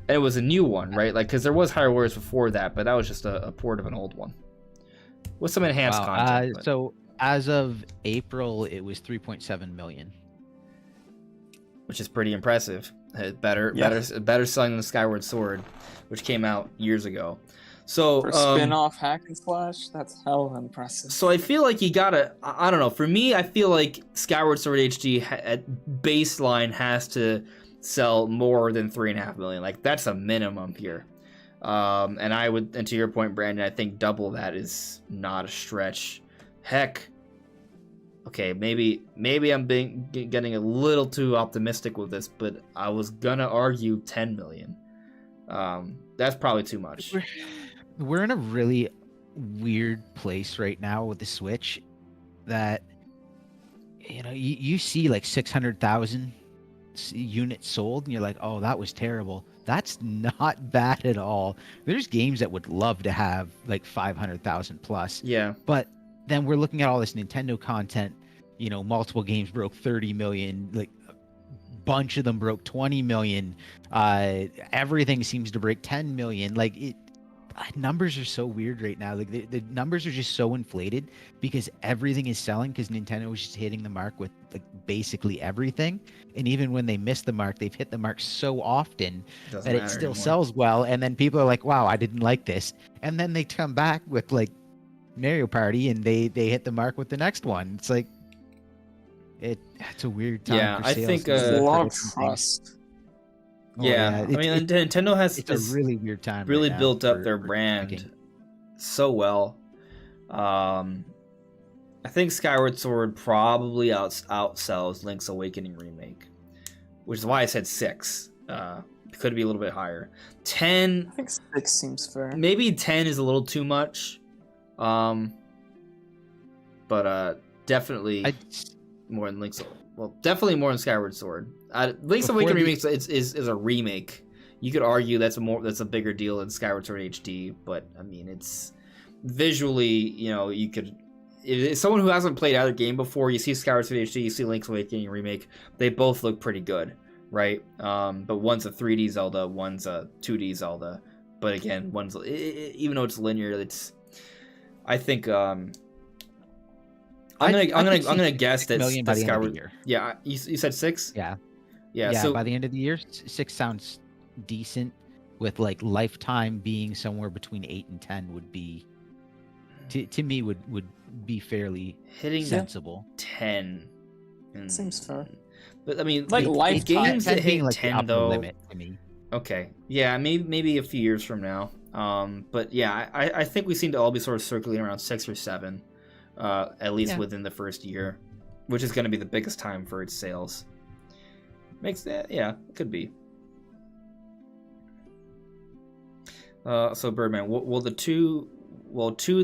And it was a new one, right? Like, because there was Hyrule Warriors before that, but that was just a port of an old one with some enhanced content. So as of April, it was 3.7 million, which is pretty impressive. Better selling than Skyward Sword, which came out years ago. So for spin-off hack and slash, that's hell impressive. So I feel like you gotta, I don't know. For me, I feel like Skyward Sword HD at baseline has to sell more than 3.5 million. Like, that's a minimum here. And to your point, Brandon, I think double that is not a stretch. Heck, okay, maybe I'm getting a little too optimistic with this, but I was gonna argue 10 million. That's probably too much. We're in a really weird place right now with the Switch that you see like 600,000 units sold, and you're like, oh, that was terrible. That's not bad at all. There's games that would love to have like 500,000 plus. Yeah. But then we're looking at all this Nintendo content. Multiple games broke 30 million. Like a bunch of them broke 20 million. Everything seems to break 10 million. Like numbers are so weird right now. Like the numbers are just so inflated because everything is selling, because Nintendo is just hitting the mark with like basically everything. And even when they miss the mark, they've hit the mark so often that it still sells well. And then people are like, wow, I didn't like this. And then they come back with like Mario Party and they hit the mark with the next one. It's like it's a weird time. Yeah, for I sales. think a lot of trust. Yeah, I mean, Nintendo has it's a really weird time. really right now built up for- their for brand making- so well. I think Skyward Sword probably outsells Link's Awakening remake, which is why I said 6. It could be a little bit higher. 10, I think 6 seems fair. maybe 10 is a little too much. But definitely more than Link's. Well, definitely more than Skyward Sword. Link's Before Awakening the- remake is a remake. You could argue that's a bigger deal than Skyward Sword HD, but I mean, it's visually, you could. If someone who hasn't played either game before, you see Skyward Sword HD, you see Link's Awakening remake, they both look pretty good, right? But one's a 3D Zelda, one's a 2D Zelda. But again, even though it's linear, it's. I think. I'm gonna guess that million by the end of the Skyward. year. Yeah, you said 6. Yeah. Yeah. Yeah, So by the end of the year, 6 sounds decent. With like lifetime being somewhere between 8 and 10 would be, to me, would be fairly hitting sensible. 10 Seems fair. But I mean, Like lifetime. games that being hit like the 10 upper though. limit to me. Okay, yeah, maybe a few years from now. But yeah, I think we seem to all be sort of circling around 6 or 7, at least within the first year, which is going to be the biggest time for its sales. Makes that, yeah, it could be. So Birdman, will the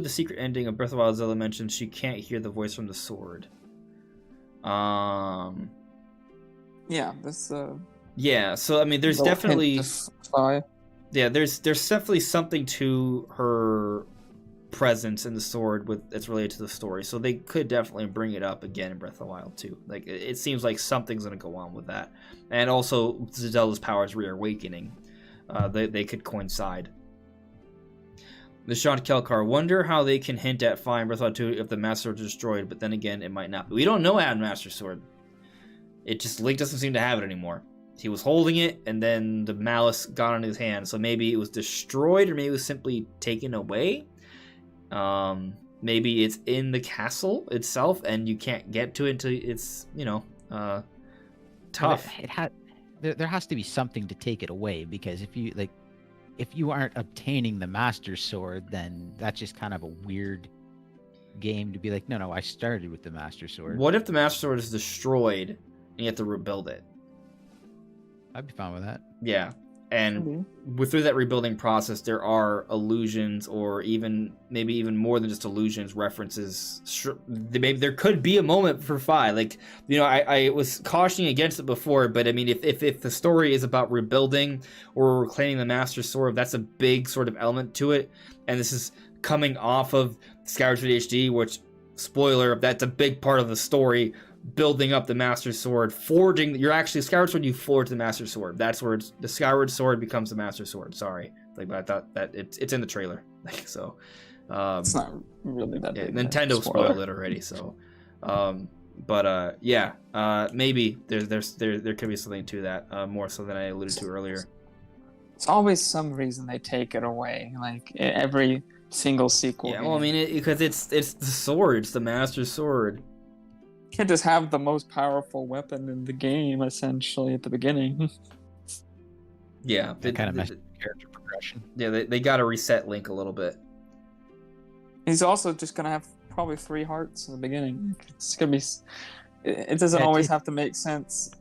secret ending of Breath of the Wild Zelda mentions she can't hear the voice from the sword. Yeah, that's Yeah, so I mean, there's little definitely hint of fire. yeah, there's definitely something to her presence in the sword it's related to the story, so they could definitely bring it up again in Breath of the Wild too. Like it seems like something's gonna go on with that, and also Zelda's powers reawakening. They could coincide. The Sean Kelkar, wonder how they can hint at fine Breath of the Wild 2 if the Master Sword is destroyed, but then again, it might not. We don't know how Master Sword. Link doesn't seem to have it anymore. He was holding it, and then the malice got on his hand, so maybe it was destroyed, or maybe it was simply taken away. Maybe it's in the castle itself, and you can't get to it until it's, tough. There has to be something to take it away, because if you aren't obtaining the Master Sword, then that's just kind of a weird game to be like, no, I started with the Master Sword. What if the Master Sword is destroyed and you have to rebuild it? I'd be fine with that. Yeah, and through that rebuilding process, there are illusions, or maybe even more than just illusions, references. Maybe there could be a moment for Fi. Like, I was cautioning against it before, but I mean, if the story is about rebuilding or reclaiming the Master Sword, that's a big sort of element to it. And this is coming off of Skyward Sword HD, which, spoiler, that's a big part of the story. Building up the Master Sword, forging. Skyward Sword. You forge the Master Sword. That's where the Skyward Sword becomes the Master Sword. Sorry, but I thought that it's in the trailer. So, it's not really that big. Nintendo spoiled it already. So, maybe there could be something to that, more so than I alluded to earlier. It's always some reason they take it away. Like every single sequel. Yeah, game. well, I mean, because it's the sword. It's the Master Sword. You can't just have the most powerful weapon in the game, essentially, at the beginning. Yeah, That kind of messes with character progression. Yeah, they got to reset Link a little bit. He's also just gonna have probably 3 hearts in the beginning. It's gonna be. It doesn't Yeah, always have to make sense.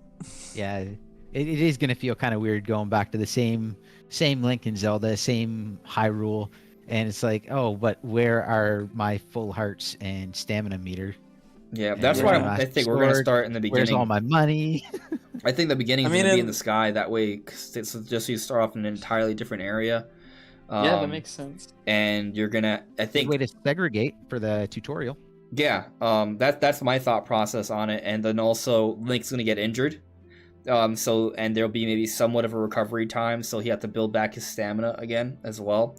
Yeah, it is going to feel kind of weird going back to the same Link and Zelda, same Hyrule, and it's like, oh, but where are my full hearts and stamina meter? Yeah, And that's where's why my I think Master we're gonna Sword? start in the Where's beginning. all my money? I think the beginning is I mean, gonna be in it- the sky. That way, 'cause it's just so you start off in an entirely different area. Yeah, that makes sense. And you're gonna. I Good think. way to segregate for the tutorial. Yeah. That's my thought process on it, and then also Link's gonna get injured. So and there'll be maybe somewhat of a recovery time, so he have to build back his stamina again as well.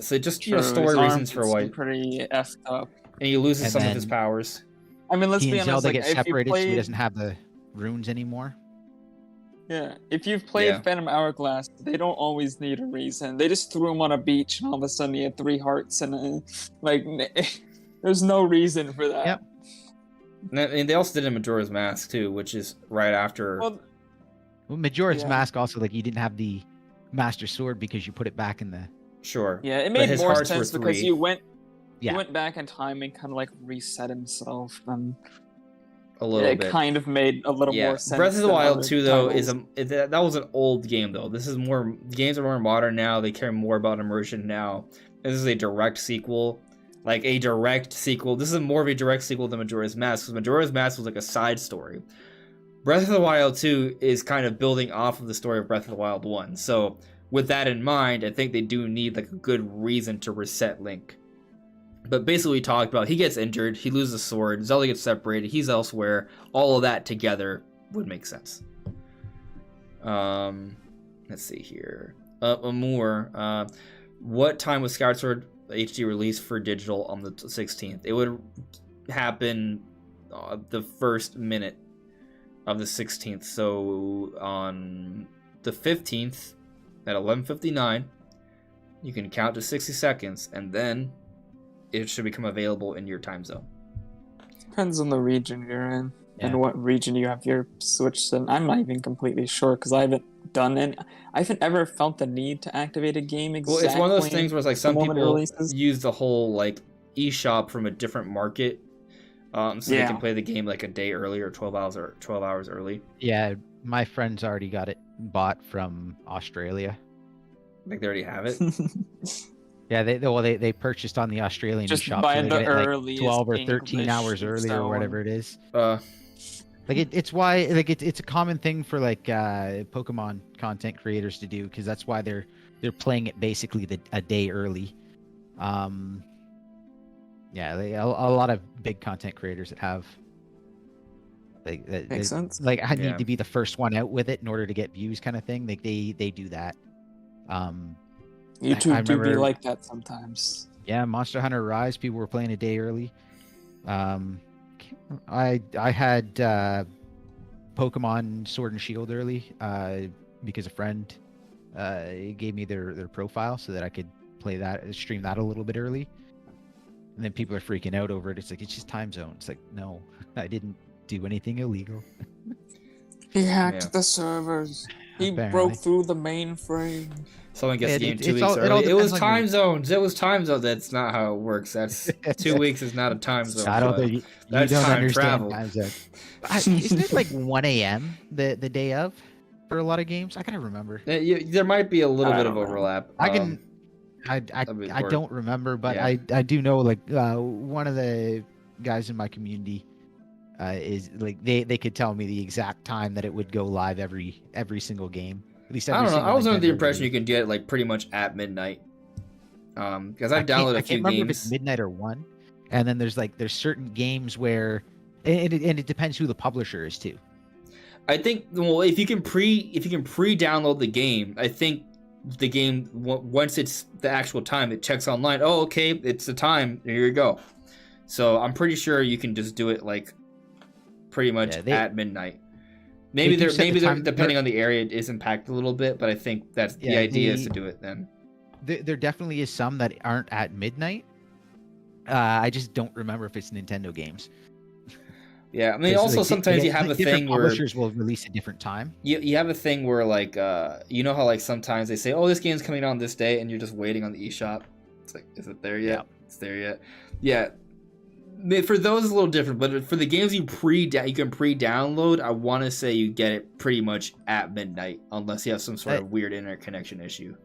So just True, his story arm reasons for gets why, pretty effed up. and he loses And some of his then powers. I mean, let's He be and honest. Zelda Like, get if you separated, so he played, doesn't have the runes anymore. yeah, if you've played Yeah. Phantom Hourglass, they don't always need a reason. They just threw him on a beach, and all of a sudden he had 3 hearts, and like, there's no reason for that. Yep. And they also did it in Majora's Mask too, which is right after. Well, Well, Majora's Yeah. Mask also, like, you didn't have the Master Sword because you put it back in the. Sure. yeah, it But made his more hearts were sense because 3. you went Yeah. he went back in time and kind of like reset himself, and A little it bit. kind of made a little Yeah, more sense. Breath of the than Wild other 2 though titles. that was an old game though. This is more games are more modern now. They care more about immersion now. This is a direct sequel, like a direct sequel. This is more of a direct sequel than Majora's Mask, because Majora's Mask was like a side story. Breath of the Wild 2 is kind of building off of the story of Breath of the Wild 1. So with that in mind, I think they do need like a good reason to reset Link. But basically, we talked about he gets injured, he loses a sword, Zelda gets separated, he's elsewhere. All of that together would make sense. Let's see here. Amur, what time was Skyward Sword HD released for digital on the 16th? It would happen the first minute of the 16th. So on the 15th at 11:59, you can count to 60 seconds, and then it should become available in your time zone. Depends on the region you're in Yeah. and what region you have your Switch in. I'm not even completely sure because I haven't done it. I haven't ever felt the need to activate a game exactly. Well, it's one of those things where it's like the some moment it people releases. use the whole like eShop from a different market, so they Yeah. can play the game like a day early or 12 hours early. Yeah, my friends already got it bought from Australia. Like they already have it. Yeah, they purchased on the Australian Just shop. buy So they the get it, like, earliest 12 or 13 English hours early or style whatever one. it is. Uh, Like it's why like it's a common thing for like Pokemon content creators to do, because that's why they're playing it basically a day early. Yeah, a lot of big content creators that have like Makes sense. like I Yeah. need to be the first one out with it in order to get views, kind of thing. Like they do that. YouTube do be remember- like that sometimes. Yeah, Monster Hunter Rise, people were playing a day early. I had Pokemon Sword and Shield early because a friend gave me their profile so that I could play that, stream that a little bit early. And then people are freaking out over it. It's like, it's just time zone. It's like, no, I didn't do anything illegal. He hacked Yeah. the servers. He Apparently. broke through the mainframe. someone gets the game 2 it's weeks all- it all early. It was depends on time your- zones. It was time zones. That's not how it works. That's 2 weeks is not a time zone. I don't but think you that's don't time understand travel. time zone. Isn't it like 1 a.m. the day of for a lot of games? I gotta remember. There might be a little I bit of don't know. overlap. I can. I or- don't remember, but yeah. I do know like one of the guys in my community is like they could tell me the exact time that it would go live every single game. At least I every don't know. single I was under the Nintendo impression you release. can get it like pretty much at midnight. Because I I've can't- downloaded I a few can't remember if it's games. midnight or 1, and then there's certain games where and it depends who the publisher is too. I think if you can pre-download the game, I think the game once it's the actual time, it checks online. Oh, okay, it's the time. Here you go. So I'm pretty sure you can just do it like pretty much Yeah, at midnight. Maybe do set the they're time- depending on the area, it is impacted a little bit, but I think that's the Yeah, idea is to do it then. There definitely is some that aren't at midnight. I just don't remember if it's Nintendo games. Yeah, I mean, 'Cause, also like, sometimes you have a different thing where publishers will release a different time. you have a thing where like you know how like sometimes they say, oh, this game's coming out on this day, and you're just waiting on the eShop. It's like, is it there yet? Yeah. It's there yet? Yeah. For those, it's a little different, but for the games you can pre-download, I want to say you get it pretty much at midnight, unless you have some sort of weird internet connection issue.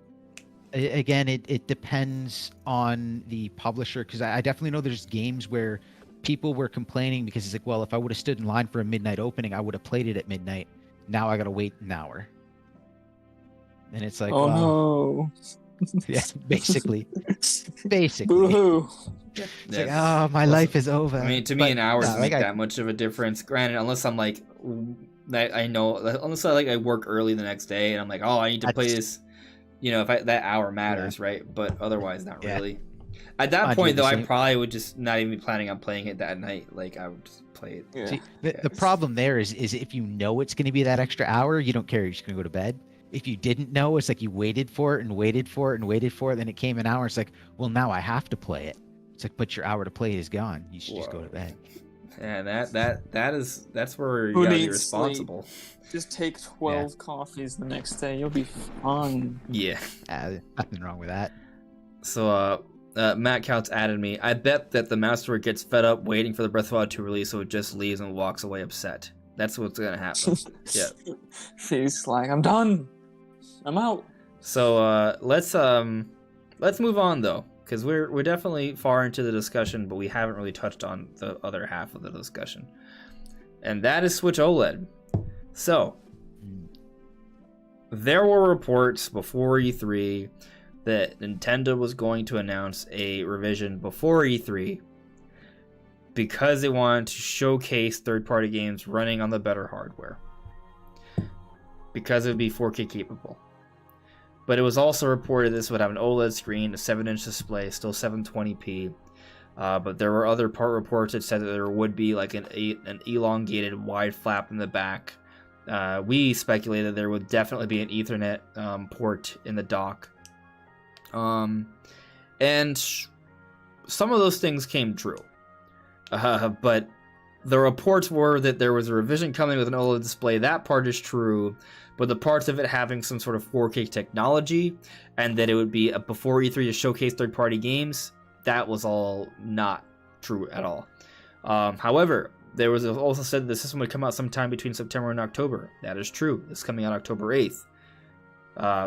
Again, it depends on the publisher, because I definitely know there's games where people were complaining because it's like, well, if I would have stood in line for a midnight opening, I would have played it at midnight. Now I got to wait an hour. And it's like, oh well, no. yeah, basically. Boo-hoo. It's like, oh, my life is over. I mean, to me, an hour doesn't make like that much of a difference. Granted, unless I'm like, I know, unless I work early the next day and I'm like, oh, I need to play this. You know, if that hour matters, right? But otherwise, not really. At that point, though, I probably would just not even be planning on playing it that night. Like, I would just play it. Yeah. See, the problem there is if you know it's going to be that extra hour, you don't care. You're just going to go to bed. If you didn't know, it's like you waited for it and waited for it and waited for it. Then it came an hour. It's like, well, now I have to play it. It's like, but your hour to play it is gone. You should just go to bed. And that's where you Who gotta be needs responsible. Just take 12 coffees the next day. You'll be fine. Yeah. Nothing wrong with that. So, Matt Couts added me. I bet that the master gets fed up waiting for the Breath of the Wild 2 release, so it just leaves and walks away upset. That's what's gonna happen. Yeah. He's like, I'm done. I'm out. So let's move on though, because we're definitely far into the discussion, but we haven't really touched on the other half of the discussion, and that is Switch OLED. So there were reports before E3 that Nintendo was going to announce a revision before E3 because they wanted to showcase third-party games running on the better hardware, because it would be 4K capable. But it was also reported this would have an OLED screen, a 7-inch display, still 720p. But there were other reports that said that there would be like an elongated wide flap in the back. We speculated there would definitely be an Ethernet port in the dock. And some of those things came true. But the reports were that there was a revision coming with an OLED display. That part is true. But the parts of it having some sort of 4K technology and that it would be before E3 to showcase third-party games, that was all not true at all. However, there was also said that the system would come out sometime between September and October. That is true. It's coming out October 8th.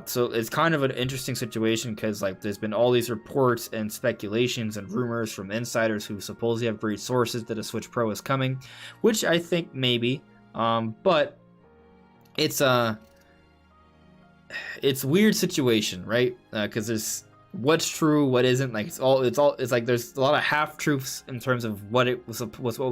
So it's kind of an interesting situation because like there's been all these reports and speculations and rumors from insiders who supposedly have great sources that a Switch Pro is coming, which I think maybe. But it's a weird situation, right? Because there's what's true, what isn't. Like it's like there's a lot of half truths in terms of what was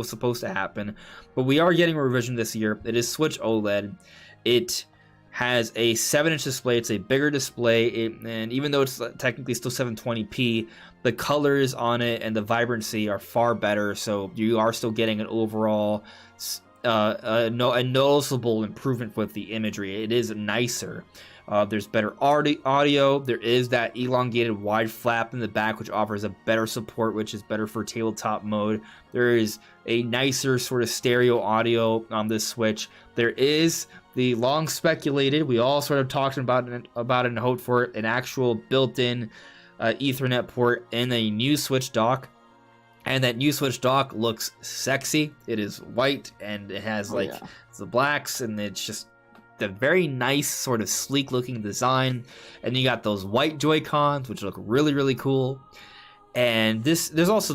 supposed to happen. But we are getting a revision this year. It is Switch OLED. It has a 7-inch display. It's a bigger display, and even though it's technically still 720p, the colors on it and the vibrancy are far better. So you are still getting an overall a noticeable improvement with the imagery. It is nicer. There's better audio. There is that elongated wide flap in the back, which offers a better support, which is better for tabletop mode. There is a nicer sort of stereo audio on this Switch. There is the long speculated, we all sort of talked about it and hoped for it, an actual built-in Ethernet port in a new Switch dock. And that new Switch dock looks sexy. It is white and it has the blacks, and it's just the very nice sort of sleek looking design. And you got those white Joy-Cons, which look really, really cool. And there's also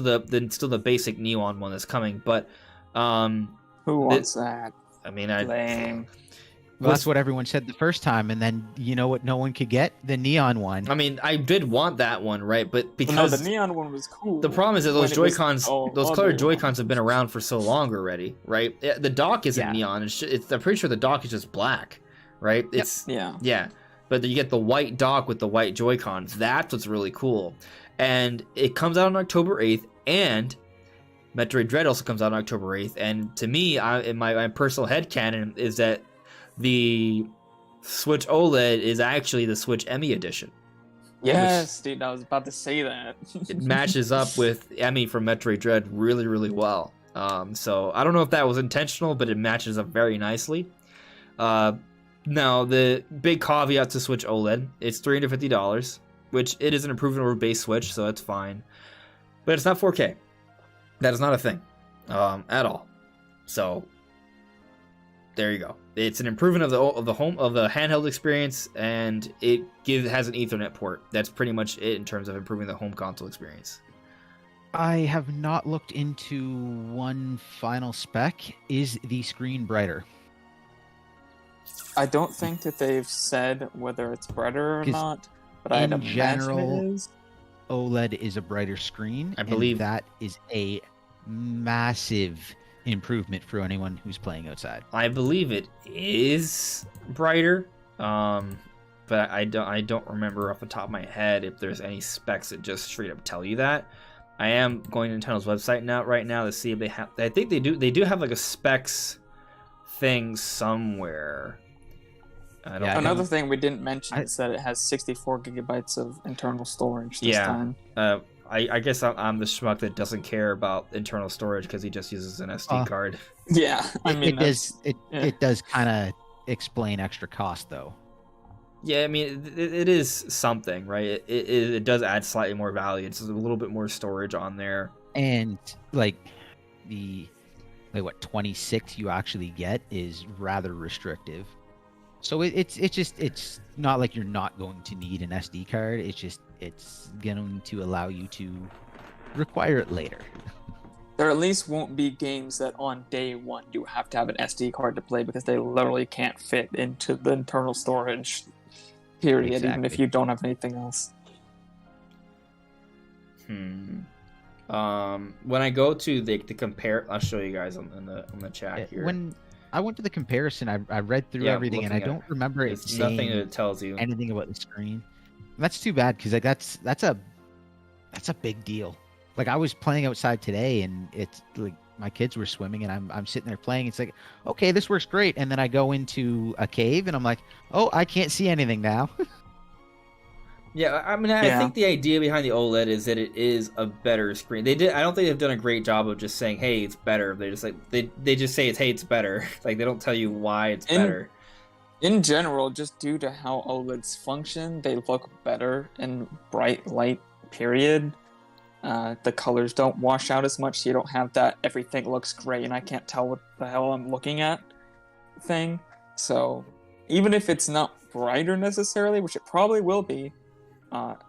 still the basic neon one that's coming, but who wants that? I mean, Lame. Well, that's what everyone said the first time, and then you know what no one could get? The neon one. I mean, I did want that one, right? But because the neon one was cool. The problem is that those Joy-Cons, those colored Joy-Cons have been around for so long already, right? The dock isn't neon. I'm pretty sure the dock is just black, right? It's yeah. But you get the white dock with the white Joy-Cons. That's what's really cool. And it comes out on October 8th, and Metroid Dread also comes out on October 8th. And to me, in my personal headcanon, is that the Switch OLED is actually the Switch Emmy edition. Yes, dude, I was about to say that. It matches up with Emmy from Metroid Dread really, really well. So I don't know if that was intentional, but it matches up very nicely. Now, the big caveat to Switch OLED, it's $350, which it is an improvement over base Switch, so that's fine. But it's not 4K. That is not a thing at all. So there you go. It's an improvement of the handheld experience, and it has an Ethernet port. That's pretty much it in terms of improving the home console experience. I have not looked into one final spec. Is the screen brighter? I don't think that they've said whether it's brighter or 'Cause not, but I'd in imagine general, it is. OLED is a brighter screen, I believe- and that is a massive improvement for anyone who's playing outside. I believe it is brighter, but I don't remember off the top of my head if there's any specs that just straight up tell you that. I am going to Nintendo's website right now to see if they have. I think they do have like a specs thing somewhere. I don't. Yeah, Another thing we didn't mention is that it has 64 gigabytes of internal storage this Yeah. time. I guess I'm the schmuck that doesn't care about internal storage because he just uses an SD card. Yeah, I mean, It does kind of explain extra cost though. Yeah, I mean it is something, right? It does add slightly more value. It's a little bit more storage on there. And like 26 you actually get is rather restrictive. So it's not like you're not going to need an SD card. It's going to allow you to require it later. there at least won't be games that on day one you have to have an SD card to play because they literally can't fit into the internal storage. Period. Even if Exactly. you don't have anything else. When I go to the compare, I'll show you guys on the chat here. When I went to the comparison, I read through Yeah, everything, and I looking at don't remember it It's nothing saying that it tells you. anything about the screen. And that's too bad because like that's a big deal. Like I was playing outside today, and it's like my kids were swimming, and I'm sitting there playing. It's like, okay, this works great, and then I go into a cave, and I'm like, oh, I can't see anything now. Yeah, I mean, I think the idea behind the OLED is that it is a better screen. I don't think they've done a great job of just saying, "Hey, it's better." They just they just say hey, it's better. Like they don't tell you why it's better. In general, just due to how OLEDs function, they look better in bright light. Period. The colors don't wash out as much, so you don't have that everything looks great and I can't tell what the hell I'm looking at thing. So even if it's not brighter necessarily, which it probably will be.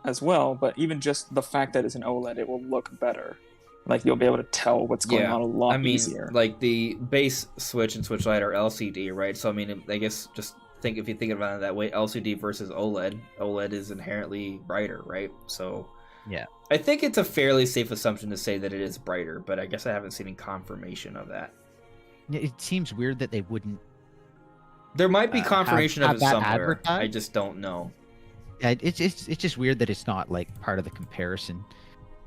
As well, but even just the fact that it's an OLED, it will look better. Like you'll be able to tell what's going on a lot easier. Like the base Switch and Switch Lite are LCD, right? So I mean, I guess just if you think about it that way, LCD versus OLED, OLED is inherently brighter, right? So Yeah. I think it's a fairly safe assumption to say that it is brighter, but I guess I haven't seen any confirmation of that. It seems weird that they wouldn't. There might be confirmation have of it that somewhere. advertised? I just don't know. Yeah, it's just weird that it's not like part of the comparison.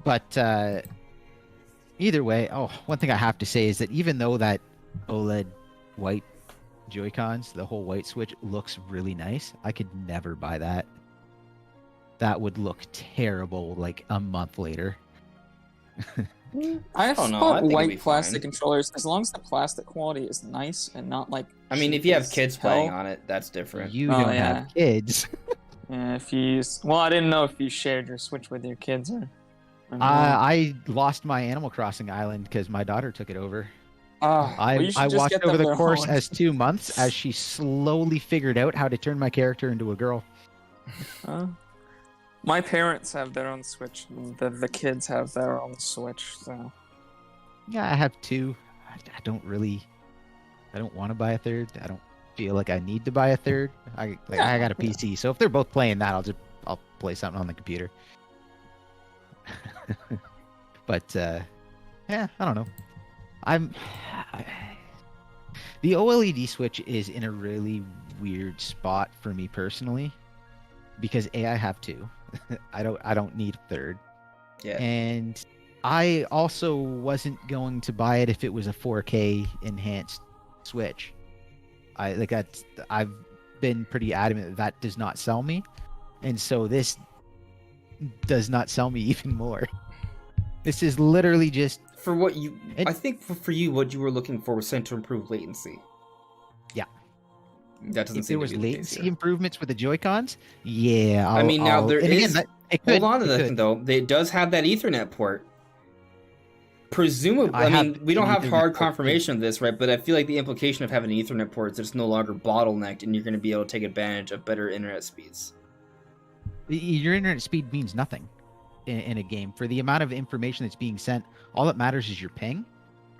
But either way, one thing I have to say is that even though that OLED white Joy-Cons, the whole white Switch looks really nice, I could never buy that. That would look terrible like a month later. I don't know. I thought think it'd be white plastic fine. controllers, as long as the plastic quality is nice and not like. I mean, if cheap you have as kids hell. playing on it, that's different. You Oh, don't yeah. have kids. Yeah, if you use, well, I didn't know if you shared your Switch with your kids or. not. I lost my Animal Crossing island because my daughter took it over. Well, you should I just watched get over them the their course own. as 2 months as she slowly figured out how to turn my character into a girl. My parents have their own Switch. And the kids have their own Switch. So Yeah, I have 2. I don't want to buy a third. I don't feel like I need to buy a third. I got a PC, so if they're both playing that, I'll play something on the computer. But yeah, I don't know. The OLED Switch is in a really weird spot for me personally because I have 2. I don't need a third. Yeah. And I also wasn't going to buy it if it was a 4K enhanced Switch. I've been pretty adamant that does not sell me, and so this does not sell me even more. This is literally just For what you, I think for you, what you were looking for was to improve latency. Yeah. That doesn't if seem there was to be the case latency here. improvements with the Joy-Cons. Yeah, I mean, now there and is. again, it Hold could- on to it that could. though. It does have that Ethernet port. Presumably, I I mean, have we don't an have Ethernet hard port, confirmation of this, right? But I feel like the implication of having an Ethernet port is that it's no longer bottlenecked, and you're going to be able to take advantage of better internet speeds. Your internet speed means nothing. in a game. For the amount of information that's being sent, all that matters is your ping,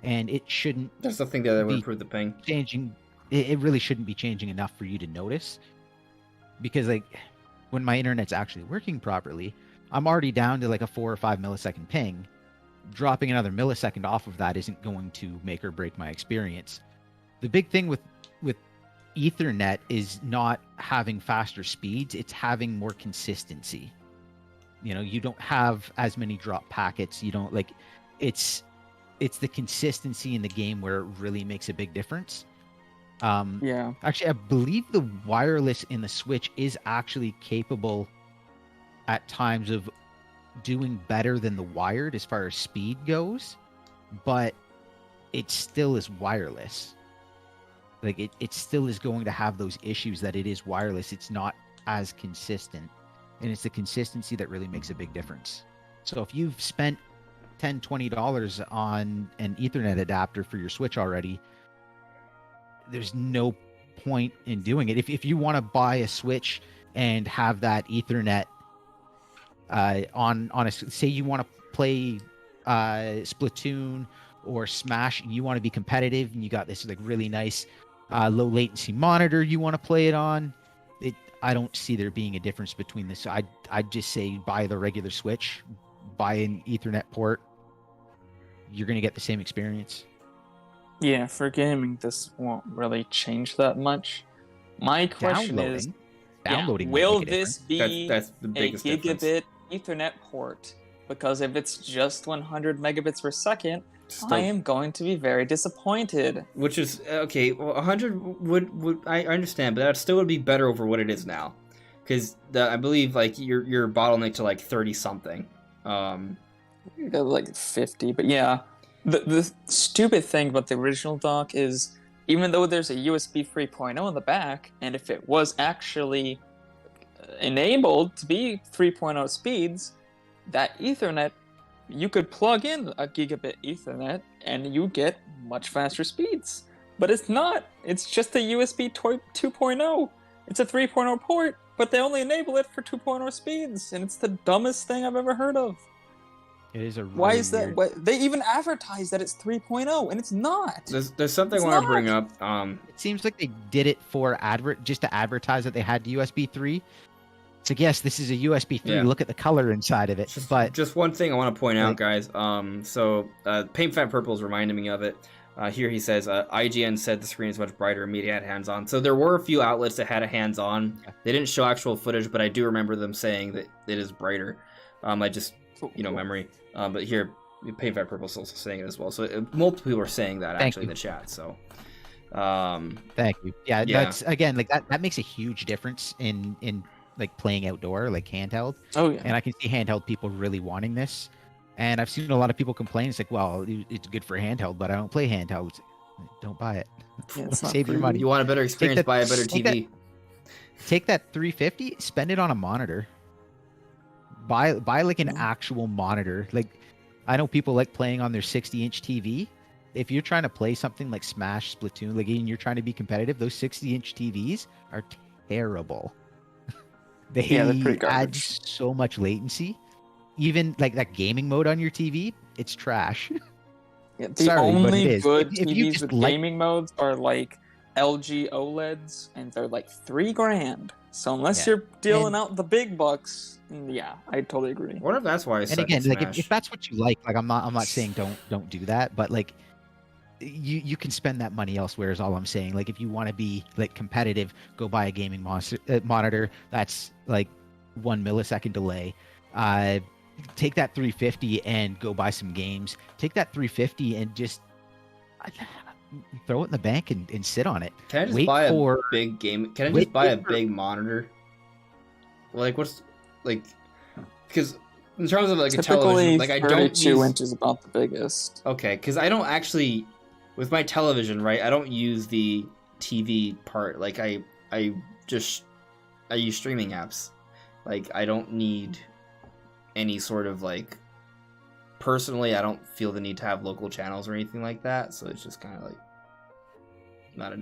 and it shouldn't That's the thing that would be improve the ping. changing. It really shouldn't be changing enough for you to notice, because like when my internet's actually working properly, I'm already down to like a 4 or 5 millisecond ping. Dropping another millisecond off of that isn't going to make or break my experience. The big thing with Ethernet is not having faster speeds, it's having more consistency. You know, you don't have as many drop packets, you don't like it's the consistency in the game where it really makes a big difference. Yeah. Actually, I believe the wireless in the Switch is actually capable at times of doing better than the wired as far as speed goes, but it still is wireless. Like it still is going to have those issues that it is wireless. It's not as consistent, and it's the consistency that really makes a big difference. So if you've spent $10-20 on an Ethernet adapter for your Switch already, there's no point in doing it. If you want to buy a Switch and have that Ethernet on a, say you want to play Splatoon or Smash and you want to be competitive and you got this like really nice low latency monitor you want to play it on, I don't see there being a difference between this. I'd just say buy the regular Switch, buy an Ethernet port. You're going to get the same experience. Yeah, for gaming, this won't really change that much. My question is, Downloading will make a this be That's the a biggest gigabit difference. Ethernet port? Because if it's just 100 megabits per second, Still- I am going to be very disappointed. Which is okay. Well, 100 would I understand, but that still would be better over what it is now, because I believe like you're bottlenecked to like 30 something. You got like 50, but yeah. The stupid thing about the original dock is, even though there's a USB 3.0 in the back, and if it was actually enabled to be 3.0 speeds, that Ethernet, you could plug in a gigabit Ethernet and you get much faster speeds. But it's not. It's just a USB 2.0. It's a 3.0 port, but they only enable it for 2.0 speeds, and it's the dumbest thing I've ever heard of. It is a really Why is that? weird... They even advertise that it's 3.0, and it's not. There's something I want to bring up. It seems like they did it for just to advertise that they had USB 3. So yes, this is a USB 3. Yeah. Look at the color inside of it. But Just one thing I want to point out, guys. So Paint Fat Purple is reminding me of it. Here he says, IGN said the screen is much brighter and media had hands-on. So there were a few outlets that had a hands-on. They didn't show actual footage, but I do remember them saying that it is brighter. I just, memory. But here, Paint Fat Purple is also saying it as well. So multiple people are saying that actually in the chat. So, thank you. Yeah, that's again like that makes a huge difference in like playing outdoor, like handheld. Oh yeah. And I can see handheld people really wanting this. And I've seen a lot of people complain. It's like, well, it's good for handheld, but I don't play handheld. Don't buy it. Yeah, it's not Save your free. money. you want a better experience, buy a better TV. Take that $350, spend it on a monitor. Buy like an actual monitor. Like, I know people like playing on their 60-inch TV. If you're trying to play something like Smash, Splatoon, like, and you're trying to be competitive, those 60-inch TVs are terrible. They're pretty garbage. add so much latency. Even like that gaming mode on your TV, it's trash. Yeah, the Sorry, but it only is. good If you TVs just with like- gaming modes are like LG OLEDs, and they're like $3,000. So unless Yeah. you're dealing And- out the big bucks, yeah, I totally agree. I wonder if that's why I And suck again, at like Smash. if that's what you like I'm not saying don't do that, but like you can spend that money elsewhere is all I'm saying. Like if you want to be like competitive, go buy a gaming monitor that's like 1 millisecond delay. Take that 350 and go buy some games. Take that 350 and just throw it in the bank and sit on it. Can I just wait buy for- a big game? Can I wait just buy a for- big monitor? Like what's like? Because in terms of like a Typically, television, like I 32 don't use, inches about the biggest. Okay, because I don't actually with my television, right? I don't use the TV part. Like I use streaming apps. Like I don't need any sort of like. Personally, I don't feel the need to have local channels or anything like that. So it's just kind of like not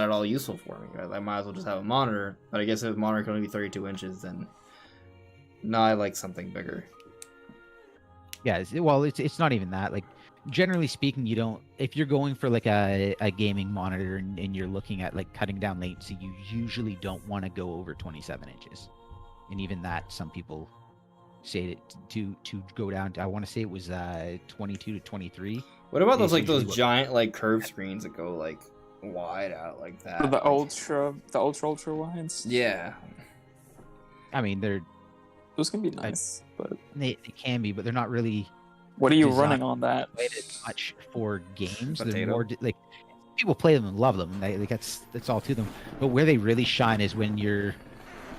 at all useful for me. I might as well just have a monitor. But I guess if a monitor can only be 32 inches, then no, I like something bigger. Yeah, well, it's not even that. Like, generally speaking, you don't. If you're going for like a gaming monitor and you're looking at like cutting down latency, you usually don't want to go over 27 inches. And even that, some people say to go down to, I want to say it was 22 to 23. What about Is those usually giant like curved screens that go like wide out like that? The Like- ultra wides. Yeah. I mean, Those can be nice, but they can be, but they're not really what are you designed running on that? rated much for games. They're Potato. more like people play them and love them. Like that's all to them. But where they really shine is when you're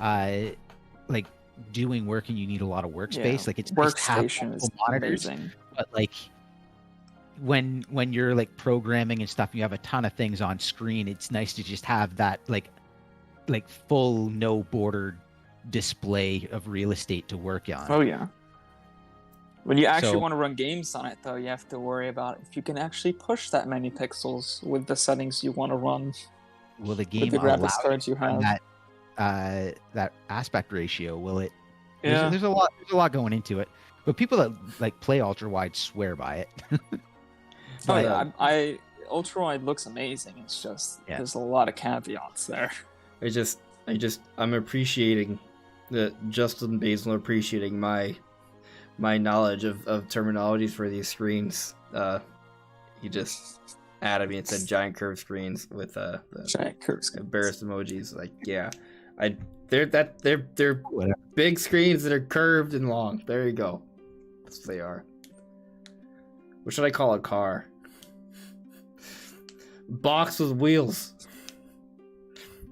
like doing work and you need a lot of workspace. Like it's nice to have Workstation is multiple monitors, amazing. but like when you're like programming and stuff, you have a ton of things on screen. It's nice to just have that like full no border display of real estate to work on. Oh yeah. When you actually So- want to run games on it, though, you have to worry about if you can actually push that many pixels with the settings you want to run Will the with game the allow graphics you cards you to run have. that aspect ratio? Will it? Yeah. There's a lot going into it. But people that like play ultra wide swear by it. Oh But, yeah, I ultra wide looks amazing. It's just Yeah. there's a lot of caveats there. I'm appreciating that Justin Basil appreciating my knowledge of terminologies for these screens. He just added me and said giant curved screens with the Giant curves. embarrassed emojis. Like, yeah, they're Whatever. big screens that are curved and long. There you go. That's what they are. What should I call a car? Box with wheels.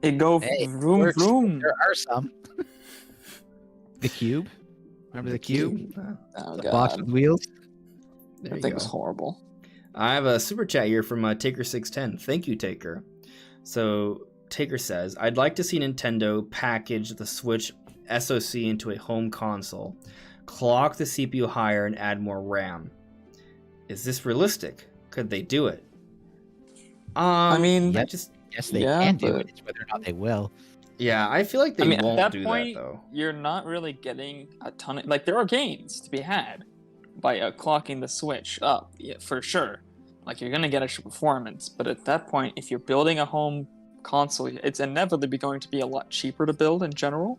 It go Hey, vroom works. vroom. There are some. The cube. Remember the cube? Oh The god, box with wheels. There that you thing go. was horrible. I have a super chat here from Taker610. Thank you, Taker. So Taker says, I'd like to see Nintendo package the Switch SoC into a home console, clock the CPU higher, and add more RAM. Is this realistic? Could they do it? I mean, yeah. just Yes, they Yeah, can do but- it. It's whether or not they will. yeah, I feel like they I mean, won't at that do point, that though. you're not really getting a ton of like. There are gains to be had by clocking the Switch up, yeah, for sure. Like you're gonna get extra performance, but at that point, if you're building a home console, it's inevitably going to be a lot cheaper to build in general.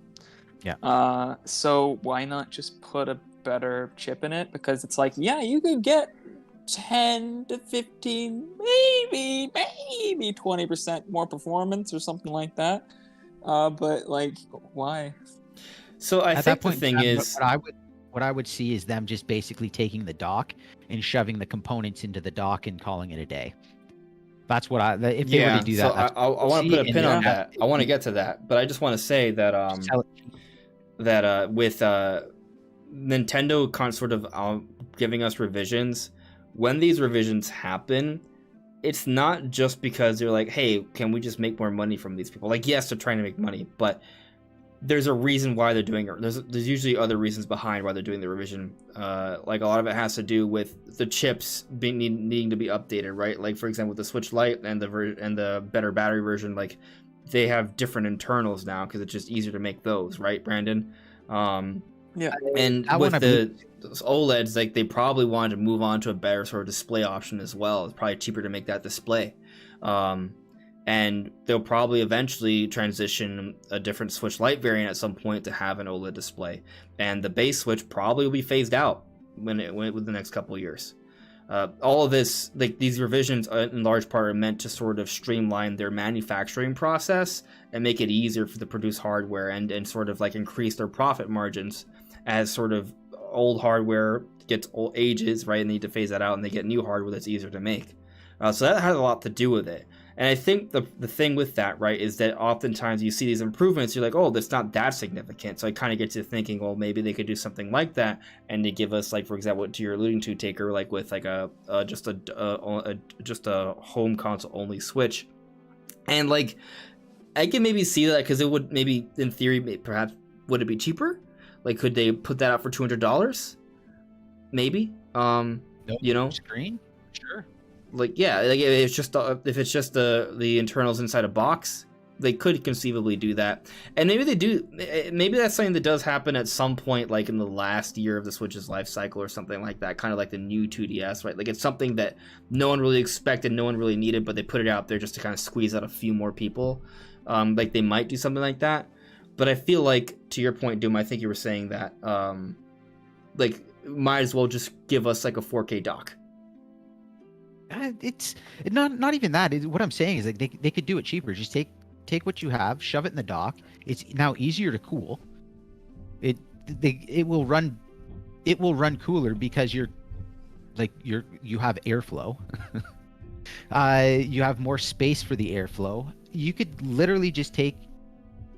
Yeah. So why not just put a better chip in it? Because it's like, yeah, you could get 10 to 15, maybe 20% more performance or something like that. But like, why? So I At think that the point, thing is, what I would see is them just basically taking the dock and shoving the components into the dock and calling it a day. That's what if they were to do so that. that's I what we'll want to see, put a and pin then on have- that. I want to get to that, but I just want to say that just tell it- with Nintendo sort of giving us revisions, when these revisions happen, it's not just because they're like, hey, can we just make more money from these people? Like, yes, they're trying to make money, but there's a reason why they're doing it. There's usually other reasons behind why they're doing the revision. Like a lot of it has to do with the chips needing to be updated, right? Like for example, with the Switch Lite and the better battery version, like they have different internals now because it's just easier to make those, right, Brandon? Yeah. And I with wanna those OLEDs, like they probably wanted to move on to a better sort of display option as well. It's probably cheaper to make that display. And they'll probably eventually transition a different Switch Lite variant at some point to have an OLED display. And the base Switch probably will be phased out within the next couple of years. All of this, like these revisions in large part are meant to sort of streamline their manufacturing process and make it easier for them to produce hardware and sort of like increase their profit margins as sort of old hardware gets old ages, right? And they need to phase that out and they get new hardware that's easier to make. So that has a lot to do with it. And I think the thing with that, right, is that oftentimes you see these improvements, you're like, oh, that's not that significant. So I kind of get to thinking, well, maybe they could do something like that, and to give us, like, for example, what you're alluding to, Taker, like with like just a home console only Switch, and like I can maybe see that because it would maybe, in theory, perhaps would it be cheaper? Like, could they put that out for $200? Maybe. You know, screen, sure. like yeah, like if it's just the internals inside a box, they could conceivably do that, and maybe they do. Maybe that's something that does happen at some point, like in the last year of the Switch's life cycle or something like that. Kind of like the new 2DS, right? Like it's something that no one really expected, no one really needed, but they put it out there just to kind of squeeze out a few more people. Like they might do something like that. But I feel like, to your point, Doom, I think you were saying that, like, might as well just give us like a 4K dock. It's not even that. What I'm saying is like they could do it cheaper. Just take what you have, shove it in the dock. It's now easier to cool. It will run cooler because you have airflow. You have more space for the airflow. You could literally just take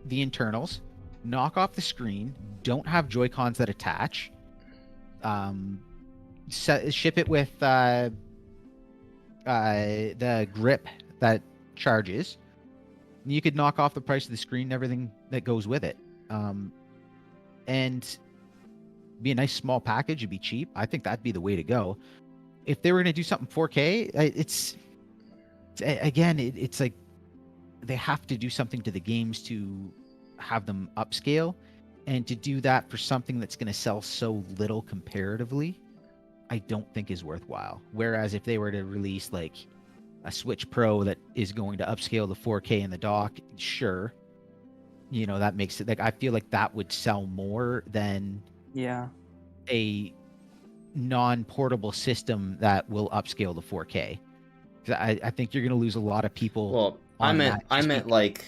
the internals, knock off the screen, don't have Joy-Cons that attach, ship it with the grip that charges. You could knock off the price of the screen and everything that goes with it, and be a nice small package. It'd be cheap. I think that'd be the way to go. If they were going to do something 4K, it's like they have to do something to the games to have them upscale, and to do that for something that's going to sell so little comparatively, I don't think is worthwhile. Whereas if they were to release like a Switch Pro that is going to upscale the 4K in the dock, sure, that makes it like, I feel like that would sell more than a non-portable system that will upscale the 4K. I think you're going to lose a lot of people. Well, I meant like,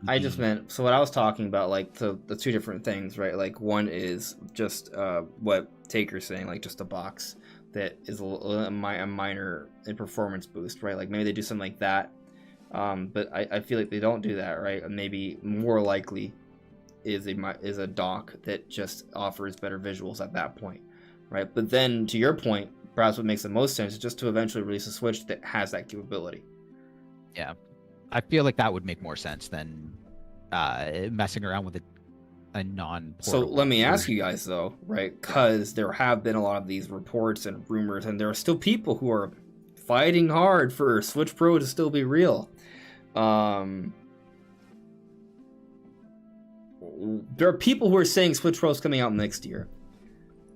I just meant, so what I was talking about, like the two different things, right? Like one is just what Taker's saying, like just a box that is a minor performance boost, right? Like maybe they do something like that, but I feel like they don't do that, right? Maybe more likely is a dock that just offers better visuals at that point, right? But then to your point, perhaps what makes the most sense is just to eventually release a Switch that has that capability. Yeah, I feel like that would make more sense than messing around with a non-portable. So let me ask you guys though, right? Because there have been a lot of these reports and rumors, and there are still people who are fighting hard for Switch Pro to still be real. There are people who are saying Switch Pro is coming out next year,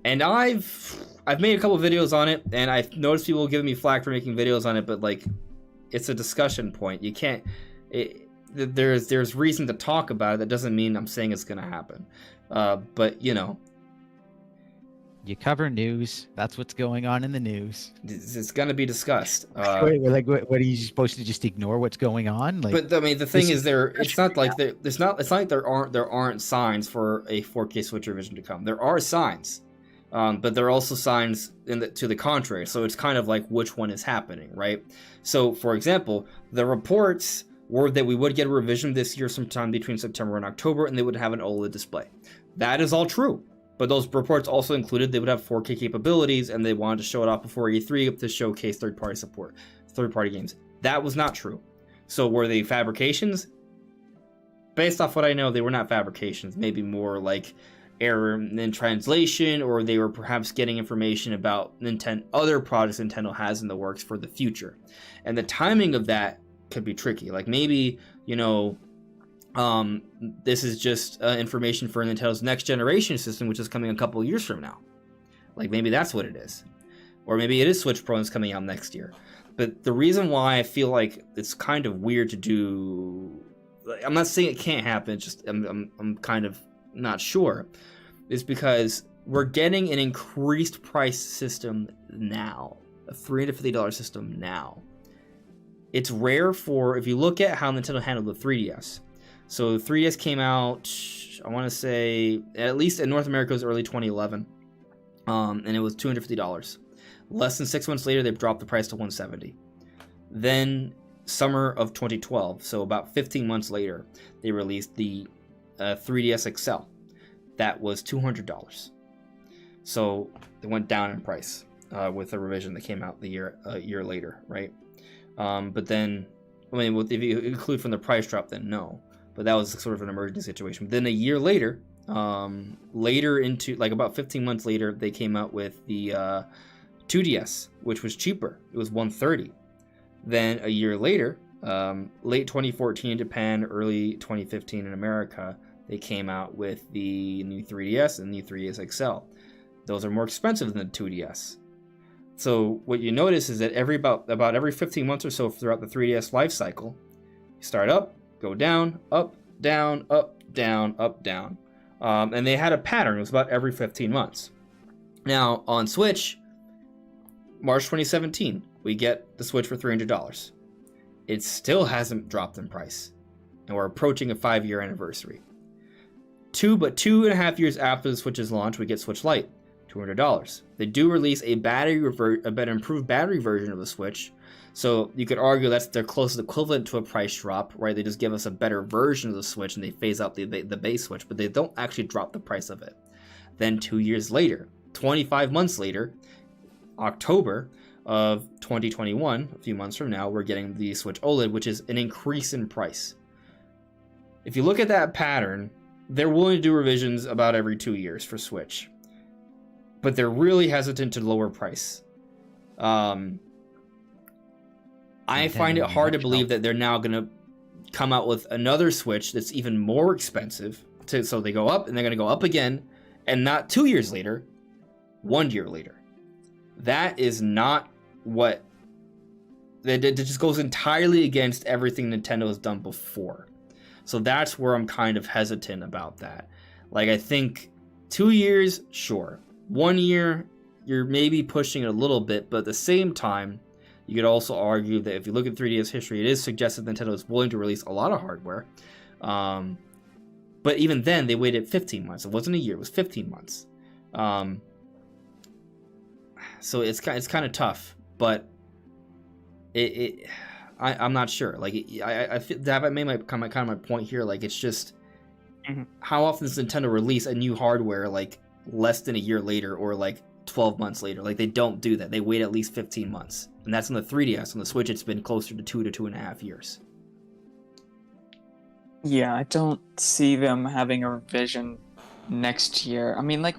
and I've made a couple videos on it, and I've noticed people giving me flack for making videos on it, but like, it's a discussion point. You can't. There's reason to talk about it. That doesn't mean I'm saying it's gonna happen. But you cover news. That's what's going on in the news. It's gonna be discussed. Wait, like, what are you supposed to just ignore what's going on? Like, but I mean, the thing is, it's not like there aren't signs for a 4K Switch revision to come. There are signs. But there are also signs to the contrary. So it's kind of like which one is happening, right? So, for example, the reports were that we would get a revision this year sometime between September and October, and they would have an OLED display. That is all true. But those reports also included they would have 4K capabilities, and they wanted to show it off before E3 to showcase third-party support, third-party games. That was not true. So were they fabrications? Based off what I know, they were not fabrications. Maybe more like error in translation, or they were perhaps getting information about other products Nintendo has in the works for the future. And the timing of that could be tricky. Like maybe, this is just information for Nintendo's next generation system, which is coming a couple years from now. Like maybe that's what it is. Or maybe it is Switch Pro that's coming out next year. But the reason why I feel like it's kind of weird to do, I'm not saying it can't happen, it's just I'm kind of not sure, is because we're getting an increased price system now, a $350 system now. It's rare if you look at how Nintendo handled the 3DS. So the 3DS came out, I want to say, at least in North America, it was early 2011, and it was $250. Less than 6 months later, they dropped the price to $170. Then summer of 2012, so about 15 months later, they released the 3DS XL. That was $200. So it went down in price with a revision that came out a year later, right? But then, I mean, if you include from the price drop, then no. But that was sort of an emergency situation. But then a year later, about 15 months later, they came out with the 2DS, which was cheaper. It was $130. Then a year later, Late 2014 in Japan, early 2015 in America, they came out with the new 3DS and the new 3DS XL. Those are more expensive than the 2DS. So what you notice is that about every 15 months or so throughout the 3DS life cycle, you start up, go down, up, down, up, down, up, down. And they had a pattern. It was about every 15 months. Now, on Switch, March 2017, we get the Switch for $300. It still hasn't dropped in price. And we're approaching a 5-year anniversary. 2.5 years after the Switch's launch, we get Switch Lite, $200. They do release a better improved battery version of the Switch. So you could argue that's their closest equivalent to a price drop, right? They just give us a better version of the Switch and they phase out the base Switch, but they don't actually drop the price of it. Then 2 years later, 25 months later, October of 2021, a few months from now, we're getting the Switch OLED, which is an increase in price. If you look at that pattern, they're willing to do revisions about every 2 years for Switch, but they're really hesitant to lower price. I find it hard to believe that they're now going to come out with another Switch that's even more expensive. So they go up, and they're going to go up again, and not 2 years later, 1 year later. That is not what... It just goes entirely against everything Nintendo has done before. So that's where I'm kind of hesitant about that. Like, I think 2 years, sure. 1 year, you're maybe pushing it a little bit, but at the same time, you could also argue that if you look at 3DS history, it is suggested Nintendo is willing to release a lot of hardware. But even then, they waited 15 months. It wasn't a year, it was 15 months. So it's kind of tough, but I'm not sure. Like, I feel that I made my point here. Like, it's just how often does Nintendo release a new hardware like less than a year later or like 12 months later? Like, they don't do that. They wait at least 15 months, and that's on the 3DS. On the Switch, it's been closer to 2.5 years. Yeah, I don't see them having a revision next year. I mean, like,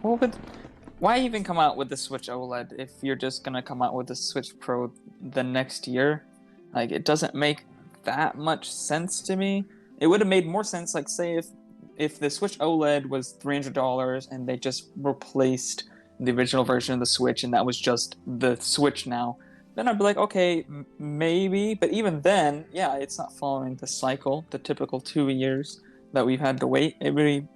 why even come out with the Switch OLED if you're just gonna come out with the Switch Pro the next year? Like, it doesn't make that much sense to me. It would have made more sense, like, say if the Switch OLED was $300 and they just replaced the original version of the Switch and that was just the Switch now, then I'd be like, okay, maybe. But even then, yeah, it's not following the cycle, the typical 2 years that we've had to wait. It really,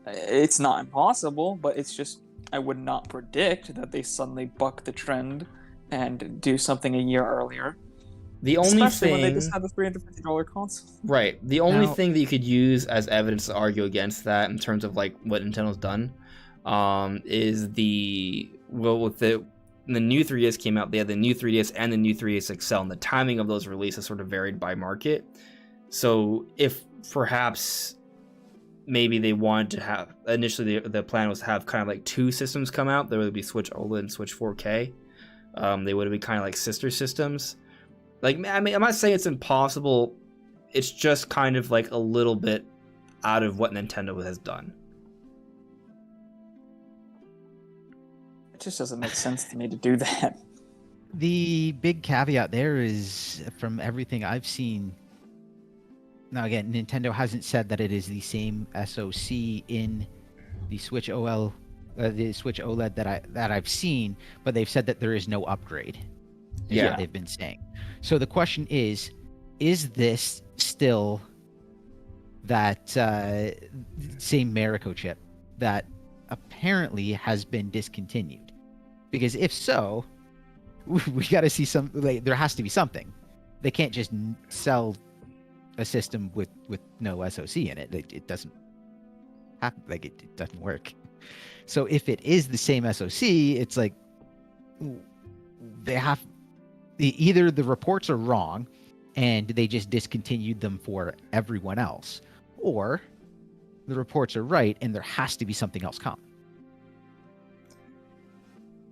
it's not impossible, but it's just, I would not predict that they suddenly buck the trend and do something a year earlier. The only Especially thing, when they just had the $350 console. Right. The only thing that you could use as evidence to argue against that in terms of like what Nintendo's done, is when the new 3DS came out, they had the new 3DS and the new 3DS XL, and the timing of those releases sort of varied by market. So if perhaps maybe they wanted to have, initially the plan was to have kind of like two systems come out. There would be Switch OLED and Switch 4K. They would have been kind of like sister systems. Like, I mean, I'm not saying it's impossible. It's just kind of like a little bit out of what Nintendo has done. It just doesn't make sense to me to do that. The big caveat there is, from everything I've seen, now again, Nintendo hasn't said that it is the same SoC in the Switch OLED that I've seen, but they've said that there is no upgrade. Yeah, what they've been saying. So the question is this still that same Marico chip that apparently has been discontinued? Because if so, we got to see some. Like, there has to be something. They can't just sell a system with no SoC in it. It doesn't happen. Like, it doesn't work. So if it is the same SoC, it's like they have. Either the reports are wrong and they just discontinued them for everyone else, or the reports are right and there has to be something else coming.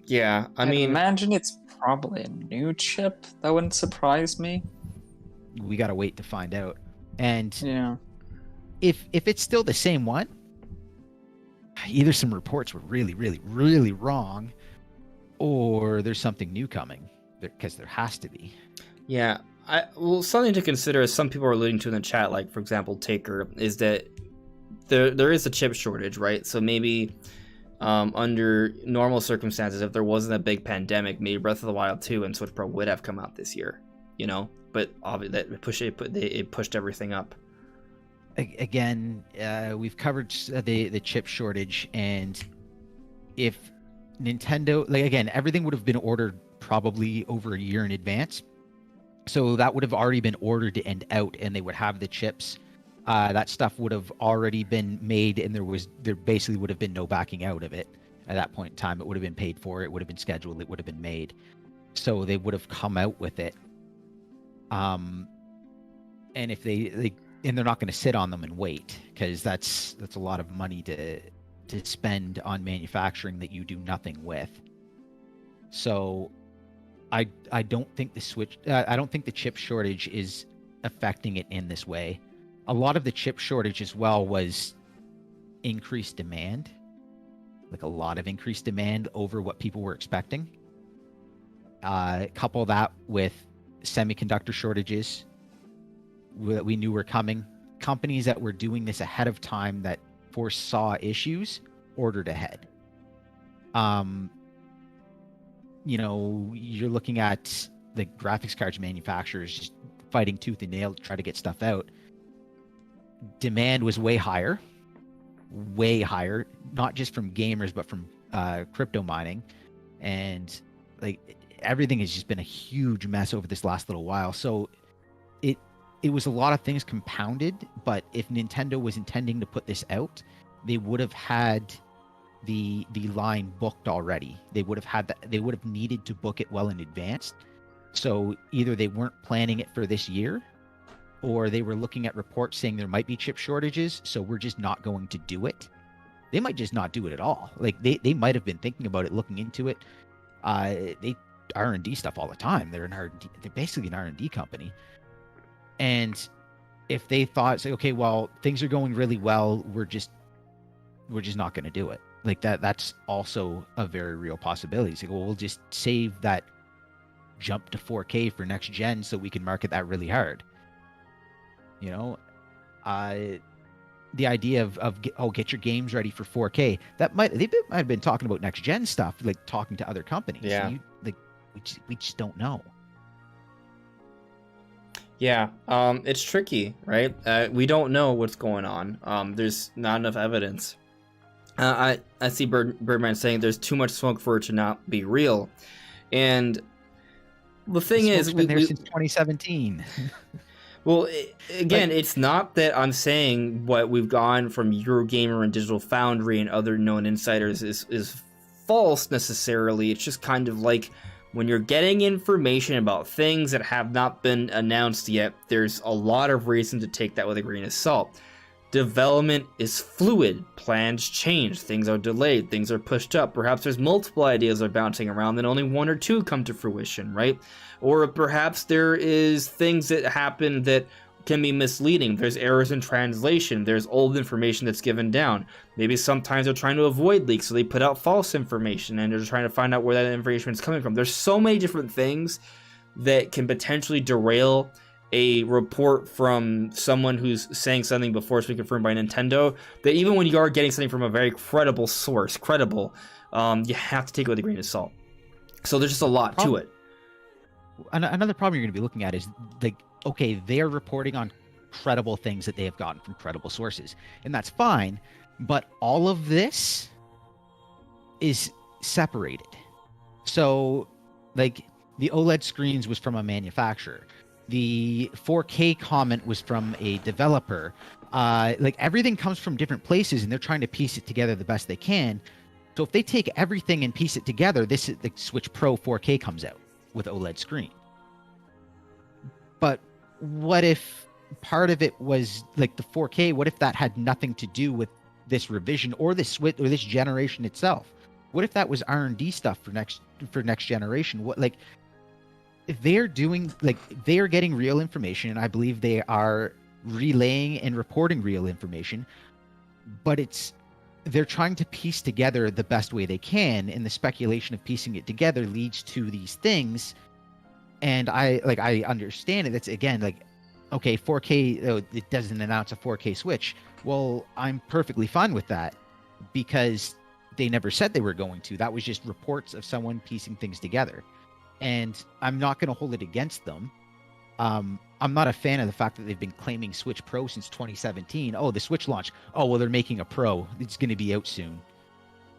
Yeah, I mean, imagine it's probably a new chip. That wouldn't surprise me. We gotta wait to find out. And yeah, if it's still the same one, either some reports were really, really, really wrong, or there's something new coming. Because there has to be. Yeah, Well, something to consider, as some people are alluding to in the chat, like for example Taker, is that there is a chip shortage, right? So maybe under normal circumstances, if there wasn't a big pandemic, maybe Breath of the Wild 2 and Switch Pro would have come out this year, you know. But obviously, it pushed everything up. Again, we've covered the chip shortage, and if Nintendo, like again, everything would have been ordered probably over a year in advance, so that would have already been ordered and out, and they would have the chips. That stuff would have already been made, and there basically would have been no backing out of it at that point in time. It would have been paid for, it would have been scheduled, it would have been made, so they would have come out with it. And if and they're not going to sit on them and wait, because that's a lot of money to spend on manufacturing that you do nothing with. So I don't think I don't think the chip shortage is affecting it in this way. A lot of the chip shortage as well was increased demand, like a lot of increased demand over what people were expecting. Couple that with semiconductor shortages that we knew were coming. Companies that were doing this ahead of time that foresaw issues ordered ahead. You know, you're looking at the graphics cards manufacturers just fighting tooth and nail to try to get stuff out. Demand was way higher, not just from gamers, but from crypto mining. And like everything has just been a huge mess over this last little while. So it was a lot of things compounded, but if Nintendo was intending to put this out, they would have had the line booked already. They would have needed to book it well in advance. So either they weren't planning it for this year, or they were looking at reports saying there might be chip shortages, so we're just not going to do it. They might just not do it at all. Like they might have been thinking about it, looking into it. They R&D stuff all the time. They're basically an R&D company. And if they thought, say, okay, well, things are going really well, we're just not going to do it. Like that's also a very real possibility. It's like, well, we'll just save that jump to 4K for next gen so we can market that really hard. You know, the idea of get your games ready for 4K. They might have been talking about next gen stuff, like talking to other companies. Yeah. We just don't know. Yeah, it's tricky, right? We don't know what's going on. There's not enough evidence. I see Birdman saying there's too much smoke for it to not be real, and the thing is, been there since 2017. Well, again, it's not that I'm saying what we've gone from Eurogamer and Digital Foundry and other known insiders is false necessarily. It's just kind of like when you're getting information about things that have not been announced yet, there's a lot of reason to take that with a grain of salt. Development is fluid. Plans change. Things are delayed. Things are pushed up. Perhaps there's multiple ideas are bouncing around and only one or two come to fruition, right? Or perhaps there is things that happen that can be misleading. There's errors in translation. There's old information that's given down. Maybe sometimes they're trying to avoid leaks, so they put out false information and they're trying to find out where that information is coming from. There's so many different things that can potentially derail a report from someone who's saying something before it's been confirmed by Nintendo, that even when you are getting something from a very credible source, you have to take it with a grain of salt. So there's just a lot to it. Another problem you're going to be looking at is, like, okay, they're reporting on credible things that they have gotten from credible sources, and that's fine, but all of this is separated. So, like, the OLED screens was from a manufacturer. The 4K comment was from a developer. Like, everything comes from different places, and they're trying to piece it together the best they can. So if they take everything and piece it together, this is the Switch Pro 4K comes out with OLED screen. But what if part of it was like the 4K? What if that had nothing to do with this revision or this Switch or this generation itself? What if that was R&D stuff for next generation? What, like, if they're doing, like, they are getting real information, and I believe they are relaying and reporting real information, but they're trying to piece together the best way they can, and the speculation of piecing it together leads to these things And I understand it. That's again like, okay, 4K. It doesn't announce a 4K Switch. Well, I'm perfectly fine with that because they never said they were going to. That was just reports of someone piecing things together, and I'm not going to hold it against them. I'm not a fan of the fact that they've been claiming Switch Pro since 2017. Oh, the Switch launch. Oh, well, they're making a Pro. It's going to be out soon.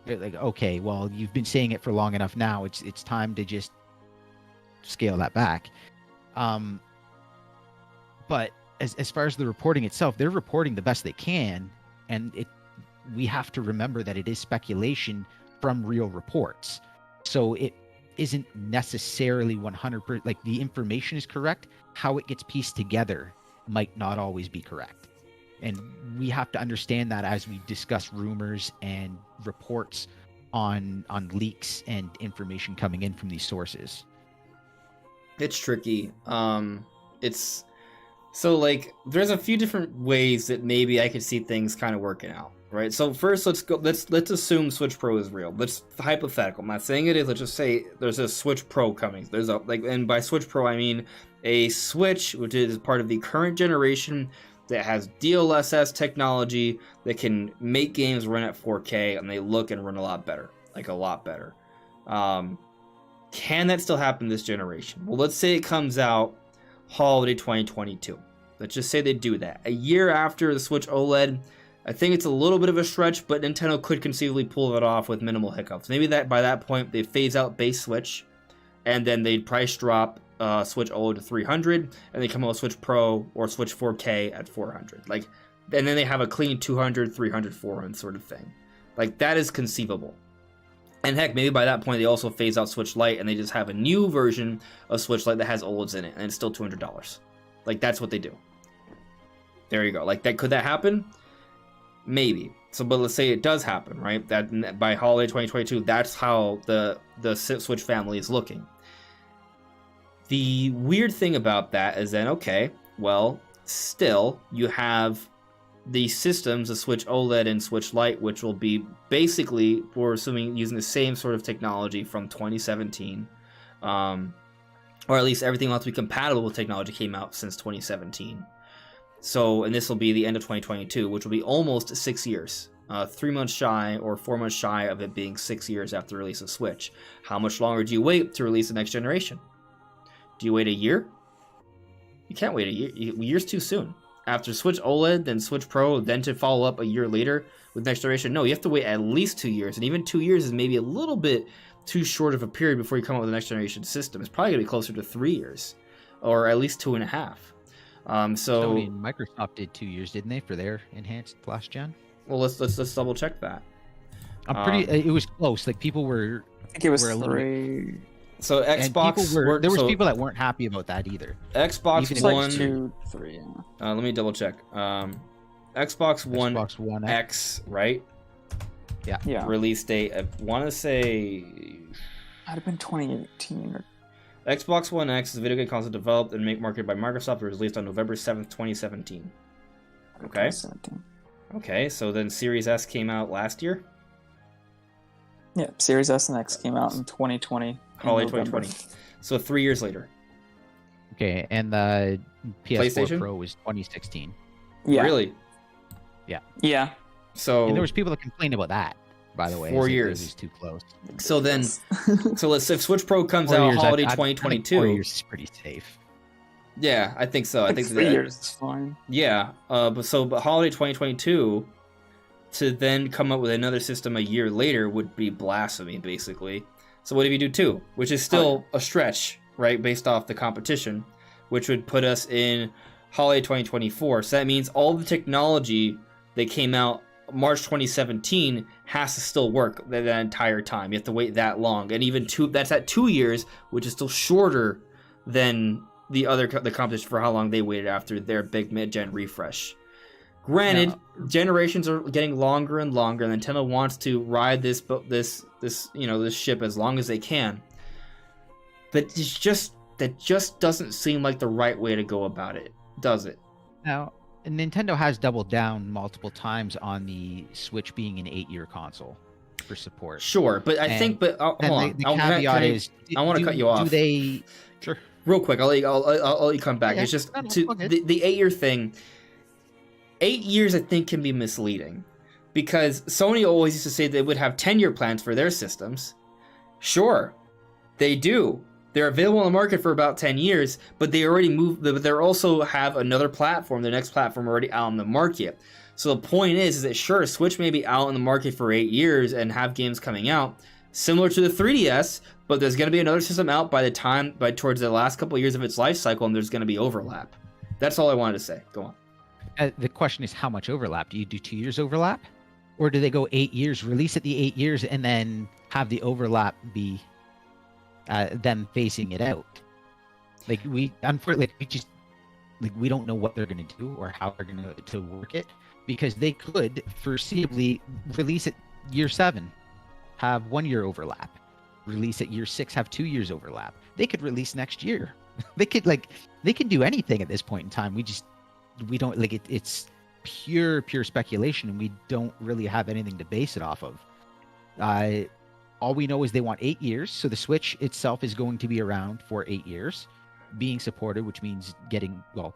They're like, okay, well, you've been saying it for long enough now. It's time to just scale that back. But as far as the reporting itself, they're reporting the best they can, and we have to remember that it is speculation from real reports. So it isn't necessarily 100%, like the information is correct. How it gets pieced together might not always be correct. And we have to understand that as we discuss rumors and reports on leaks and information coming in from these sources. It's tricky. It's so like there's a few different ways that maybe I could see things kind of working out, right? So first, let's assume Switch Pro is real. Let's hypothetical. I'm not saying it is. Let's just say there's a Switch Pro coming. There's a and by Switch Pro I mean a Switch which is part of the current generation that has DLSS technology that can make games run at 4K and they look and run a lot better, like a lot better. Can that still happen this generation? Well, let's say it comes out holiday 2022. Let's just say they do that. A year after the Switch OLED, I think it's a little bit of a stretch, but Nintendo could conceivably pull it off with minimal hiccups. Maybe that by that point they phase out base Switch, and then they'd price drop Switch OLED to $300, and they come out with Switch Pro or Switch 4K at $400. Like, and then they have a clean $200, $300, $400 sort of thing. Like, that is conceivable. And heck, maybe by that point they also phase out Switch Lite and they just have a new version of Switch Lite that has OLEDs in it, and it's still $200. Like, that's what they do. There you go. Like, that could that happen? Maybe. So, but let's say it does happen, right? That by holiday 2022, that's how the Switch family is looking. The weird thing about that is then, okay, well, still you have the systems, the Switch OLED and Switch Lite, which will be basically, we're assuming, using the same sort of technology from 2017, or at least everything will have to be compatible with technology came out since 2017. So, and this will be the end of 2022, which will be almost 6 years. 3 months shy or 4 months shy of it being 6 years after the release of Switch. How much longer do you wait to release the next generation? Do you wait a year? You can't wait a year. A year's too soon. After Switch OLED, then Switch Pro, then to follow up a year later with next generation. No, you have to wait at least 2 years, and even 2 years is maybe a little bit too short of a period before you come up with the next generation system. It's probably gonna be closer to 3 years, or at least 2.5. So I mean, Microsoft did 2 years, didn't they, for their enhanced last gen? Well, let's double check that. I'm pretty. It was close. Like people were. I think it was were a little 3. So Xbox, there was people that weren't happy about that either. Xbox Even One, like 2, 3. Yeah. let me double check. Xbox One X, right? Yeah. Release date. I want to say Might have been 2018 or. Xbox One X is a video game console developed and marketed by Microsoft. It was released on November 7th, 2017. Okay. 2017. Okay, so then Series S came out last year? Yeah, Series S and X came out in 2020. Holiday 2020. So 3 years later. Okay, and the PS4 PlayStation? Pro was 2016. Yeah. Really? Yeah. So And there was people that complained about that, by the way. 4 as it years. was too close. So then, so let's if Switch Pro comes 4 out years, holiday I think 2022. 4 years is pretty safe. Yeah, I think so. I think 3 years is fine. Yeah, but holiday 2022 to then come up with another system a year later would be blasphemy, basically. So what if you do 2, which is still a stretch, right, based off the competition, which would put us in holiday 2024. So that means all the technology that came out March 2017 has to still work that entire time. You have to wait that long, and even that's at 2 years, which is still shorter than the competition for how long they waited after their big mid-gen refresh. Granted, generations are getting longer and longer, and Nintendo wants to ride this ship as long as they can. But that just doesn't seem like the right way to go about it, does it? Now, Nintendo has doubled down multiple times on the Switch being an 8-year console for support. Sure, but I think, hold on. The caveat is, I want to cut you off. Do they? Sure. real quick, I'll let you come back. Yeah, It's just no, to okay. the 8-year thing. 8 years, I think, can be misleading because Sony always used to say they would have 10-year plans for their systems. Sure, they do. They're available on the market for about 10 years, but they already moved. But they also have another platform, the next platform already out on the market. So the point is that sure, Switch may be out in the market for 8 years and have games coming out similar to the 3DS, but there's going to be another system out by towards the last couple of years of its life cycle, and there's going to be overlap. That's all I wanted to say. Go on. The question is how much overlap? Do you do 2 years overlap? Or do they go 8 years, release it the 8 years, and then have the overlap be them phasing it out? Like we don't know what they're going to do or how they're going to work it, because they could foreseeably release it year 7, have 1 year overlap, release it year 6, have 2 years overlap. They could release next year. They can do anything at this point in time. We don't like it. It's pure speculation, and we don't really have anything to base it off of. All we know is they want 8 years, so the Switch itself is going to be around for 8 years, being supported, which means getting, well,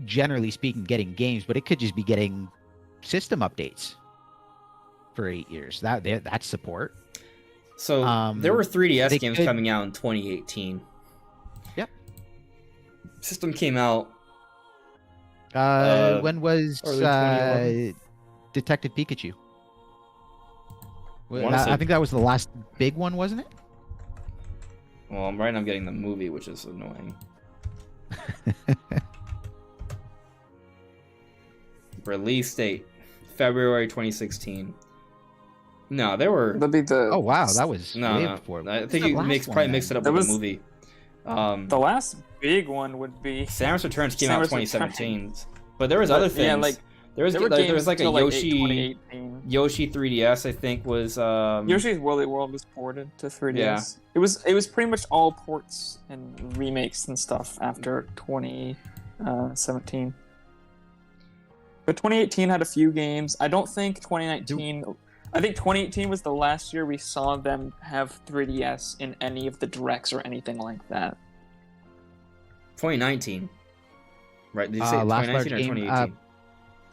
generally speaking, getting games, but it could just be getting system updates for 8 years. That's support. So there were 3DS games could... coming out in 2018. Yep. System came out. When was Detective Pikachu? I think that was the last big one, wasn't it? Well, right now I'm getting the movie, which is annoying. Release date, February 2016. No, there were... That'd be the... Oh, wow, that was way No. before. I think you probably mixed it up That with was- the movie. The last big one would be... Samus Returns came out in Samus 2017. But there was other things. Yeah, like, there was there were like games a till, like, Yoshi 2018. Yoshi 3DS, I think, was Yoshi's Woolly World was ported to 3DS. Yeah. It was pretty much all ports and remakes and stuff after 2017. But 2018 had a few games. I don't think 2019... I think 2018 was the last year we saw them have 3DS in any of the directs or anything like that. 2019. Right? Did you say last 2019 or game,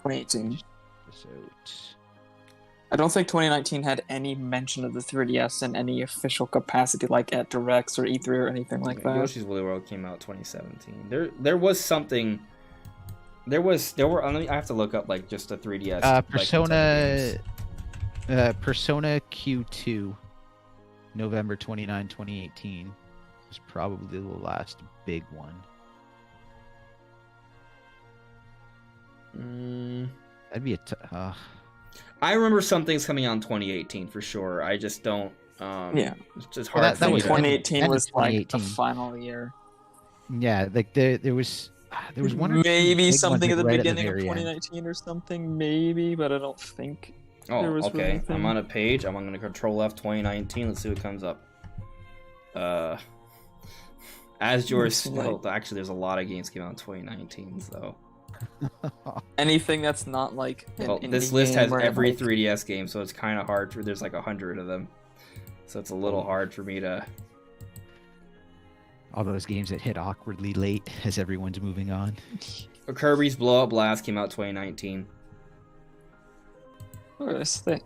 2018? 2018. I don't think 2019 had any mention of the 3DS in any official capacity, like at directs or E3 or anything like that. Yoshi's Woolly World came out 2017. There was something. There were. I have to look up like just a 3DS. Persona Q2, November 29, 2018 was probably the last big one. That'd be I remember some things coming out in 2018 for sure. I just don't. Yeah, it's just hard. That was 2018 was like the 2018. final year. Yeah, like there was one or two Maybe big something ones, at the right beginning of very end. 2019 or something, maybe, but I don't think. Oh, there was okay. anything. I'm on a page. I'm going to Control F 2019. Let's see what comes up. As yours. Oh, actually, there's a lot of games came out in 2019, so. Anything that's not like. Well, this list has every 3DS game, so it's kind of hard. There's like 100 of them, so it's a little hard for me to. All those games that hit awkwardly late as everyone's moving on. Kirby's Blow Up Blast came out 2019.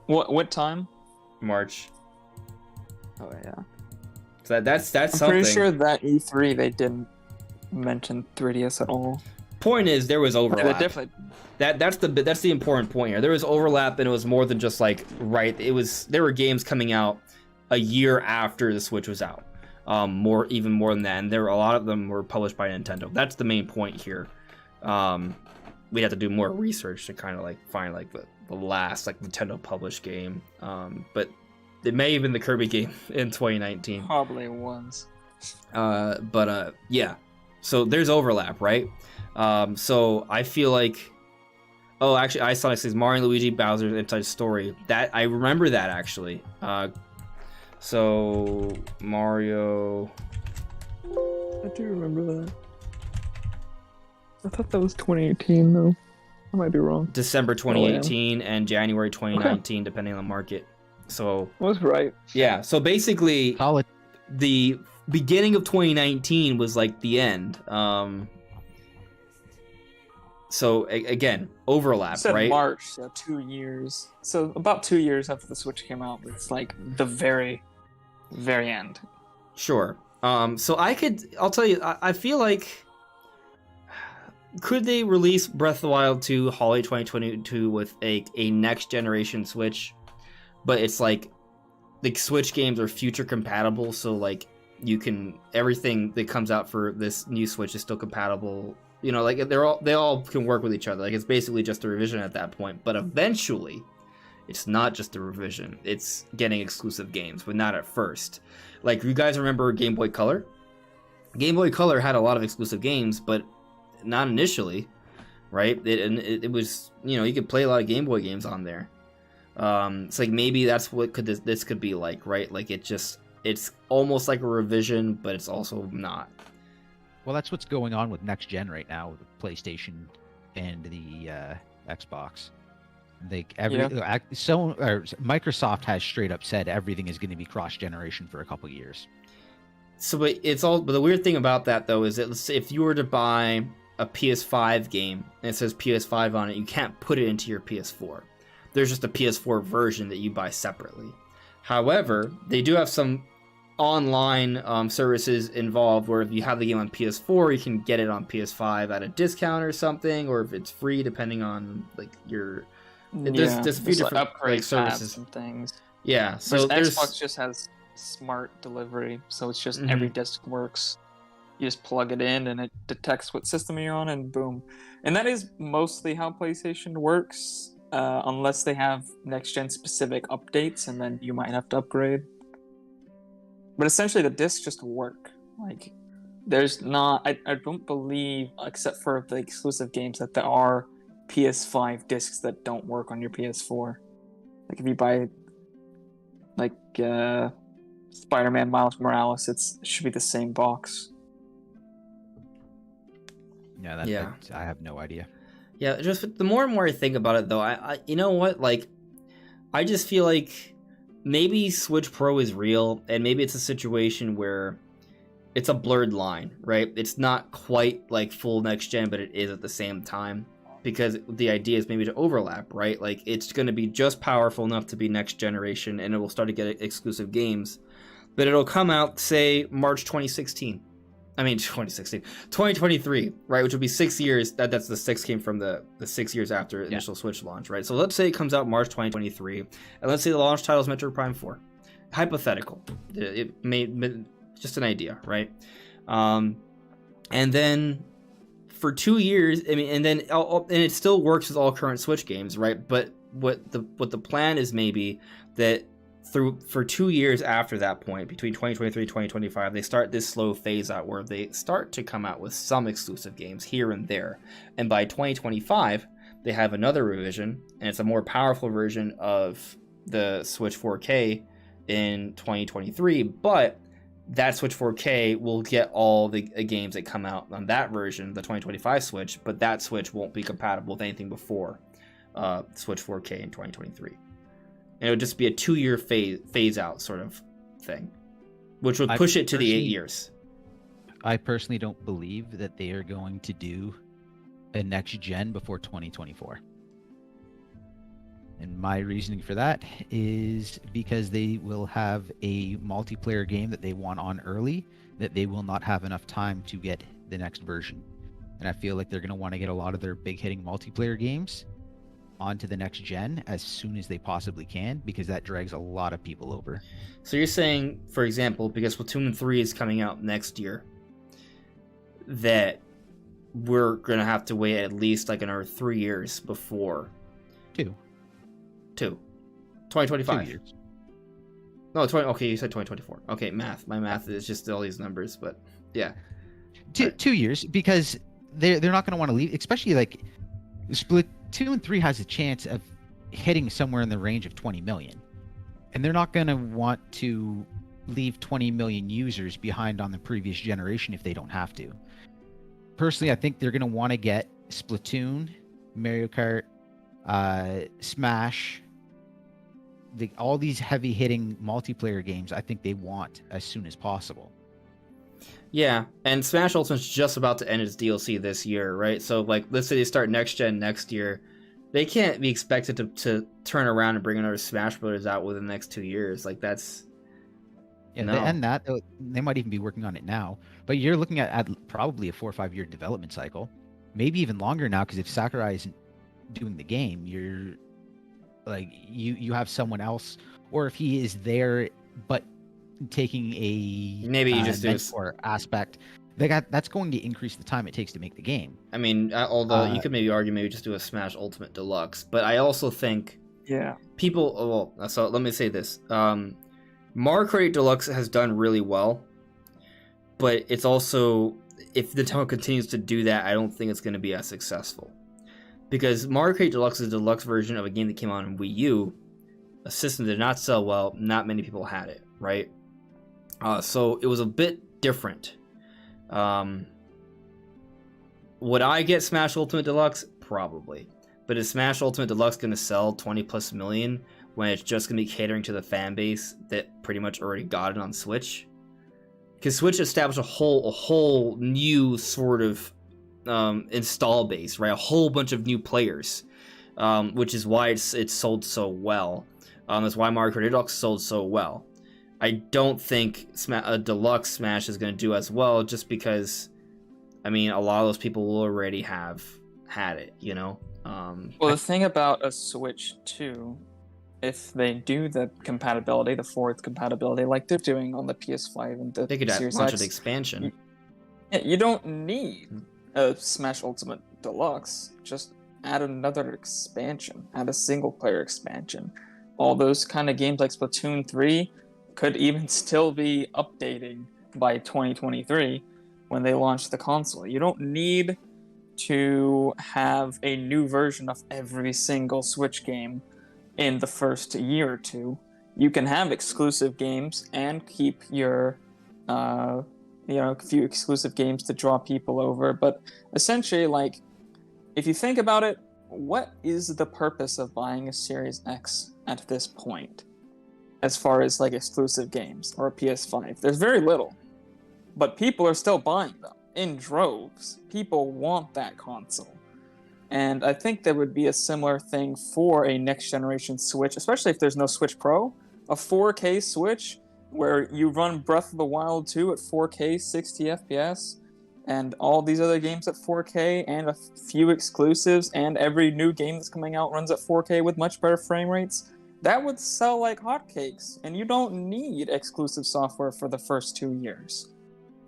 What time? March. Oh yeah. So that's I'm something. pretty sure that E3 they didn't mention 3DS at all. Point is, there was overlap. Yeah, definitely. That's the important point here. There was overlap, and it was more than just like there were games coming out a year after the Switch was out. Even more than that, and a lot of them were published by Nintendo. That's the main point here. We'd have to do more research to kind of like find like the last like Nintendo published game. But it may have been the Kirby game in 2019. Probably was. Yeah. So there's overlap, right? So I feel like, oh, actually, I saw it says Mario and Luigi Bowser's Inside Story. That I remember that actually. So Mario. I do remember that. I thought that was 2018 though. I might be wrong. December 2018 and January 2019, depending on the market. So I was right. yeah. So basically, Call it. the beginning of 2019 was like the end. So again, overlap, You said right? March, so 2 years. So about 2 years after the Switch came out, it's like the very, very end. Sure. So I'll tell you, I feel like, could they release Breath of the Wild 2 holiday 2022 with a next generation Switch, but it's like the Switch games are future compatible, so like you can, everything that comes out for this new Switch is still compatible. You know, like they all can work with each other. Like it's basically just a revision at that point. But eventually, it's not just a revision. It's getting exclusive games, but not at first. Like, you guys remember Game Boy Color? Game Boy Color had a lot of exclusive games, but not initially, right? It was, you know, you could play a lot of Game Boy games on there. It's like maybe that's what this could be like, right? Like it's almost like a revision, but it's also not. Well, that's what's going on with next gen right now with the PlayStation and the Xbox. Microsoft has straight up said everything is going to be cross generation for a couple years. So, but the weird thing about that though is that, let's say if you were to buy a PS5 game and it says PS5 on it, you can't put it into your PS4. There's just a PS4 version that you buy separately. However, they do have some online services involved where if you have the game on PS4, you can get it on PS5 at a discount or something, or if it's free depending on like your. There's a few different upgrade services and things. Yeah, so there's Xbox just has smart delivery, so it's just every disc works. You just plug it in and it detects what system you're on, and boom. And that is mostly how PlayStation works, unless they have next-gen specific updates, and then you might have to upgrade. But essentially, the discs just work. Like, there's not... I don't believe, except for the exclusive games, that there are PS5 discs that don't work on your PS4. Like, if you buy, like, Spider-Man Miles Morales, it should be the same box. Yeah, I have no idea. Yeah, just the more and more I think about it, though, I you know what? Like, I just feel like maybe Switch Pro is real, and maybe it's a situation where it's a blurred line, right? It's not quite like full next gen, but it is at the same time, because the idea is maybe to overlap, right? Like, it's going to be just powerful enough to be next generation, and it will start to get exclusive games, but it'll come out, say, March 2016. I mean, 2023, right? Which would be 6 years. That's the 6 came from the 6 years after initial Switch launch, right? So let's say it comes out March 2023, and let's say the launch title is Metroid Prime 4. Hypothetical. It may just an idea, right? And then for 2 years, I mean, and it still works with all current Switch games, right? But what the plan is maybe that for 2 years after that point, between 2023 and 2025, they start this slow phase out where they start to come out with some exclusive games here and there. And by 2025, they have another revision, and it's a more powerful version of the Switch 4K in 2023. But that Switch 4K will get all the games that come out on that version, the 2025 Switch, but that Switch won't be compatible with anything before Switch 4K in 2023. And it would just be a 2-year phase out sort of thing, which would push it to the 8 years. I personally don't believe that they are going to do a next gen before 2024. And my reasoning for that is because they will have a multiplayer game that they want on early, that they will not have enough time to get the next version. And I feel like they're going to want to get a lot of their big hitting multiplayer games onto the next gen as soon as they possibly can, because that drags a lot of people over. So you're saying, for example, because Splatoon 3 is coming out next year, that we're going to have to wait at least like another 3 years before... 2025. 2 years. No, okay, you said 2024. Okay, math. My math is just all these numbers, but yeah. 2 years, because they're not going to want to leave, especially like Splatoon 3 has a chance of hitting somewhere in the range of 20 million. And they're not going to want to leave 20 million users behind on the previous generation if they don't have to. Personally, I think they're going to want to get Splatoon, Mario Kart, Smash, all these heavy hitting multiplayer games. I think they want as soon as possible. Yeah, and Smash Ultimate's just about to end its DLC this year, right? So, like, let's say they start next gen next year, they can't be expected to turn around and bring another Smash Brothers out within the next 2 years. Like, that's Yeah, no. and that they might even be working on it now. But you're looking at probably a 4 or 5 year development cycle, maybe even longer now. Because if Sakurai isn't doing the game, you're like you have someone else, or if he is there but taking a Maybe you just do mentor aspect, that's going to increase the time it takes to make the game. I mean, although you could maybe argue maybe just do a Smash Ultimate Deluxe, but I also think people. Well, so let me say this: Mario Kart 8 Deluxe has done really well, but it's also, if Nintendo continues to do that, I don't think it's going to be as successful. Because Mario Kart 8 Deluxe is a deluxe version of a game that came out on Wii U, a system that did not sell well, not many people had it, right? So it was a bit different. Would I get Smash Ultimate Deluxe? Probably. But is Smash Ultimate Deluxe going to sell 20 plus million when it's just going to be catering to the fan base that pretty much already got it on Switch? Because Switch established a whole new sort of install base, right? A whole bunch of new players, which is why it's sold so well. That's why Mario Kart 8 Deluxe sold so well. I don't think a Deluxe Smash is going to do as well, just because, I mean, a lot of those people will already have had it, you know? Well, the thing about a Switch 2, if they do the compatibility, the forward compatibility, like they're doing on the PS5 and the they could Series launch X, an expansion. you don't need a Smash Ultimate Deluxe. Just add another expansion, add a single-player expansion. All those kind of games like Splatoon 3 could even still be updating by 2023 when they launch the console. You don't need to have a new version of every single Switch game in the first year or two. You can have exclusive games and keep your a few exclusive games to draw people over, but essentially, like, if you think about it, what is the purpose of buying a Series X at this point as far as like exclusive games or a PS5? There's very little, but people are still buying them in droves. People want that console. And I think there would be a similar thing for a next generation Switch, especially if there's no Switch Pro. A 4K Switch where you run Breath of the Wild 2 at 4K 60 FPS and all these other games at 4K and a few exclusives, and every new game that's coming out runs at 4K with much better frame rates, that would sell like hotcakes. And you don't need exclusive software for the first 2 years.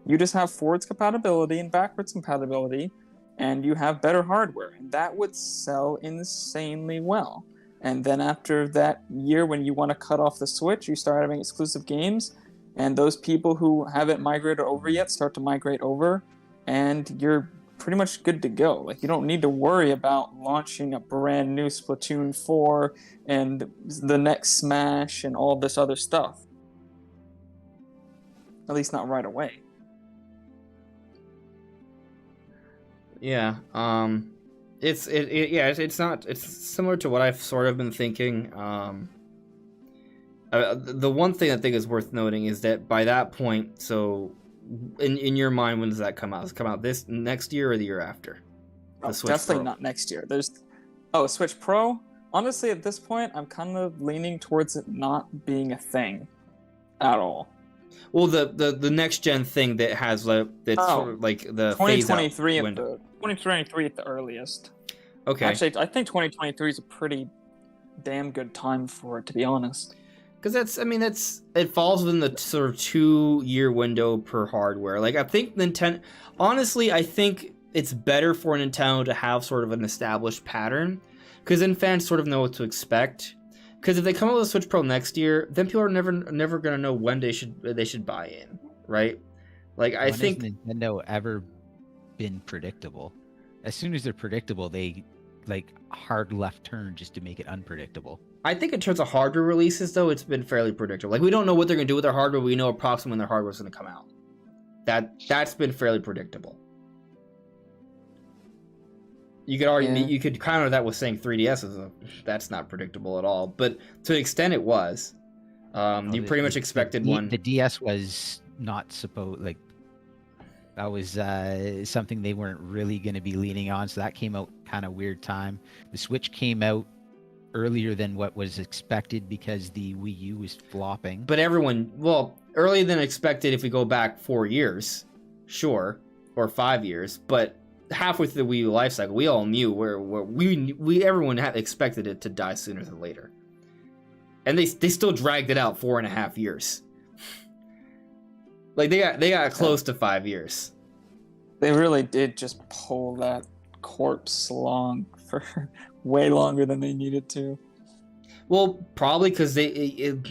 You just have forwards compatibility and backwards compatibility, and you have better hardware, and that would sell insanely well. And then after that year, when you want to cut off the Switch, you start having exclusive games, and those people who haven't migrated over yet start to migrate over, and you're pretty much good to go. Like, you don't need to worry about launching a brand new Splatoon 4 and the next Smash and all this other stuff. At least not right away. Yeah, it's similar to what I've sort of been thinking. The one thing I think is worth noting is that by that point, so in your mind, when does that come out? Does it come out this next year or the year after? Definitely Pro. Not next year. Switch Pro. Honestly, at this point, I'm kind of leaning towards it not being a thing at all. Well, the next gen thing that has sort of like the 2023 window. 2023 at the earliest. Okay. Actually, I think 2023 is a pretty damn good time for it, to be honest. Because it falls within the sort of 2-year window per hardware. Like, I think Nintendo, honestly, I think it's better for Nintendo to have sort of an established pattern, because then fans sort of know what to expect. Because if they come out with a Switch Pro next year, then people are never gonna know when they should buy in, right? Like, I think has Nintendo ever been predictable? As soon as they're predictable, they like hard left turn just to make it unpredictable. I think in terms of hardware releases, though, it's been fairly predictable. Like, we don't know what they're gonna do with their hardware. We know approximately when their hardware is gonna come out. That's been fairly predictable. You could argue, you could counter that with saying 3DS that's not predictable at all. But to an extent, it was. You pretty much expected one. The DS was not supposed, like, That was something they weren't really going to be leaning on, so that came out kind of weird time. The Switch came out earlier than what was expected because the Wii U was flopping. But everyone, well, earlier than expected if we go back 4 years, sure, or 5 years, but halfway through the Wii U life cycle, we all knew where everyone had expected it to die sooner than later. And they still dragged it out 4.5 years. Like they got close to 5 years. They really did just pull that corpse along for way longer than they needed to. Well, probably because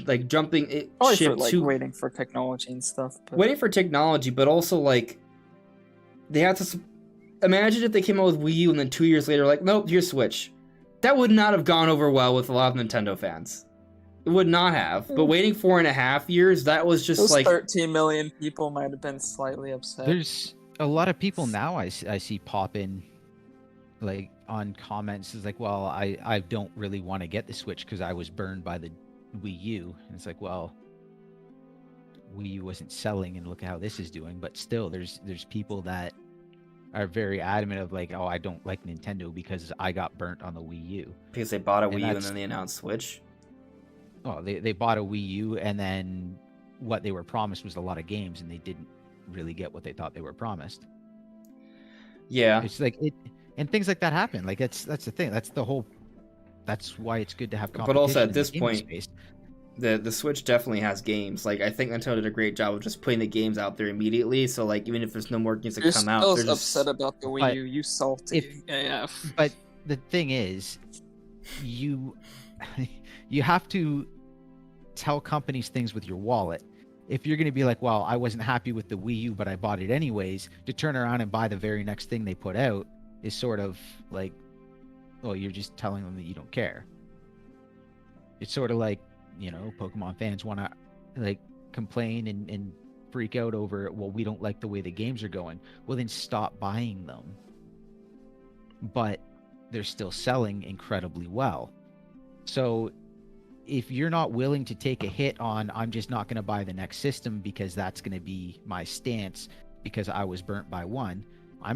like jumping it Probably shipped for like to waiting for technology and stuff. But... waiting for technology, but also like they had to imagine if they came out with Wii U and then 2 years later, like, nope, here's Switch. That would not have gone over well with a lot of Nintendo fans. It would not have. But waiting 4.5 years, that was just those like 13 million people might have been slightly upset. There's a lot of people now I see pop in, like on comments, is like, well, I don't really want to get the Switch because I was burned by the Wii U. And it's like, well, Wii U wasn't selling, and look at how this is doing. But still, there's people that are very adamant of like, oh, I don't like Nintendo because I got burnt on the Wii U. because they bought a Wii U and then they announced Switch. Oh, they bought a Wii U, and then what they were promised was a lot of games, and they didn't really get what they thought they were promised. Yeah. It's like it, and things like that happen. Like that's the thing. That's why it's good to have competition. But also at in the this gaming point, space. the Switch definitely has games. Like I think Nintendo did a great job of just putting the games out there immediately. So like even if there's no more games that You're come out, still they're just upset about the Wii But U. You salty AF. But the thing is, you have to tell companies things with your wallet. If you're going to be like, well, I wasn't happy with the Wii U, but I bought it anyways, to turn around and buy the very next thing they put out is sort of like, well, you're just telling them that you don't care. It's sort of like, you know, Pokemon fans want to like complain and freak out over, well, we don't like the way the games are going. Well, then stop buying them. But they're still selling incredibly well. So if you're not willing to take a hit on, I'm just not going to buy the next system because that's going to be my stance because I was burnt by one, I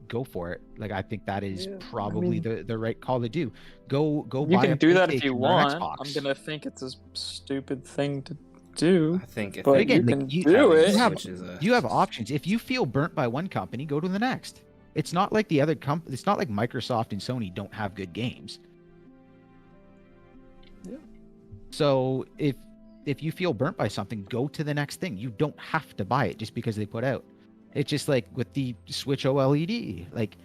go for it. Like I think that is probably the right call to do. Go. You buy can a do that if you PlayStation or want. Xbox. I'm gonna think it's a stupid thing to do. I think if But again, you like, can you- do it. You have options. If you feel burnt by one company, go to the next. It's not like the other it's not like Microsoft and Sony don't have good games. Yeah. So if you feel burnt by something, go to the next thing. You don't have to buy it just because they put out. It's just like with the Switch OLED. Like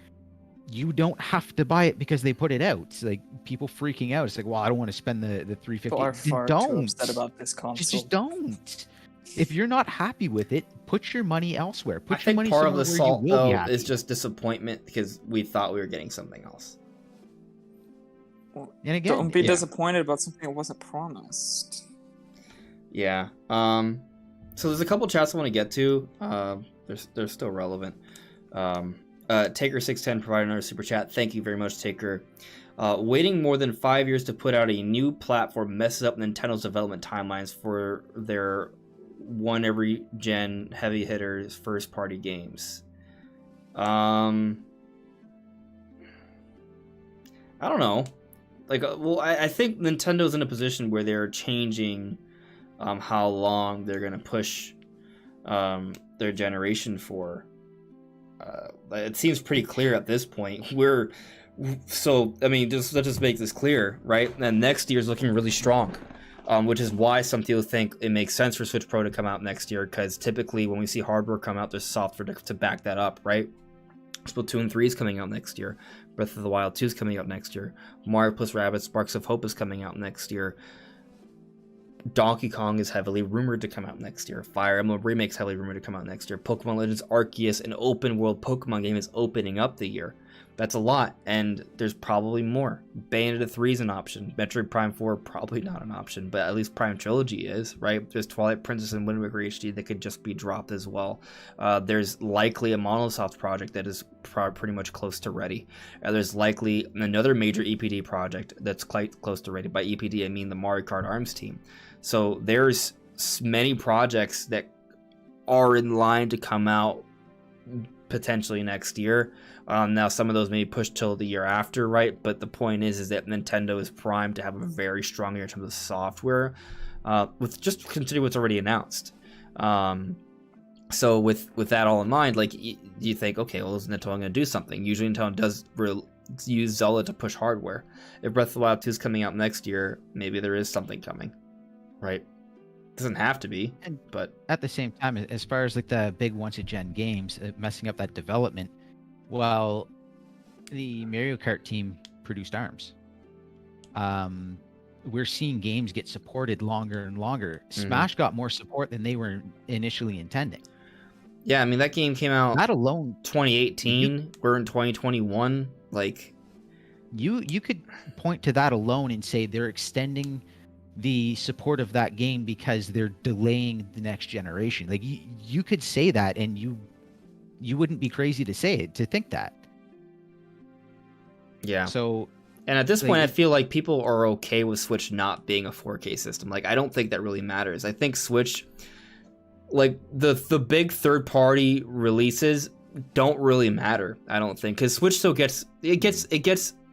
you don't have to buy it because they put it out. It's like people freaking out. It's like, well, I don't want to spend the $350. People are far too upset about this console. Just don't. If you're not happy with it, put your money elsewhere. Put I your think money part of somewhere the where salt you will be though happy. is just disappointment because we thought we were getting something else. And again, Don't be yeah. disappointed about something that wasn't promised. Yeah. So there's a couple chats I want to get to. They're still relevant. Taker610 provided another super chat. Thank you very much, Taker. Waiting more than 5 years to put out a new platform messes up Nintendo's development timelines for their one every gen heavy hitters first party games. I don't know. Like, well, I think Nintendo's in a position where they're changing how long they're going to push their generation for. It seems pretty clear at this point. Let's just make this clear, right? And next year's looking really strong, which is why some people think it makes sense for Switch Pro to come out next year, because typically when we see hardware come out, there's software to back that up, right? Splatoon 3 is coming out next year. Breath of the Wild 2 is coming out next year. Mario plus Rabbids Sparks of Hope is coming out next year. Donkey Kong is heavily rumored to come out next year. Fire Emblem Remake's heavily rumored to come out next year. Pokemon Legends Arceus, an open world Pokemon game, is opening up the year. That's a lot, and there's probably more. Bayonetta 3 is an option. Metroid Prime 4, probably not an option, but at least Prime Trilogy is, right? There's Twilight Princess and Wind Waker HD that could just be dropped as well. There's likely a Monosoft project that is pretty much close to ready. There's likely another major EPD project that's quite close to ready. By EPD, I mean the Mario Kart ARMS team. So there's many projects that are in line to come out potentially next year. Now some of those may be pushed till the year after, right? But the point is that Nintendo is primed to have a very strong year in terms of software, with just consider what's already announced. So with that all in mind, like you think, okay, well, is Nintendo going to do something? Usually Nintendo does use Zelda to push hardware. If Breath of the Wild 2 is coming out next year, maybe there is something coming, right? Doesn't have to be, but at the same time, as far as like the big once-a-gen games messing up that development, well, the Mario Kart team produced ARMS. We're seeing games get supported longer and longer. Smash got more support than they were initially intending. Yeah, I mean, that game came out That alone, 2018. We're in 2021. Like, you could point to that alone and say they're extending the support of that game because they're delaying the next generation. Like, you could say that, and you wouldn't be crazy to say it, to think that. Yeah. So, and at this point, I feel like people are okay with Switch not being a 4K system. Like, I don't think that really matters. I think Switch, like, the big third-party releases don't really matter, I don't think, because Switch still gets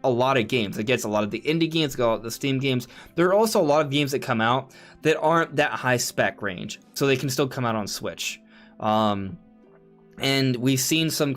a lot of games. It gets a lot of the indie games, the Steam games. There are also a lot of games that come out that aren't that high spec range, so they can still come out on Switch. And we've seen some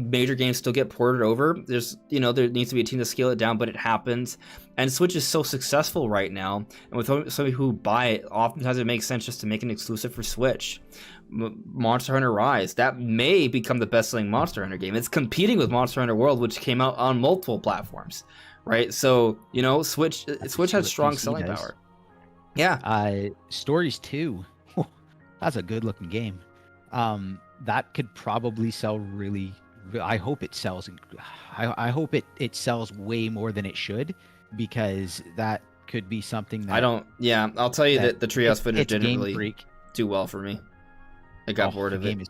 major games still get ported over. There needs to be a team to scale it down, but it happens. And Switch is so successful right now, and with somebody who buy it, oftentimes it makes sense just to make an exclusive for Switch. Monster Hunter Rise, that may become the best-selling Monster Hunter game. It's competing with Monster Hunter World, which came out on multiple platforms, right? So, Switch has strong selling power. Yeah. Stories 2, that's a good-looking game. That could probably sell really. I hope it sells. I hope it sells way more than it should, because that could be something that I'll tell you that the Treehouse footage didn't really Freak. do well for me. I got bored of it.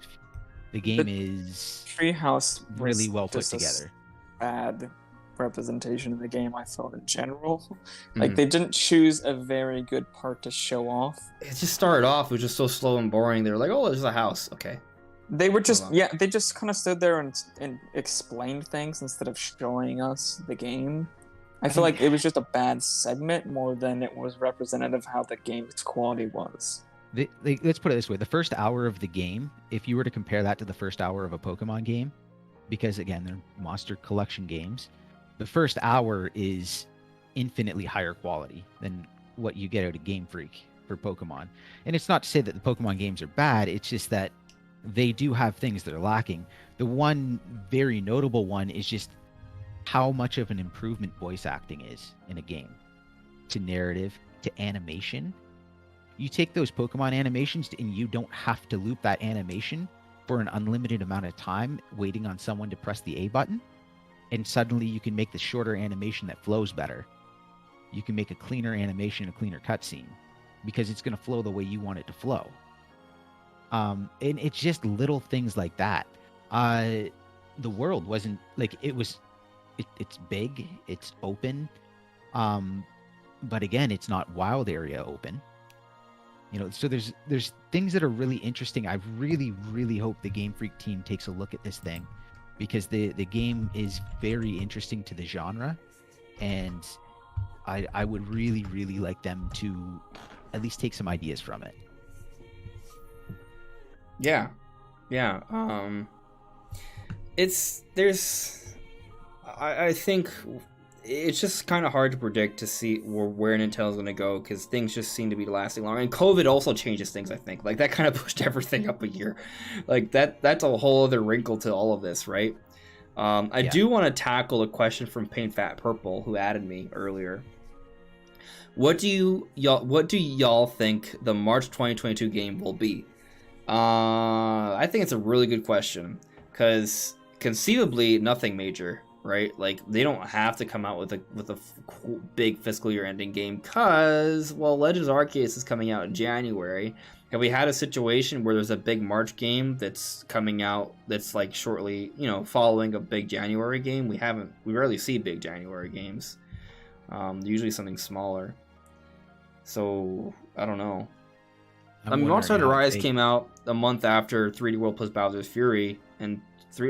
The game is Treehouse really well put together. Bad representation of the game, I felt, in general. Like, they didn't choose a very good part to show off. It just started off, it was just so slow and boring. They were like, oh, there's a house. Okay. They were just, they just kind of stood there and explained things instead of showing us the game. I feel like it was just a bad segment more than it was representative of how the game's quality was. Let's put it this way. The first hour of the game, if you were to compare that to the first hour of a Pokemon game, because, again, they're monster collection games, the first hour is infinitely higher quality than what you get out of Game Freak for Pokemon. And it's not to say that the Pokemon games are bad. It's just that they do have things that are lacking. The one very notable one is just how much of an improvement voice acting is in a game, to narrative, to animation. You take those Pokemon animations and you don't have to loop that animation for an unlimited amount of time waiting on someone to press the A button, and suddenly you can make the shorter animation that flows better. You can make a cleaner animation, a cleaner cutscene, because it's going to flow the way you want it to flow. And it's just little things like that. The world wasn't like it's big, it's open, but again, it's not wild area open. So there's things that are really interesting. I really, really hope the Game Freak team takes a look at this thing, because the game is very interesting to the genre, and I would really, really like them to at least take some ideas from it. Yeah. I think it's just kind of hard to predict to see where Nintendo's going to go, because things just seem to be lasting longer. And COVID also changes things, I think. Like, that kind of pushed everything up a year. Like, that's a whole other wrinkle to all of this, right? I do want to tackle a question from Paint Fat Purple, who added me earlier. What do y'all think the March 2022 game will be? I think it's a really good question, because conceivably nothing major, right? Like, they don't have to come out with a big fiscal year ending game, because, well, Legends Arceus is coming out in January. Have we had a situation where there's a big March game that's coming out that's like shortly, following a big January game? We rarely see big January games. Usually something smaller. So I don't know. I mean, Monster wondering Hunter how Rise big- came out a month after 3D World plus Bowser's Fury, and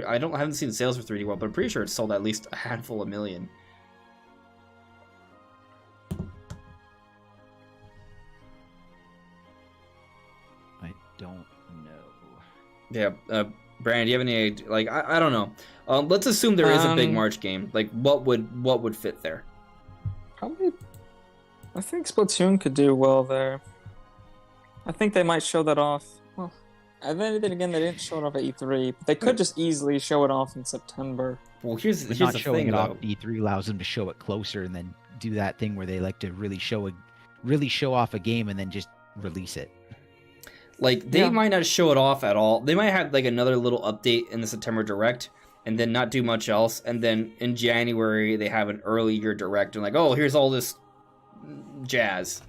I haven't seen sales for 3D World, but I'm pretty sure it sold at least a handful of million. I don't know. Yeah, Brandon, do you have any idea? Like, I don't know. Let's assume there is a big March game. Like, what would fit there? Probably. I think Splatoon could do well there. I think they might show that off. Well, and then again, they didn't show it off at E3. But they could just easily show it off in September. Well, here's But the not showing thing, it though. off E3 allows them to show it closer and then do that thing where they like to really show off a game and then just release it. Like, they Yeah. might not show it off at all. They might have like another little update in the September Direct, and then not do much else. And then in January they have an early year Direct, and like, oh, here's all this jazz.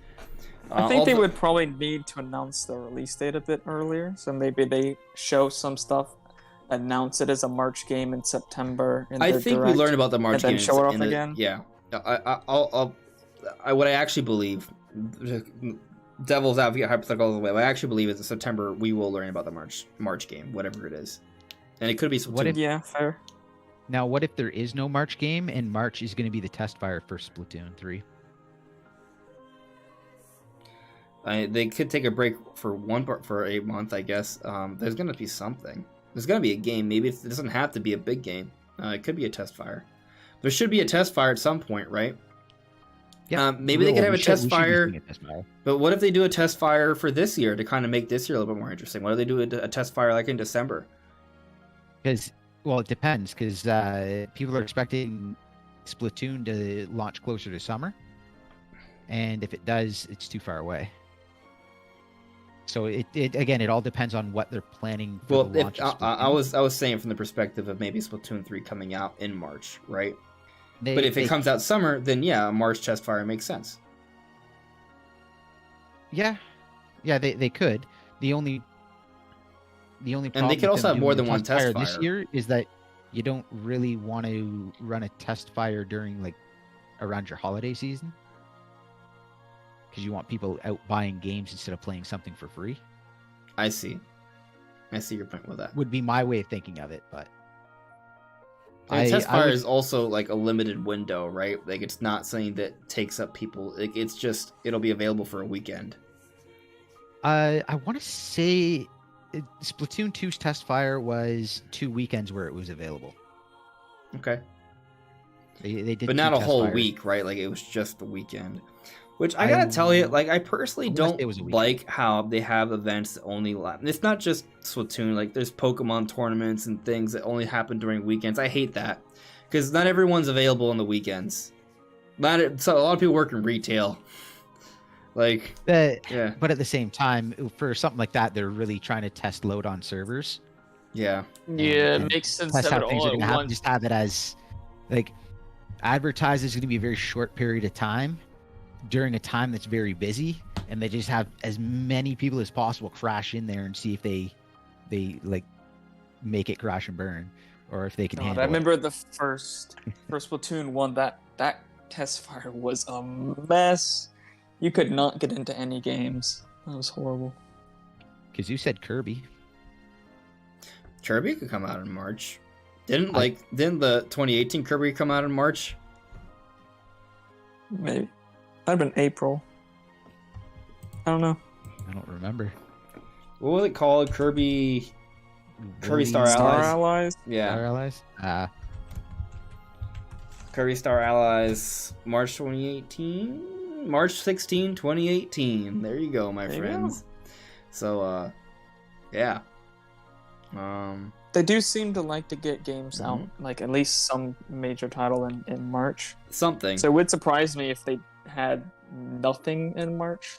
I think they would probably need to announce the release date a bit earlier. So maybe they show some stuff, announce it as a March game in September. In I their think Direct, we learned about the March and then game show it off in the- again? Yeah, what I actually believe, devil's advocate hypothetical all the way. What I actually believe is in September we will learn about the March game, whatever it is, and it could be Splatoon. What if- Yeah, fair. Now, what if there is no March game and March is going to be the test fire for Splatoon 3? They could take a break for a month, I guess. There's gonna be something. There's gonna be a game. Maybe it doesn't have to be a big game. It could be a test fire. There should be a test fire at some point, right? Yeah. Maybe they could have a test fire. doing a test fire. But what if they do a test fire for this year to kind of make this year a little bit more interesting? What if they do a test fire like in December? Because, well, it depends. Because people are expecting Splatoon to launch closer to summer, and if it does, it's too far away. So it again, it all depends on what they're planning for Well, the launch. of I Splatoon. was saying from the perspective of maybe Splatoon 3 coming out in March, right? They- But if they- it comes out summer, then yeah, a March test fire makes sense. yeah, they could. The only problem And they could with also them have more doing than one test this fire. year is that you don't really want to run a test fire during like around your holiday season, because you want people out buying games instead of playing something for free. I see your point with that. Would be my way of thinking of it, but And test fire would- is also like a limited window, right? Like it's not something that takes up people. Like, it's just it'll be available for a weekend. I want to say Splatoon 2's test fire was 2 weekends where it was available. Okay, They did, but not two a test whole fires. week, right? Like it was just the weekend. Which I gotta tell you, like I personally I wanna don't say it was a weekend. like how they have events that only last. It's not just Splatoon. Like there's Pokemon tournaments and things that only happen during weekends. I hate that because not everyone's available on the weekends. So a lot of people work in retail. Like yeah, But at the same time, for something like that, they're really trying to test load on servers. yeah. Yeah, and it makes sense That's to have how it things are all going to at happen. once. Just have it as like advertised is going to be a very short period of time during a time that's very busy, and they just have as many people as possible crash in there and see if they like make it crash and burn, or if they can God, handle I it. remember the first Splatoon 1, that test fire was a mess. You could not get into any games. That was horrible. Because you said Kirby. Kirby could come out in March. Didn't the 2018 Kirby come out in March? Maybe. That'd have been April. I don't know. I don't remember. What was it called? Kirby Star Star Allies. Allies? Yeah. Star Allies? Kirby Star Allies, March 2018? March 16, 2018. There you go, my There you friends. So, yeah. They do seem to like to get games out, Mm-hmm. like at least some major title in March. Something. So it would surprise me if they had nothing in March.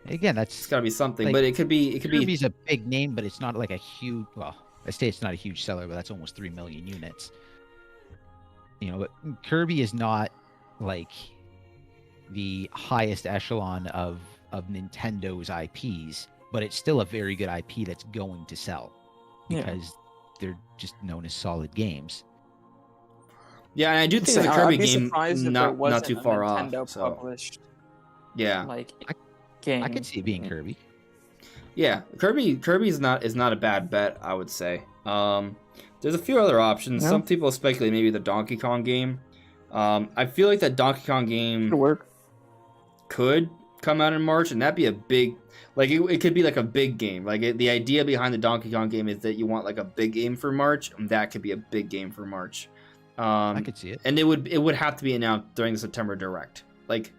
Again, It's that's gotta be something, like, but it could be. Kirby's a big name, but it's not like a huge. Well, I say it's not a huge seller, but that's almost 3 million units. You know, but Kirby is not like the highest echelon of Nintendo's IPs, but it's still a very good IP that's going to sell Yeah. because they're just known as solid games. Yeah, and I do think So the I'd Kirby be game surprised if there not wasn't too a far Nintendo off. So published yeah, like game. I could see it being Kirby. Yeah, Kirby is not a bad bet, I would say. There's a few other options. Yeah. Some people speculate maybe the Donkey Kong game. I feel like that Donkey Kong game Could work. could come out in March, and that'd be a big, like it could be like a big game. Like the idea behind the Donkey Kong game is that you want like a big game for March, and that could be a big game for March. I could see it. And it would have to be announced during the September Direct. Like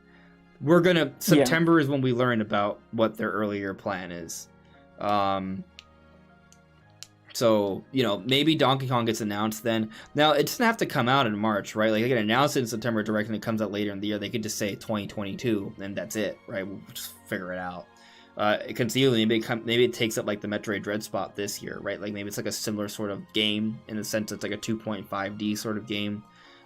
September is when we learn about what their earlier plan is. So, maybe Donkey Kong gets announced then. Now, it doesn't have to come out in March, right? Like, they can announce it in September Direct and it comes out later in the year. They could just say 2022, and that's it, right? We'll just figure it out. Conceivably, maybe it takes up, like, the Metroid Dread spot this year, right? Like, maybe it's, like, a similar sort of game in the sense it's, like, a 2.5D sort of game.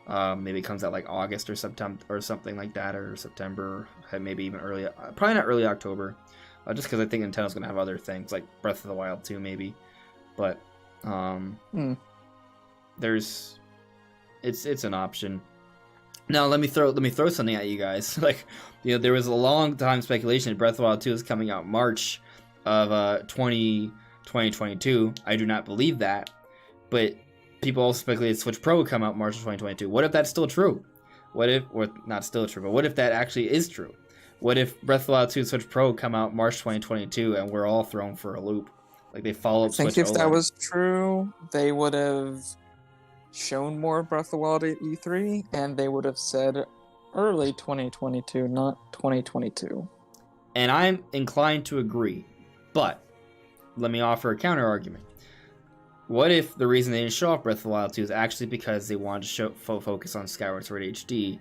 Maybe it comes out, like, August or September or something like that, or September, maybe even early, probably not early October, just because I think Nintendo's going to have other things, like Breath of the Wild 2, maybe. But it's an option. Now let me throw something at you guys. Like, there was a long time speculation that Breath of the Wild 2 is coming out March of 2022. I do not believe that, but people also speculated Switch Pro would come out March of 2022. What if that's still true? Or not still true, but what if that actually is true? What if Breath of the Wild 2 and Switch Pro come out March 2022 and we're all thrown for a loop? Like, they follow up Switch I think if OLED. that was true, they would have shown more Breath of the Wild at E3, and they would have said early 2022, not 2022. And I'm inclined to agree, but let me offer a counter argument. What if the reason they didn't show off Breath of the Wild 2 is actually because they wanted to focus on Skyward Sword HD,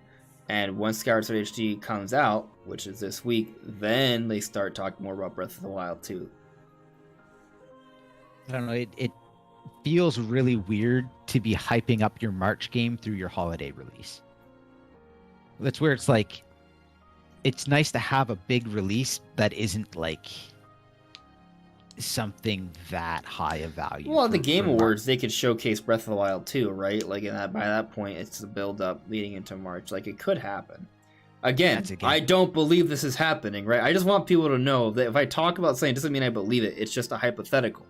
and once Skyward Sword HD comes out, which is this week, then they start talking more about Breath of the Wild 2. I don't know. It feels really weird to be hyping up your March game through your holiday release. That's where it's like, it's nice to have a big release that isn't like something that high of value. Well, at the Game Awards, they could showcase Breath of the Wild 2, right? Like, by that point, it's the build-up leading into March. Like, it could happen. Again, I don't believe this is happening, right? I just want people to know that if I talk about something, it doesn't mean I believe it. It's just a hypothetical.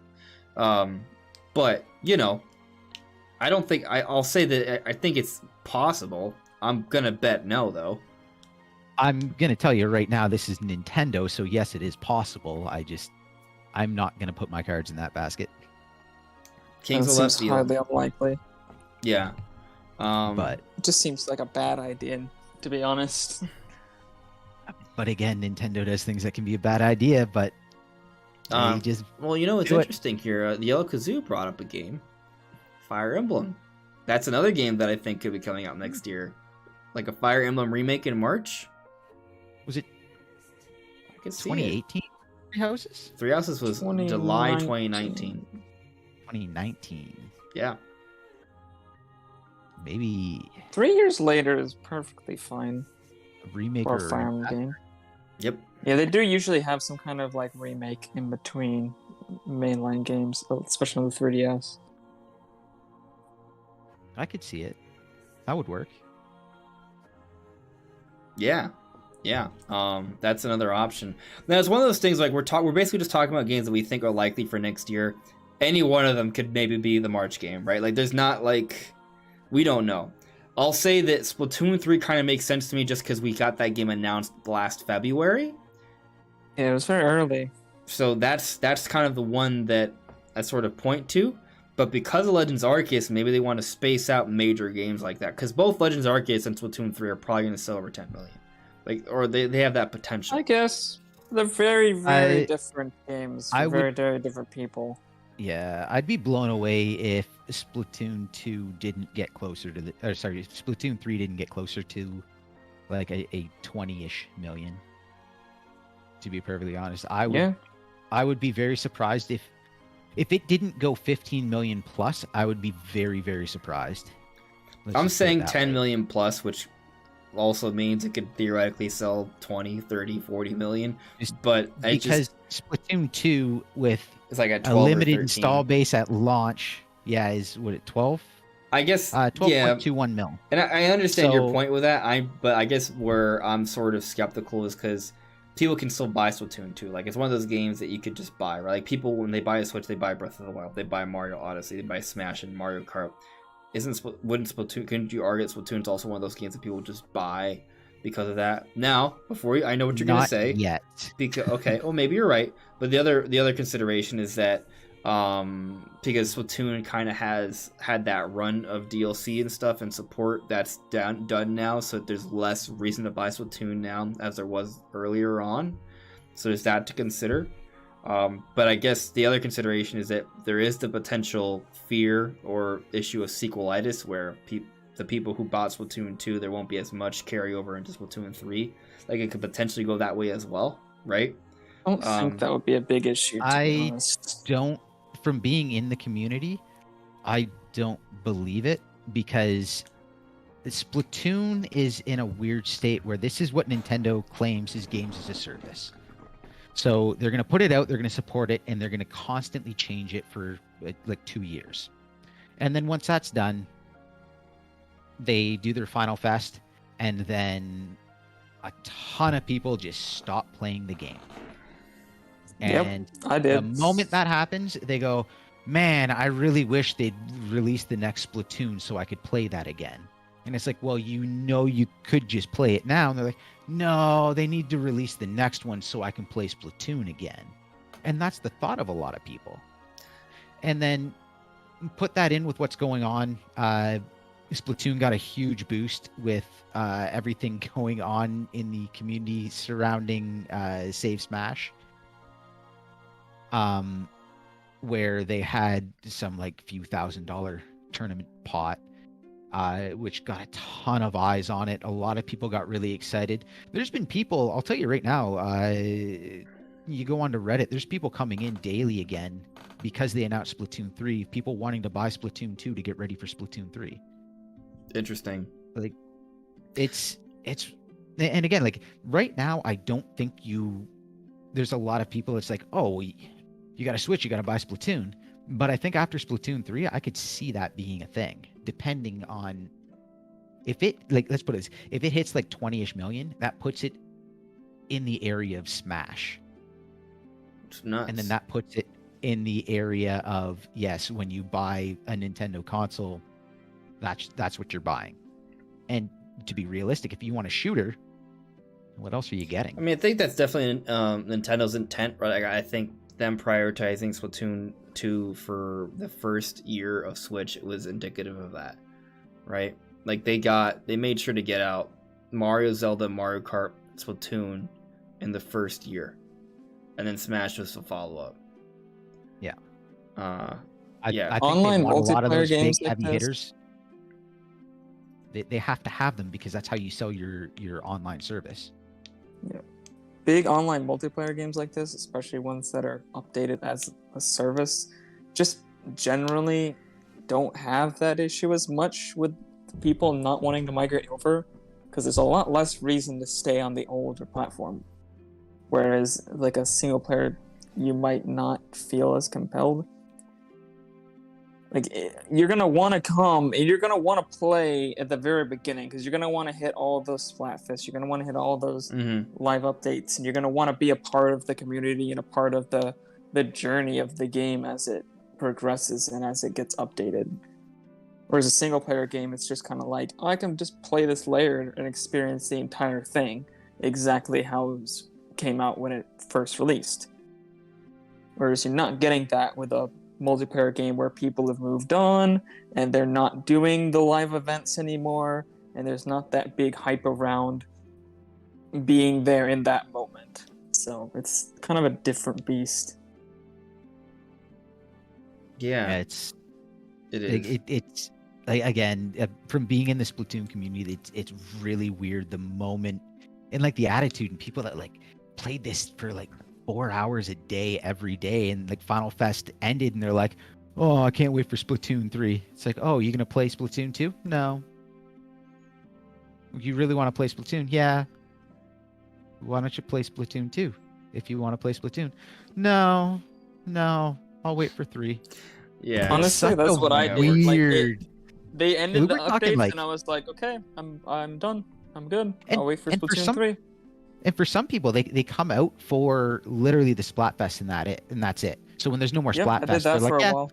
But, I don't think... I'll say that I think it's possible. I'm gonna bet no, though. I'm gonna tell you right now, this is Nintendo, so yes, it is possible. I'm not gonna put my cards in that basket. Kings of Left Field. Hardly unlikely. Yeah. But it just seems like a bad idea, to be honest. But again, Nintendo does things that can be a bad idea, but they just... Well, it's interesting here. The Yellow Kazoo brought up a game. Fire Emblem. That's another game that I think could be coming out next year. Like a Fire Emblem remake in March. Was it I could see 2018? Three Houses? Three Houses was July 2019. 2019. Yeah. Maybe 3 years later is perfectly fine a remake for or a Fire Emblem game. Yep. Yeah, they do usually have some kind of like remake in between mainline games, especially on the 3DS. I could see it. That would work. Yeah. That's another option. Now, it's one of those things like we're basically just talking about games that we think are likely for next year. Any one of them could maybe be the March game, right? Like, there's not like, we don't know. I'll say that Splatoon 3 kind of makes sense to me just because we got that game announced last February. Yeah, it was very early. So that's kind of the one that I sort of point to. But because of Legends Arceus, maybe they want to space out major games like that. Because both Legends Arceus and Splatoon 3 are probably going to sell over 10 million. Like, or they have that potential. I guess they're very, very different games for very, very different people. Yeah, I'd be blown away if Splatoon 2 didn't get closer to Splatoon 3 didn't get closer to like a 20-ish million. To be perfectly honest, I would be very surprised if it didn't go 15 million plus. I would be very, very surprised. I'm saying 10 million plus, which also means it could theoretically sell 20, 30, 40 million. But because Splatoon 2 with it's like a limited install base at launch, is what it 12? I guess 12.21 mil. And I understand your point with that. But I guess where I'm sort of skeptical is because people can still buy Splatoon 2. Like, it's one of those games that you could just buy, right? Like, people, when they buy a Switch, they buy Breath of the Wild, they buy Mario Odyssey, they buy Smash and Mario Kart. Wouldn't Splatoon, couldn't you argue that Splatoon's also one of those games that people just buy because of that? Now, I know what you're going to say. Not yet. Because, okay, well, maybe you're right. But the other consideration is that because Splatoon kind of has had that run of DLC and stuff and support that's done now, so there's less reason to buy Splatoon now as there was earlier on. So there's that to consider. But I guess the other consideration is that there is the potential fear or issue of sequelitis, where the people who bought Splatoon 2, there won't be as much carryover into Splatoon 3. Like, it could potentially go that way as well, right? I don't think that would be a big issue, to be honest. Don't, from being in the community, I don't believe it, because Splatoon is in a weird state where this is what Nintendo claims is games as a service. So they're going to put it out, they're going to support it, and they're going to constantly change it for like 2 years. And then once that's done, they do their Final Fest, and then a ton of people just stop playing the game. And I did. The moment that happens, they go, man, I really wish they'd release the next Splatoon so I could play that again. And it's like, well, you could just play it now. And they're like, no, they need to release the next one so I can play Splatoon again. And that's the thought of a lot of people. And then put that in with what's going on. Splatoon got a huge boost with everything going on in the community surrounding Save Smash. Where they had some like few $1,000 tournament pot, which got a ton of eyes on it. A lot of people got really excited. There's been people, I'll tell you right now, you go onto Reddit, there's people coming in daily again because they announced Splatoon 3, people wanting to buy Splatoon 2 to get ready for Splatoon 3. Interesting. Like, it's, and again, like right now, I don't think there's a lot of people, it's like, oh, you got to Switch, you got to buy Splatoon. But I think after Splatoon 3, I could see that being a thing, depending on if it, like, let's put it this, if it hits like 20-ish million, that puts it in the area of Smash. It's nuts. And then that puts it in the area of, yes, when you buy a Nintendo console, that's what you're buying. And to be realistic, if you want a shooter, what else are you getting? I mean, I think that's definitely Nintendo's intent, right? Like, I think them prioritizing Splatoon 2 for the first year of Switch was indicative of that, right? Like, they made sure to get out Mario, Zelda, Mario Kart, Splatoon in the first year, and then Smash was a follow-up. Yeah. Yeah. I think Online they want a lot of multiplayer those games big like heavy this. hitters. They have to have them because that's how you sell your online service. Yeah. Big online multiplayer games like this, especially ones that are updated as a service, just generally don't have that issue as much with people not wanting to migrate over, because there's a lot less reason to stay on the older platform. Whereas like a single player, you might not feel as compelled. Like, you're going to want to come and you're going to want to play at the very beginning, because you're going to want to hit all those Splatfests. You're going to want to hit all those live updates, and you're going to want to be a part of the community and a part of the journey of the game as it progresses and as it gets updated. Whereas a single player game, it's just kind of like, oh, I can just play this layer and experience the entire thing exactly how it came out when it first released. Whereas you're not getting that with a multiplayer game where people have moved on and they're not doing the live events anymore, and there's not that big hype around being there in that moment. So it's kind of a different beast. Yeah, Yeah, it is. It's like, again, from being in the Splatoon community, it's really weird the moment and like the attitude and people that like played this for like 4 hours a day every day, and like Final Fest ended and they're like, oh, I can't wait for Splatoon 3. It's like, oh, you gonna play Splatoon 2? No. You really want to play Splatoon? Yeah. Why don't you play Splatoon 2 if you want to play Splatoon? No, I'll wait for 3. Yeah. Honestly, that's what I did. Weird. Like, they ended We the were talking, updates, like- and I was like, okay, I'm done. I'm good. And- I'll wait for and for Splatoon some- 3. And for some people, they come out for literally the Splatfest and that's it. So when there's no more Yep, I did Splatfest, they're that for like, a yeah, while.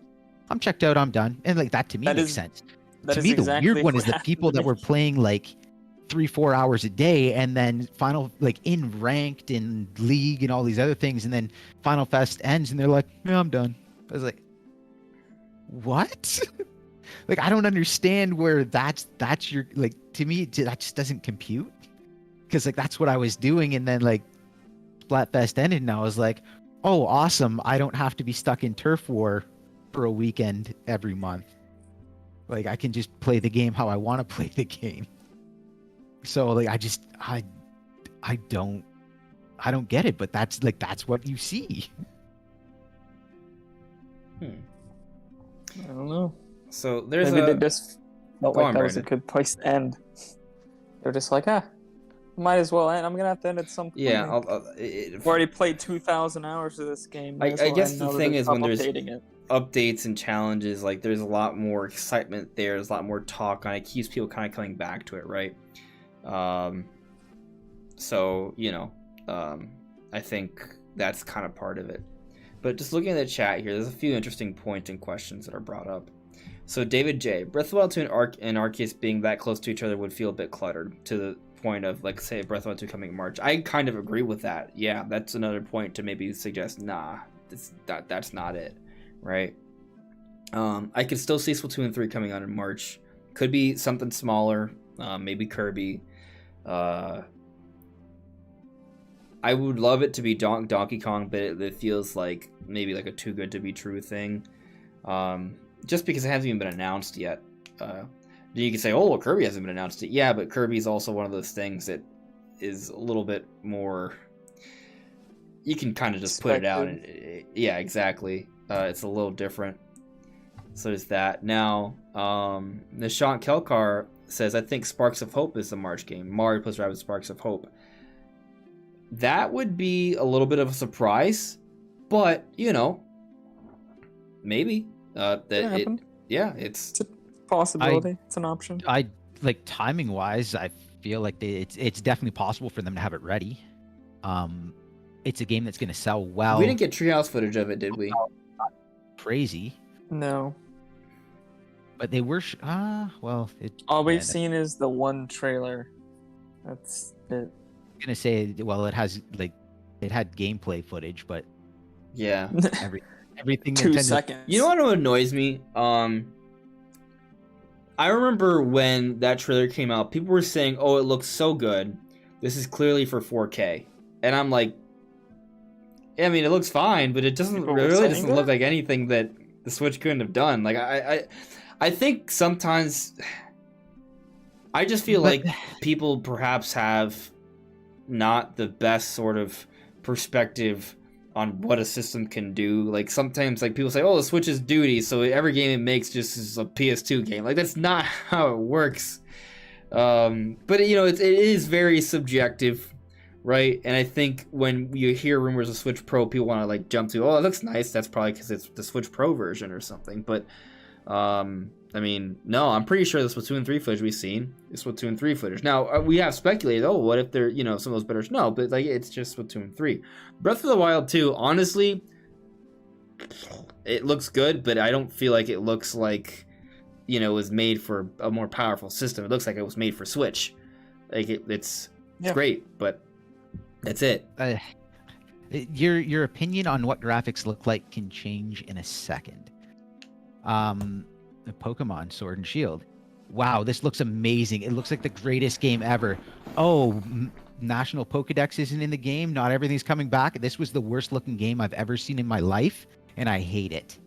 I'm checked out, I'm done. And like that to me That makes is- sense. That To is me, the exactly weird one what is the happened people to that me. were playing like 3-4 hours a day, and then in ranked in league and all these other things, and then Final Fest ends, and they're like, yeah, I'm done. I was like, what? Like, I don't understand where that's your, like, to me that just doesn't compute, because like that's what I was doing, and then like Splatfest ended, and I was like, oh, awesome! I don't have to be stuck in turf war for a weekend every month. Like, I can just play the game how I want to play the game. So like I don't get it, but that's what you see. I don't know. So there's Maybe they just felt Go like on, that was a Brandon. good place to end. They're just like, might as well end. I'm gonna have to end at some point. yeah. I've already played 2,000 hours of this game. Might as I well guess end the now that thing they is when stopped there's updating it. updates and challenges, like there's a lot more excitement there. There's a lot more talk on it. Keeps people kind of coming back to it, right? So I think that's kind of part of it. But just looking at the chat here, there's a few interesting points and questions that are brought up. So David J, Breath of the Wild 2 and Arceus being that close to each other would feel a bit cluttered, to the point of, like, say, Breath of the Wild 2 coming in March. I kind of agree with that. Yeah, that's another point to maybe suggest, nah, that's not it, right? I could still see Splatoon 3 coming out in March. Could be something smaller, maybe Kirby. I would love it to be Donkey Kong, but it feels like maybe like a too good to be true thing. Just because it hasn't even been announced yet. You can say, oh, well, Kirby hasn't been announced yet. Yeah, but Kirby's also one of those things that is a little bit more... You can kind of just put it out. Yeah, exactly. It's a little different. So there's that. Now, Nishant Kelkar says, I think Sparks of Hope is the March game. Mario plus Rabbids Sparks of Hope. That would be a little bit of a surprise, but, maybe. It's a possibility. It's an option. I like, timing wise, I feel like it's definitely possible for them to have it ready. It's a game that's going to sell well. We didn't get treehouse footage of it, did we? Crazy. No. But they were all we've seen is the one trailer. That's it. I'm gonna say, well, it had gameplay footage, but yeah, everything 2 Nintendo... seconds. You know what annoys me? I remember when that trailer came out, people were saying, oh, it looks so good, this is clearly for 4K, and I'm like, I mean, it looks fine, but it doesn't look like anything that the Switch couldn't have done. Like, I think sometimes I just feel like people perhaps have not the best sort of perspective on what a system can do. Like, sometimes, like, people say, oh, the Switch is duty, so every game it makes just is a PS2 game. Like, that's not how it works. But it is very subjective, right? And I think when you hear rumors of Switch Pro, people want to, like, jump to, oh, it looks nice. That's probably because it's the Switch Pro version or something. But I mean, no, I'm pretty sure the Splatoon 3 footage we've seen is Splatoon 3 footage. Now, we have speculated, oh, what if they're, some of those better... No, but, like, it's just Splatoon 3. Breath of the Wild 2, honestly, it looks good, but I don't feel like it looks like, it was made for a more powerful system. It looks like it was made for Switch. Like, it's great, but that's it. Your opinion on what graphics look like can change in a second. The Pokemon Sword and Shield. Wow, this looks amazing. It looks like the greatest game ever. Oh, National Pokedex isn't in the game. Not everything's coming back. This was the worst looking game I've ever seen in my life, and I hate it.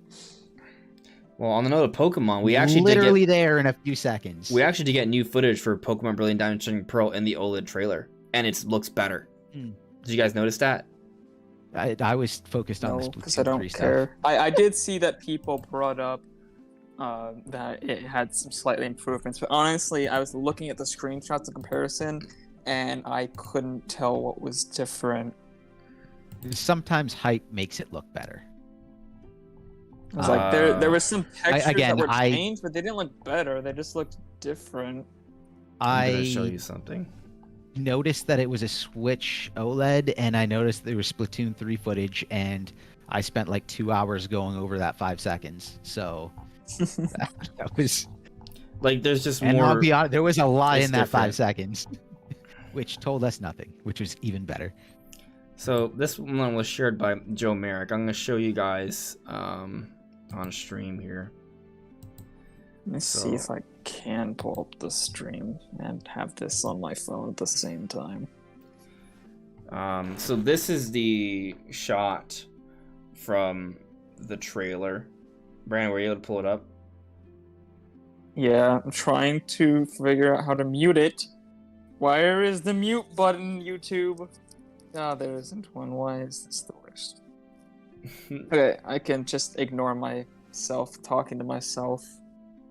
Well, on the note of Pokemon, we actually literally there in a few seconds. We actually did get new footage for Pokemon Brilliant Diamond Shining Pearl in the OLED trailer, and it looks better. Did you guys notice that? I was focused on this because I don't care. I did see that people brought up that it had some slightly improvements, but honestly, I was looking at the screenshots of comparison, and I couldn't tell what was different. Sometimes hype makes it look better. I was like, there was some textures that were changed, but they didn't look better. They just looked different. I'm gonna show you something. noticed that it was a Switch OLED, and I noticed there was Splatoon 3 footage, and I spent like 2 hours going over that 5 seconds. So that was Like, there's just and more. I'll be honest, there was a lot it's in that 5 different. seconds, which told us nothing, which was even better. So this one was shared by Joe Merrick. I'm gonna show you guys on stream here. Let me see if I can pull up the stream and have this on my phone at the same time. So this is the shot from the trailer. Brandon, were you able to pull it up? Yeah, I'm trying to figure out how to mute it. Where is the mute button, YouTube? Oh, there isn't one. Why is this the worst? Okay, I can just ignore myself talking to myself.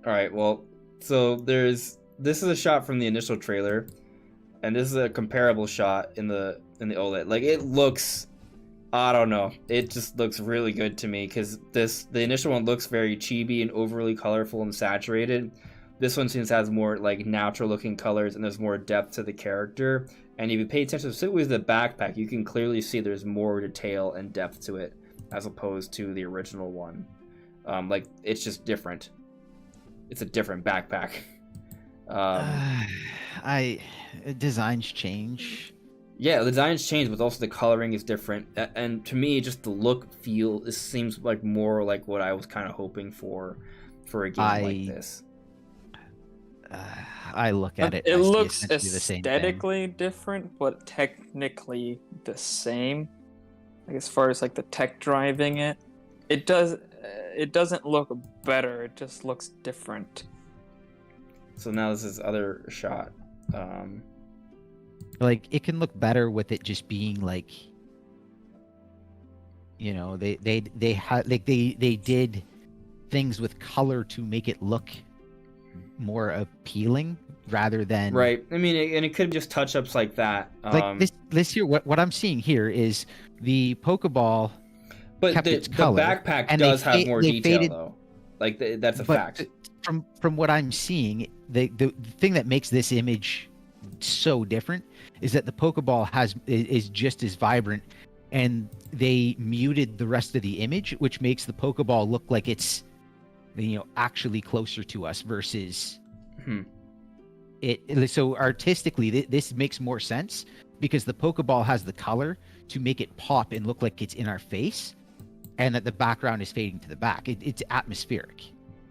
All right. Well, so this is a shot from the initial trailer, and this is a comparable shot in the OLED. Like, it looks, I don't know, it just looks really good to me because the initial one looks very chibi and overly colorful and saturated. This one seems to have more like natural looking colors, and there's more depth to the character. And if you pay attention specifically to the backpack, you can clearly see there's more detail and depth to it as opposed to the original one. Like, it's just different. It's a different backpack. Designs change. Yeah, the designs change, but also the coloring is different. And to me, just the look, feel, it seems like more like what I was kind of hoping for a game like this. I look at it. It looks the same thing. aesthetically different, but technically the same. Like, as far as like the tech driving it, it doesn't look better. It just looks different. So now this is other shot. Like, it can look better with it just being like, you know, they did things with color to make it look more appealing rather than Right. I mean, and it could be just touch-ups like that. like this here. What I'm seeing here is the Pokeball. But kept the its color, backpack and does have they more they detail, faded- though. Like, that's a but fact. From what I'm seeing, the thing that makes this image so different is that the Pokeball is just as vibrant, and they muted the rest of the image, which makes the Pokeball look like it's, you know, actually closer to us versus it. So artistically, this makes more sense because the Pokeball has the color to make it pop and look like it's in our face, and that the background is fading to the back. It's atmospheric,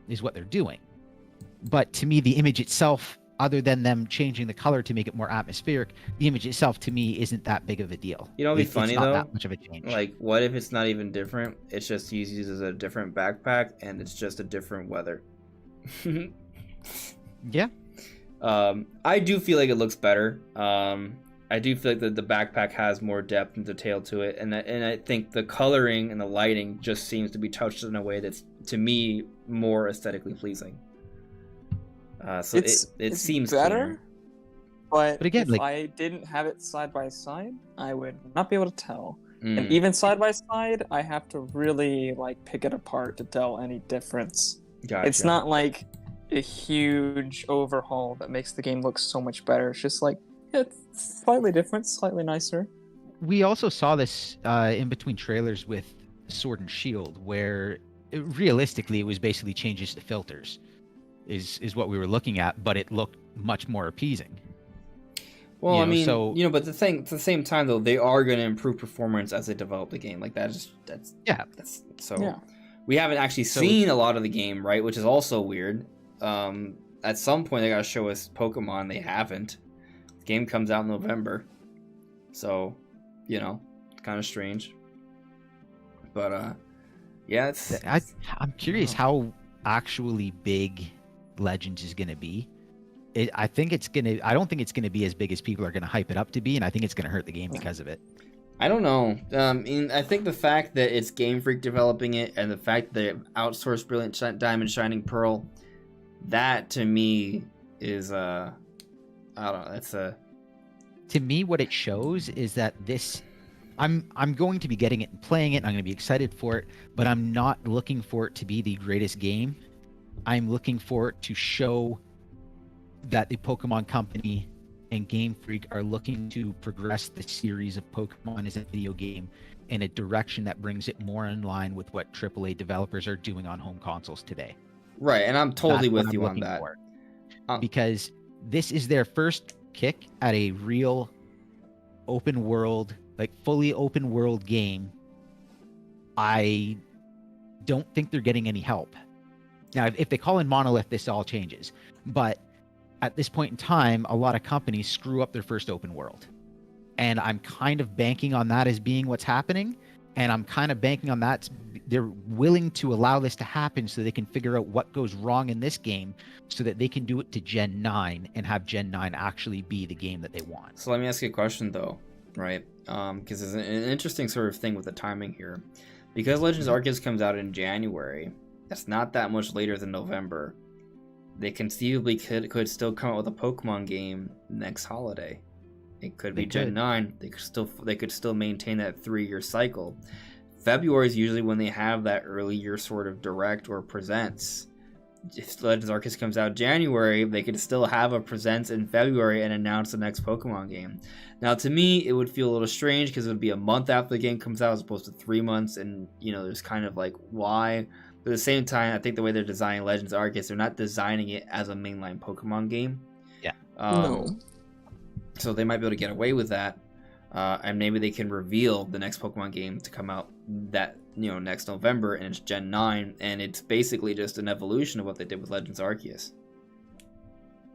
is what they're doing. But to me, the image itself, other than them changing the color to make it more atmospheric, the image itself to me isn't that big of a deal. You know what'd be funny, it's not though? that much of a change. Like, what if it's not even different? It's just used as a different backpack, and it's just a different weather. Yeah. I do feel like it looks better. I do feel like the backpack has more depth and detail to it, and I think the coloring and the lighting just seems to be touched in a way that's, to me, more aesthetically pleasing. So it seems better. cleaner. But again, if like- I didn't have it side by side, I would not be able to tell. Mm. And even side by side, I have to really like pick it apart to tell any difference. Gotcha. It's not like a huge overhaul that makes the game look so much better. It's just like, it's slightly different, slightly nicer. We also saw this in between trailers with Sword and Shield, where realistically it was basically changes to filters, is what we were looking at, but it looked much more appeasing. Well, I mean, so but at the same time, though, they are going to improve performance as they develop the game. Like, that's so. Yeah. We haven't actually seen a lot of the game, right? Which is also weird. At some point, they got to show us Pokemon. They haven't. The game comes out in November, so it's kind of strange. But yeah, I'm curious how actually big Legends is going to be. I don't think it's going to be as big as people are going to hype it up to be, and I think it's going to hurt the game because of it. I don't know. I think the fact that it's Game Freak developing it, and the fact that they outsourced Brilliant Diamond Shining Pearl, that to me is I don't know. That's a. To me, what it shows is that I'm going to be getting it and playing it, and I'm going to be excited for it, but I'm not looking for it to be the greatest game. I'm looking for it to show that the Pokemon Company and Game Freak are looking to progress the series of Pokemon as a video game in a direction that brings it more in line with what AAA developers are doing on home consoles today. Right, and I'm totally That's what with I'm you on looking that. for. Uh, Because this is their first kick at a real open world, like fully open world game. I don't think they're getting any help. Now, if they call in Monolith, this all changes. But at this point in time, a lot of companies screw up their first open world. And I'm kind of banking on that as being what's happening. And I'm kind of banking on that. They're willing to allow this to happen so they can figure out what goes wrong in this game so that they can do it to Gen 9 and have Gen 9 actually be the game that they want. So let me ask you a question, though, right? Because it's an interesting sort of thing with the timing here. Because Legends Arceus comes out in January, that's not that much later than November. They conceivably could still come out with a Pokemon game next holiday. It could be Gen 9. They could still maintain that 3-year cycle. February is usually when they have that early year sort of direct or presents. If Legends Arceus comes out January, they could still have a presents in February and announce the next Pokemon game. Now, to me, it would feel a little strange because it would be a month after the game comes out as opposed to 3 months, and there's kind of like why. But at the same time, I think the way they're designing Legends Arceus, they're not designing it as a mainline Pokemon game. Yeah. No. So they might be able to get away with that, and maybe they can reveal the next Pokemon game to come out that next November, and it's Gen 9, and it's basically just an evolution of what they did with Legends Arceus.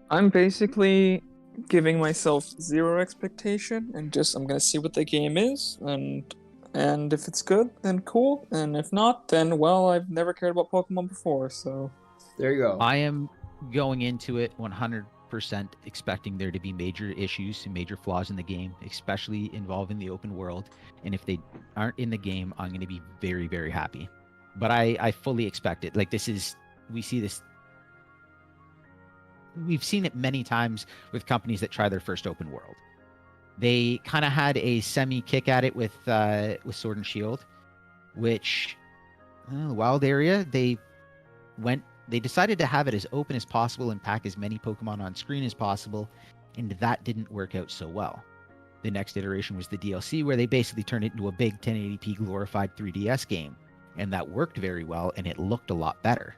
I'm basically giving myself zero expectation and I'm gonna see what the game is, and if it's good, then cool, and if not, then well, I've never cared about Pokemon before, so there you go. I am going into it 100% expecting there to be major issues and major flaws in the game, especially involving the open world. And if they aren't in the game, I'm going to be very, very happy. But I fully expect it. Like we've seen it many times with companies that try their first open world. They kind of had a semi kick at it with Sword and Shield, which Wild Area, they decided to have it as open as possible and pack as many Pokemon on screen as possible, and that didn't work out so well. The next iteration was the DLC, where they basically turned it into a big 1080p glorified 3DS game, and that worked very well, and it looked a lot better.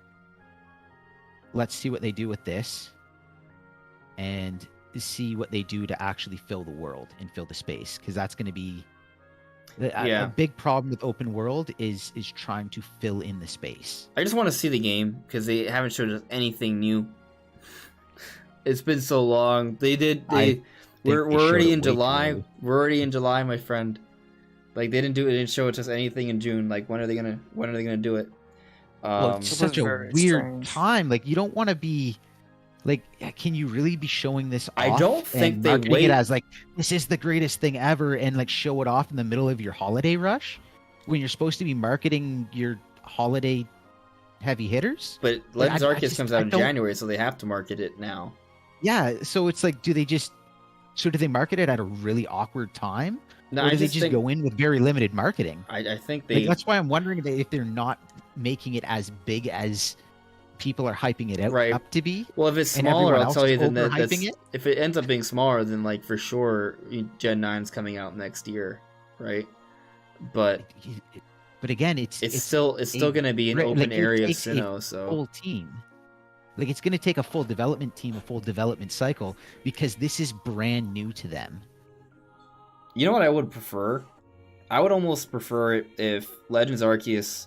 Let's see what they do with this, and see what they do to actually fill the world and fill the space, because that's going to be a big problem with open world is trying to fill in the space. I just want to see the game because they haven't showed us anything new. It's been so long. We're already in July. We're already in July, my friend. Like they didn't show us anything in June. Like when are they gonna do it? Well, it's such a weird time. Like you don't want to be. Like, can you really be showing this off? I don't think they marketing it as like this is the greatest thing ever, and like show it off in the middle of your holiday rush when you're supposed to be marketing your holiday heavy hitters. But Legends Arceus comes out in January, so they have to market it now. Yeah, so it's like, do they market it at a really awkward time? No, or do they just go in with very limited marketing? I think they. That's why I'm wondering if they're not making it as big as people are hyping it out up to be. Well, if it's smaller, I'll tell you then if it ends up being smaller, then like for sure Gen 9's coming out next year, right? But again, it's still going to be an open area of Sinnoh, so full team. Like it's going to take a full development team, a full development cycle, because this is brand new to them. You know what I would prefer? I would almost prefer it if Legends Arceus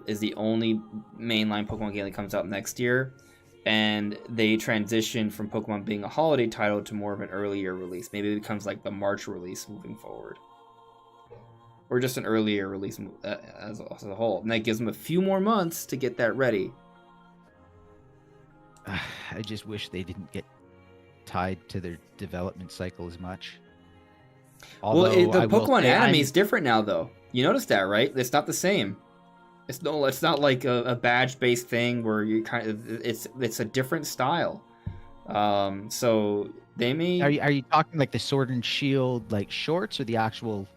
is the only mainline Pokemon game that comes out next year, and they transition from Pokemon being a holiday title to more of an earlier release. Maybe it becomes like the March release moving forward, or just an earlier release as a whole, and that gives them a few more months to get that ready. I just wish they didn't get tied to their development cycle as much. Although, the Pokemon anime is different now, though. You noticed that, right? It's not the same. It's not like a badge-based thing where you it's a different style. So they may. Are you talking like the Sword and Shield like shorts or the actual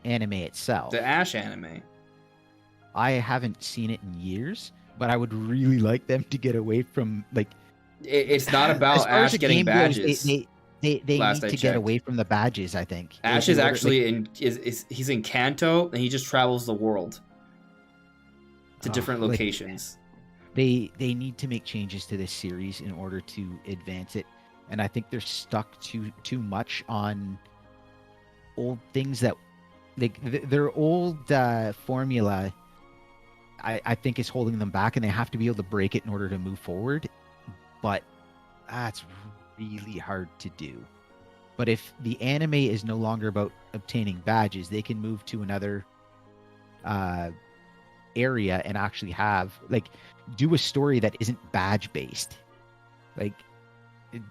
anime itself? The Ash anime. I haven't seen it in years, but I would really like them to get away from like. It's not about Ash getting badges. They last need I to checked. get away from the badges, I think. Ash In is order- actually he's in Kanto, and he just travels the world to different like, locations. they need to make changes to this series in order to advance it, and I think they're stuck too much on old things that their old formula. I think is holding them back, and they have to be able to break it in order to move forward. But that's really hard to do. But if the anime is no longer about obtaining badges, they can move to another area and actually have do a story that isn't badge based. Like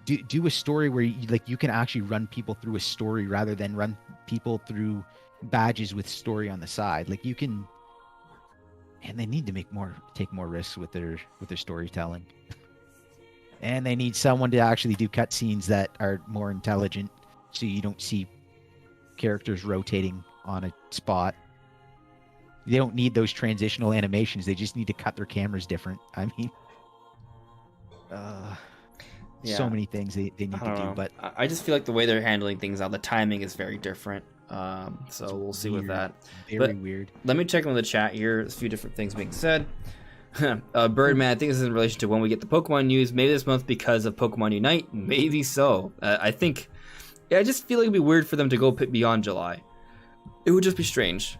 do a story where you can actually run people through a story rather than run people through badges with story on the side. Like you can, and they need to take more risks with their storytelling. And they need someone to actually do cutscenes that are more intelligent, so you don't see characters rotating on a spot. They don't need those transitional animations. They just need to cut their cameras different. I mean, so many things they need to do. But I just feel like the way they're handling things now, the timing is very different. So we'll see with that. Very weird. Let me check on the chat here. There's a few different things being said. Birdman, I think this is in relation to when we get the Pokemon news. Maybe this month because of Pokemon Unite. Maybe so. I just feel like it'd be weird for them to go beyond July. It would just be strange.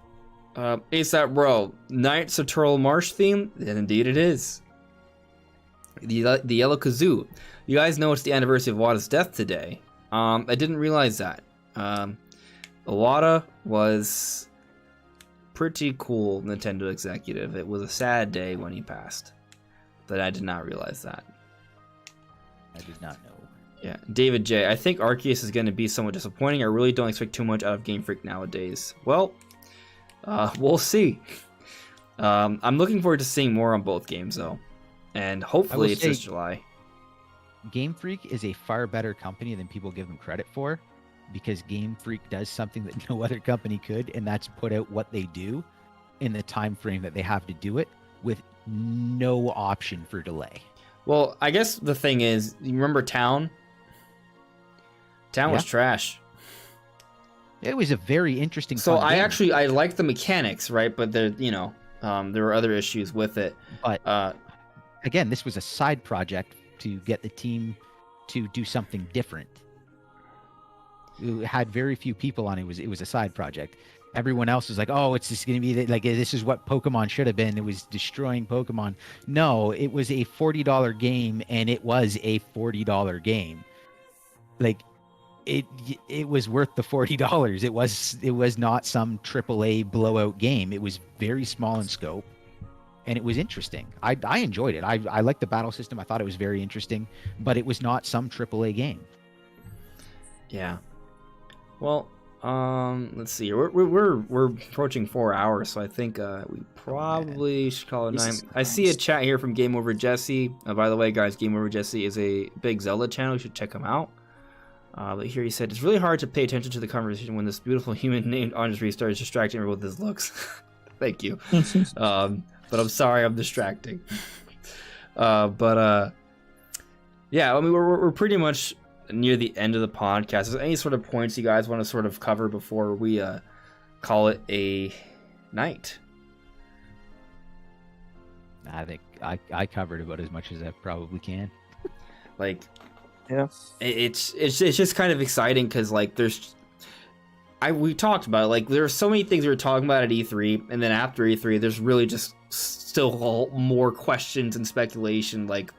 ASAP Bro, Knights of Turtle Marsh theme? And indeed it is. The Yellow Kazoo. You guys know it's the anniversary of Wata's death today. I didn't realize that. Wata was pretty cool Nintendo executive. It was a sad day when he passed, but I did not realize that. I did not know. Yeah, David J. I think Arceus is going to be somewhat disappointing. I really don't expect too much out of Game Freak nowadays. Well, we'll see. I'm looking forward to seeing more on both games though, and hopefully it's just July. Game Freak is a far better company than people give them credit for, because Game Freak does something that no other company could, and that's put out what they do in the time frame that they have to do it, with no option for delay. Well, I guess the thing is, you remember Town? Town was trash. It was a very interesting. So fun game. I like the mechanics, right? But there were other issues with it. But again, this was a side project to get the team to do something different. It had very few people on it. It was a side project. Everyone else was like, "Oh, it's just going to be like this is what Pokemon should have been. It was destroying Pokemon." No, it was a $40 game, and it was a $40 game. Like, it was worth the $40. It was not some AAA blowout game. It was very small in scope, and it was interesting. I enjoyed it. I liked the battle system. I thought it was very interesting, but it was not some AAA game. Yeah. Well, let's see. We're approaching 4 hours, so I think we probably should call it 9. I see a chat here from Game Over Jesse. By the way, guys, Game Over Jesse is a big Zelda channel. You should check him out. But here he said, it's really hard to pay attention to the conversation when this beautiful human named Andre starts distracting me with his looks. Thank you. But I'm sorry I'm distracting. Yeah, I mean, we're pretty much near the end of the podcast. Is there any sort of points you guys want to sort of cover before we call it a night? I think I covered about as much as I probably can. Like, yeah, it's just kind of exciting because like we talked about it, like there are so many things we were talking about at E3, and then after E3 there's really just still more questions and speculation, like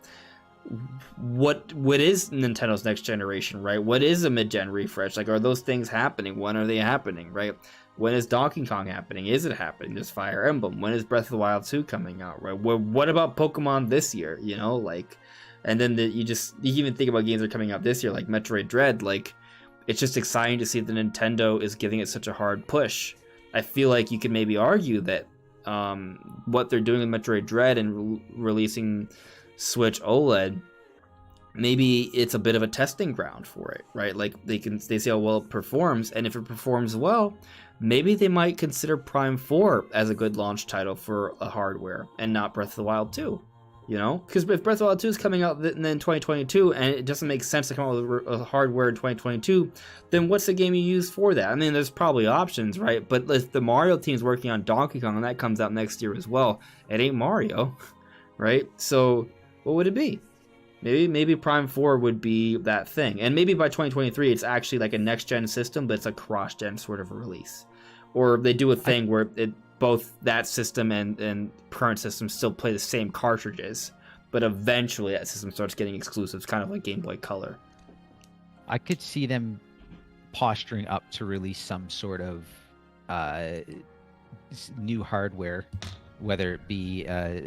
what is Nintendo's next generation, right? What is a mid-gen refresh? Like, are those things happening? When are they happening, right? When is Donkey Kong happening? Is it happening? There's Fire Emblem. When is Breath of the Wild 2 coming out, right? What about Pokemon this year, you know, like, and then you even think about games that are coming out this year, like Metroid Dread. Like, it's just exciting to see that Nintendo is giving it such a hard push. I feel like you could maybe argue that what they're doing with Metroid Dread and releasing Switch OLED, maybe it's a bit of a testing ground for it, right? Like they see how well it performs, and if it performs well, maybe they might consider Prime 4 as a good launch title for a hardware and not Breath of the Wild 2. You know, because if Breath of the Wild 2 is coming out in 2022 and it doesn't make sense to come out with hardware in 2022, then what's the game you use for that? I mean, there's probably options, right? But if the Mario team's working on Donkey Kong and that comes out next year as well, it ain't Mario, right? So what would it be? Maybe Prime 4 would be that thing. And maybe by 2023, it's actually like a next-gen system, but it's a cross-gen sort of a release. Or they do a thing where both that system and current system still play the same cartridges, but eventually that system starts getting exclusives, kind of like Game Boy Color. I could see them posturing up to release some sort of new hardware, whether it be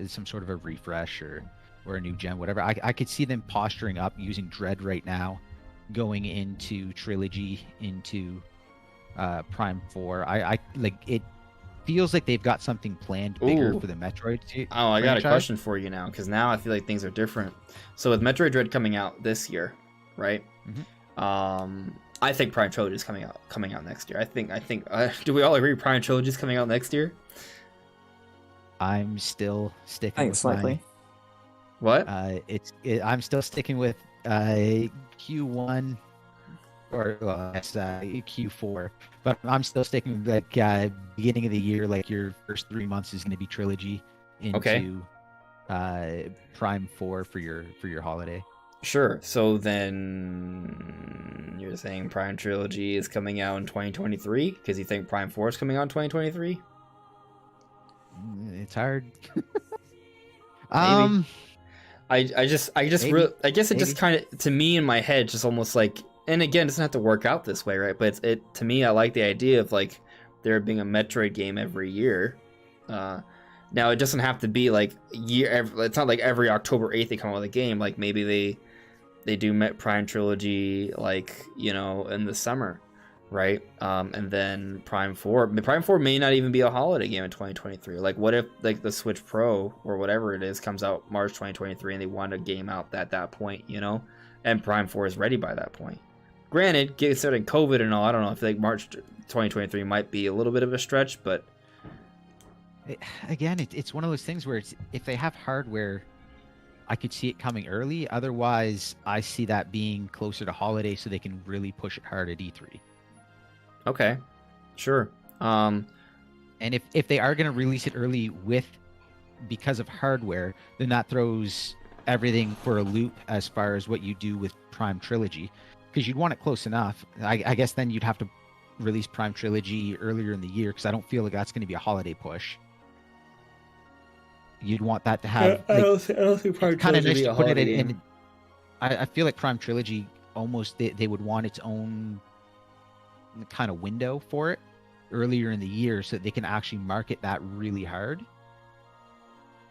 some sort of a refresh or a new gen, whatever. I could see them posturing up using Dread right now, going into Trilogy, into Prime 4. I like it. Feels like they've got something planned bigger for the Metroid I got a question for you now, because now I feel like things are different. So with Metroid Dread coming out this year, right? Mm-hmm. I think Prime Trilogy is coming out next year. I think. Do we all agree Prime Trilogy is coming out next year? I'm still sticking with slightly. What? I'm still sticking with Q1 or Q4, but I'm still sticking with like beginning of the year. Like your first 3 months is going to be Trilogy into Prime 4 for your holiday. Sure. So then you're saying Prime Trilogy is coming out in 2023 because you think Prime 4 is coming out in 2023? It's hard. Maybe. I guess it just kind of, to me in my head, just almost like, and again, it doesn't have to work out this way, right? But to me, I like the idea of like there being a Metroid game every year. Now it doesn't have to be like it's not like every October 8th they come out with a game. Like maybe they do Prime Trilogy like, you know, in the summer, right? And then Prime 4 may not even be a holiday game in 2023. Like what if like the Switch Pro or whatever it is comes out March 2023 and they want a game out at that point, you know, and Prime 4 is ready by that point. Granted, considering COVID and all, I don't know, I feel like March 2023 might be a little bit of a stretch, but again, it's one of those things where if they have hardware, I could see it coming early. Otherwise, I see that being closer to holiday so they can really push it hard at E3. Okay, sure. And if they are going to release it early because of hardware, then that throws everything for a loop as far as what you do with Prime Trilogy, because you'd want it close enough. I guess then you'd have to release Prime Trilogy earlier in the year, because I don't feel like that's going to be a holiday push. You'd want that to have. I don't think Prime Trilogy would be a holiday game. I feel like Prime Trilogy almost they would want its own kind of window for it earlier in the year, so that they can actually market that really hard,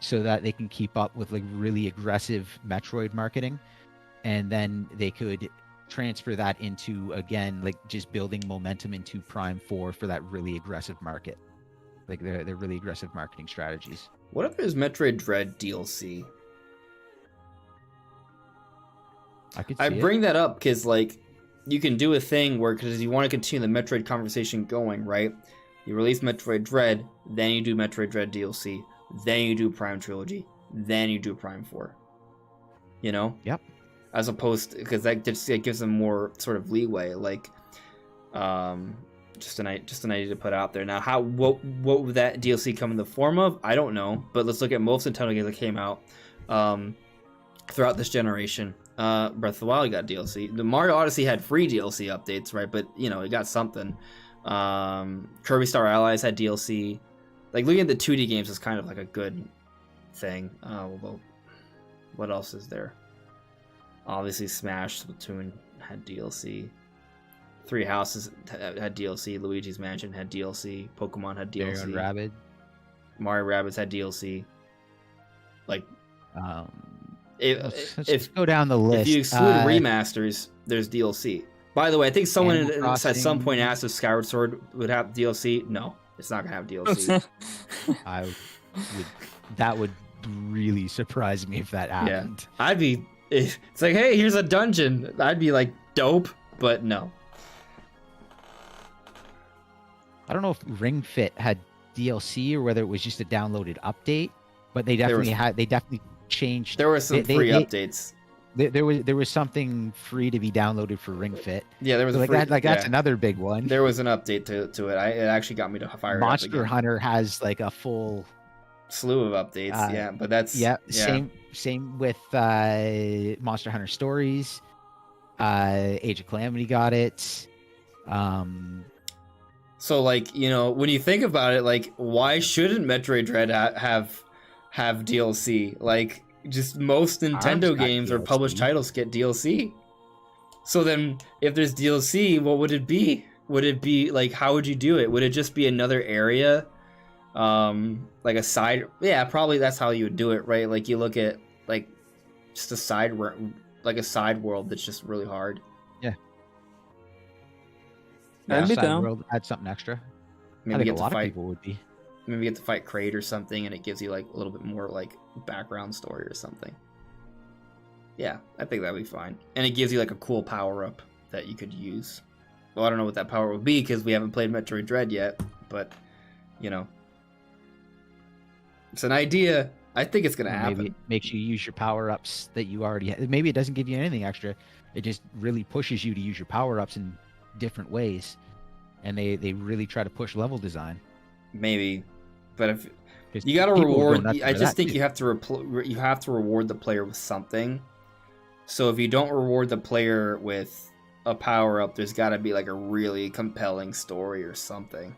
so that they can keep up with like really aggressive Metroid marketing, and then they could transfer that into, again, like just building momentum into Prime 4 for that really aggressive market, like their really aggressive marketing strategies. What if there's Metroid Dread DLC? I bring that up because like you can do a thing where, because you want to continue the Metroid conversation going, right? You release Metroid Dread, then you do Metroid Dread DLC, then you do Prime Trilogy, then you do Prime 4. You know? Yep. As opposed to, because that just gives them more sort of leeway, like just an idea to put out there. Now, what would that DLC come in the form of? I don't know, but let's look at most Nintendo games that came out throughout this generation. Breath of the Wild got DLC. The Mario Odyssey had free DLC updates, right? But you know, it got something. Kirby Star Allies had DLC. Like looking at the 2D games is kind of like a good thing. Well, what else is there? Obviously, Smash, Splatoon had DLC. Three Houses had DLC. Luigi's Mansion had DLC. Pokemon had DLC. Mario Rabbids had DLC. Like, let's go down the list. If you exclude remasters, there's DLC. By the way, I think someone at some point asked if Skyward Sword would have DLC. No, it's not gonna have DLC. That would really surprise me if that happened. Yeah, I'd be. It's like, hey, here's a dungeon. I'd be like, dope, but no. I don't know if Ring Fit had DLC or whether it was just a downloaded update, but they definitely changed. There were some free updates. There was something free to be downloaded for Ring Fit. Yeah, there was So a like free, that. Like that's another big one. There was an update to it. It actually got me to fire it up again. Monster Hunter has like a full slew of updates. Yeah, but that's Same with Monster Hunter Stories. Age of Calamity got it. So like, you know, when you think about it, like, why shouldn't Metroid Dread have DLC? Like, just most Nintendo games or published titles get DLC. So then, if there's DLC, what would it be? Would it be like, how would you do it? Would it just be another area, like a side? Yeah, probably that's how you would do it, right? Like you look at like just a side world that's just really hard. Yeah. I'd be Side down. world, add something extra. Maybe I think get a to lot of fight. people would be. Maybe you get to fight Kraid or something, and it gives you like a little bit more like background story or something. Yeah, I think that'd be fine. And it gives you like a cool power up that you could use. Well, I don't know what that power would be because we haven't played Metroid Dread yet, but you know, it's an idea. I think it's gonna happen. Maybe it makes you use your power ups that you already have. Maybe it doesn't give you anything extra. It just really pushes you to use your power ups in different ways, and they really try to push level design. Maybe, but if 'Cause you got to people will go reward, nuts I for just that, think too. you have to reward the player with something. So if you don't reward the player with a power up, there's got to be like a really compelling story or something.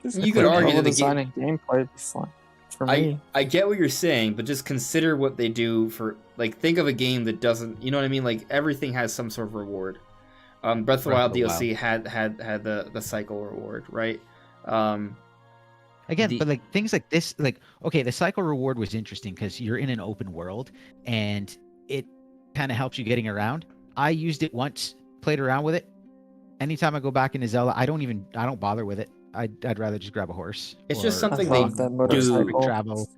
You could argue that the designing gameplay would be fun for me. I get what you're saying, but just consider what they do for, like, think of a game that doesn't, you know what I mean? Like, everything has some sort of reward. Breath of the Wild DLC had the cycle reward, right? Again, but like things like this, like, okay, the cycle reward was interesting because you're in an open world and it kind of helps you getting around. I used it once, played around with it. Anytime I go back into Zelda, I don't bother with it. I'd rather just grab a horse. It's just something I they love that do. motorcycle. Travel.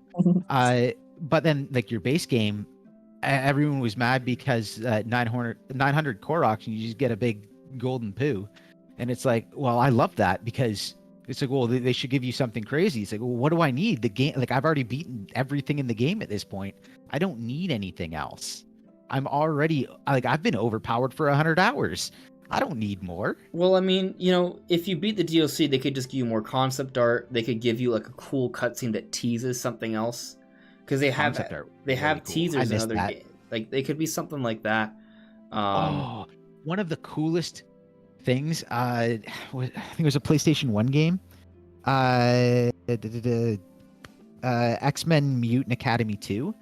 But then like your base game, everyone was mad because 900 Koroks and you just get a big golden poo. And it's like, well, I love that because it's like, well, they should give you something crazy. It's like, well, what do I need? The game, like, I've already beaten everything in the game at this point. I don't need anything else. I'm already, like, I've been overpowered for 100 hours. I don't need more. Well, I mean, you know, if you beat the DLC, they could just give you more concept art. They could give you like a cool cutscene that teases something else, because they have Cool. teasers in other games. Like, they could be something like that. One of the coolest things, I think it was a PlayStation 1 game, X-Men Mutant Academy 2.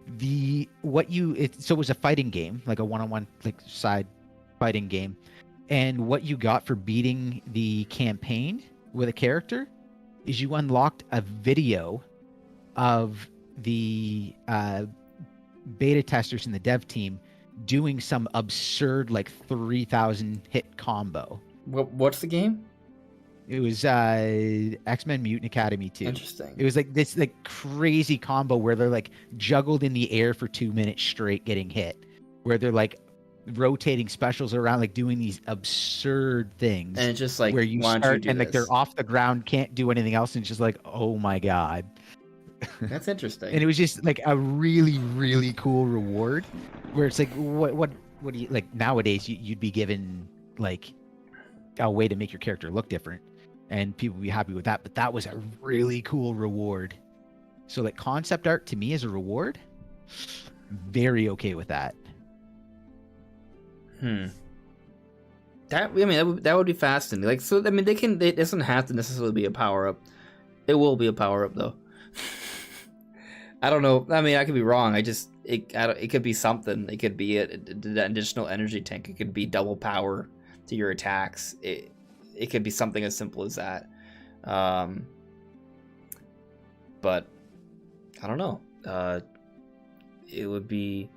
So it was a fighting game, like a one-on-one like side fighting game, and what you got for beating the campaign with a character is you unlocked a video of the beta testers and the dev team doing some absurd like 3,000 hit combo. What's the game? It was X-Men Mutant Academy 2. Interesting. It was like this like crazy combo where they're like juggled in the air for 2 minutes straight getting hit, where they're like rotating specials around, like doing these absurd things. And it's just like, where you start and like they're off the ground, can't do anything else, and it's just like, oh my god. That's interesting. And it was just like a really, really cool reward where it's like, what do you like nowadays? You'd be given like a way to make your character look different, and people would be happy with that. But that was a really cool reward. So like concept art to me as a reward, very okay with that. That would be fascinating. Like, so I mean, it doesn't have to necessarily be a power up. It will be a power up though. I don't know. I mean, I could be wrong. It could be something. It could be an additional energy tank. It could be double power to your attacks. It could be something as simple as that. But I don't know. It would be.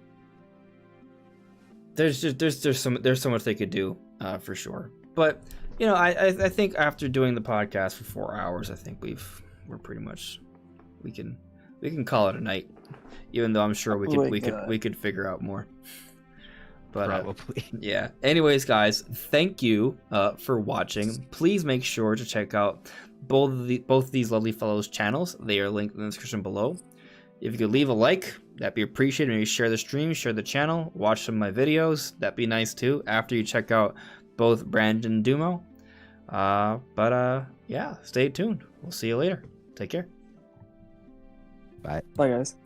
There's so much they could do for sure. But you know, I think after doing the podcast for 4 hours, I think we're pretty much we can call it a night. Even though I'm sure we could figure out more. But probably. Yeah. Anyways, guys, thank you for watching. Please make sure to check out both these lovely fellows' channels. They are linked in the description below. If you could leave a like, that'd be appreciated. Maybe share the stream, share the channel, watch some of my videos. That'd be nice too. After you check out both Brandon and Dumo. Yeah, stay tuned. We'll see you later. Take care. Bye. Bye, guys.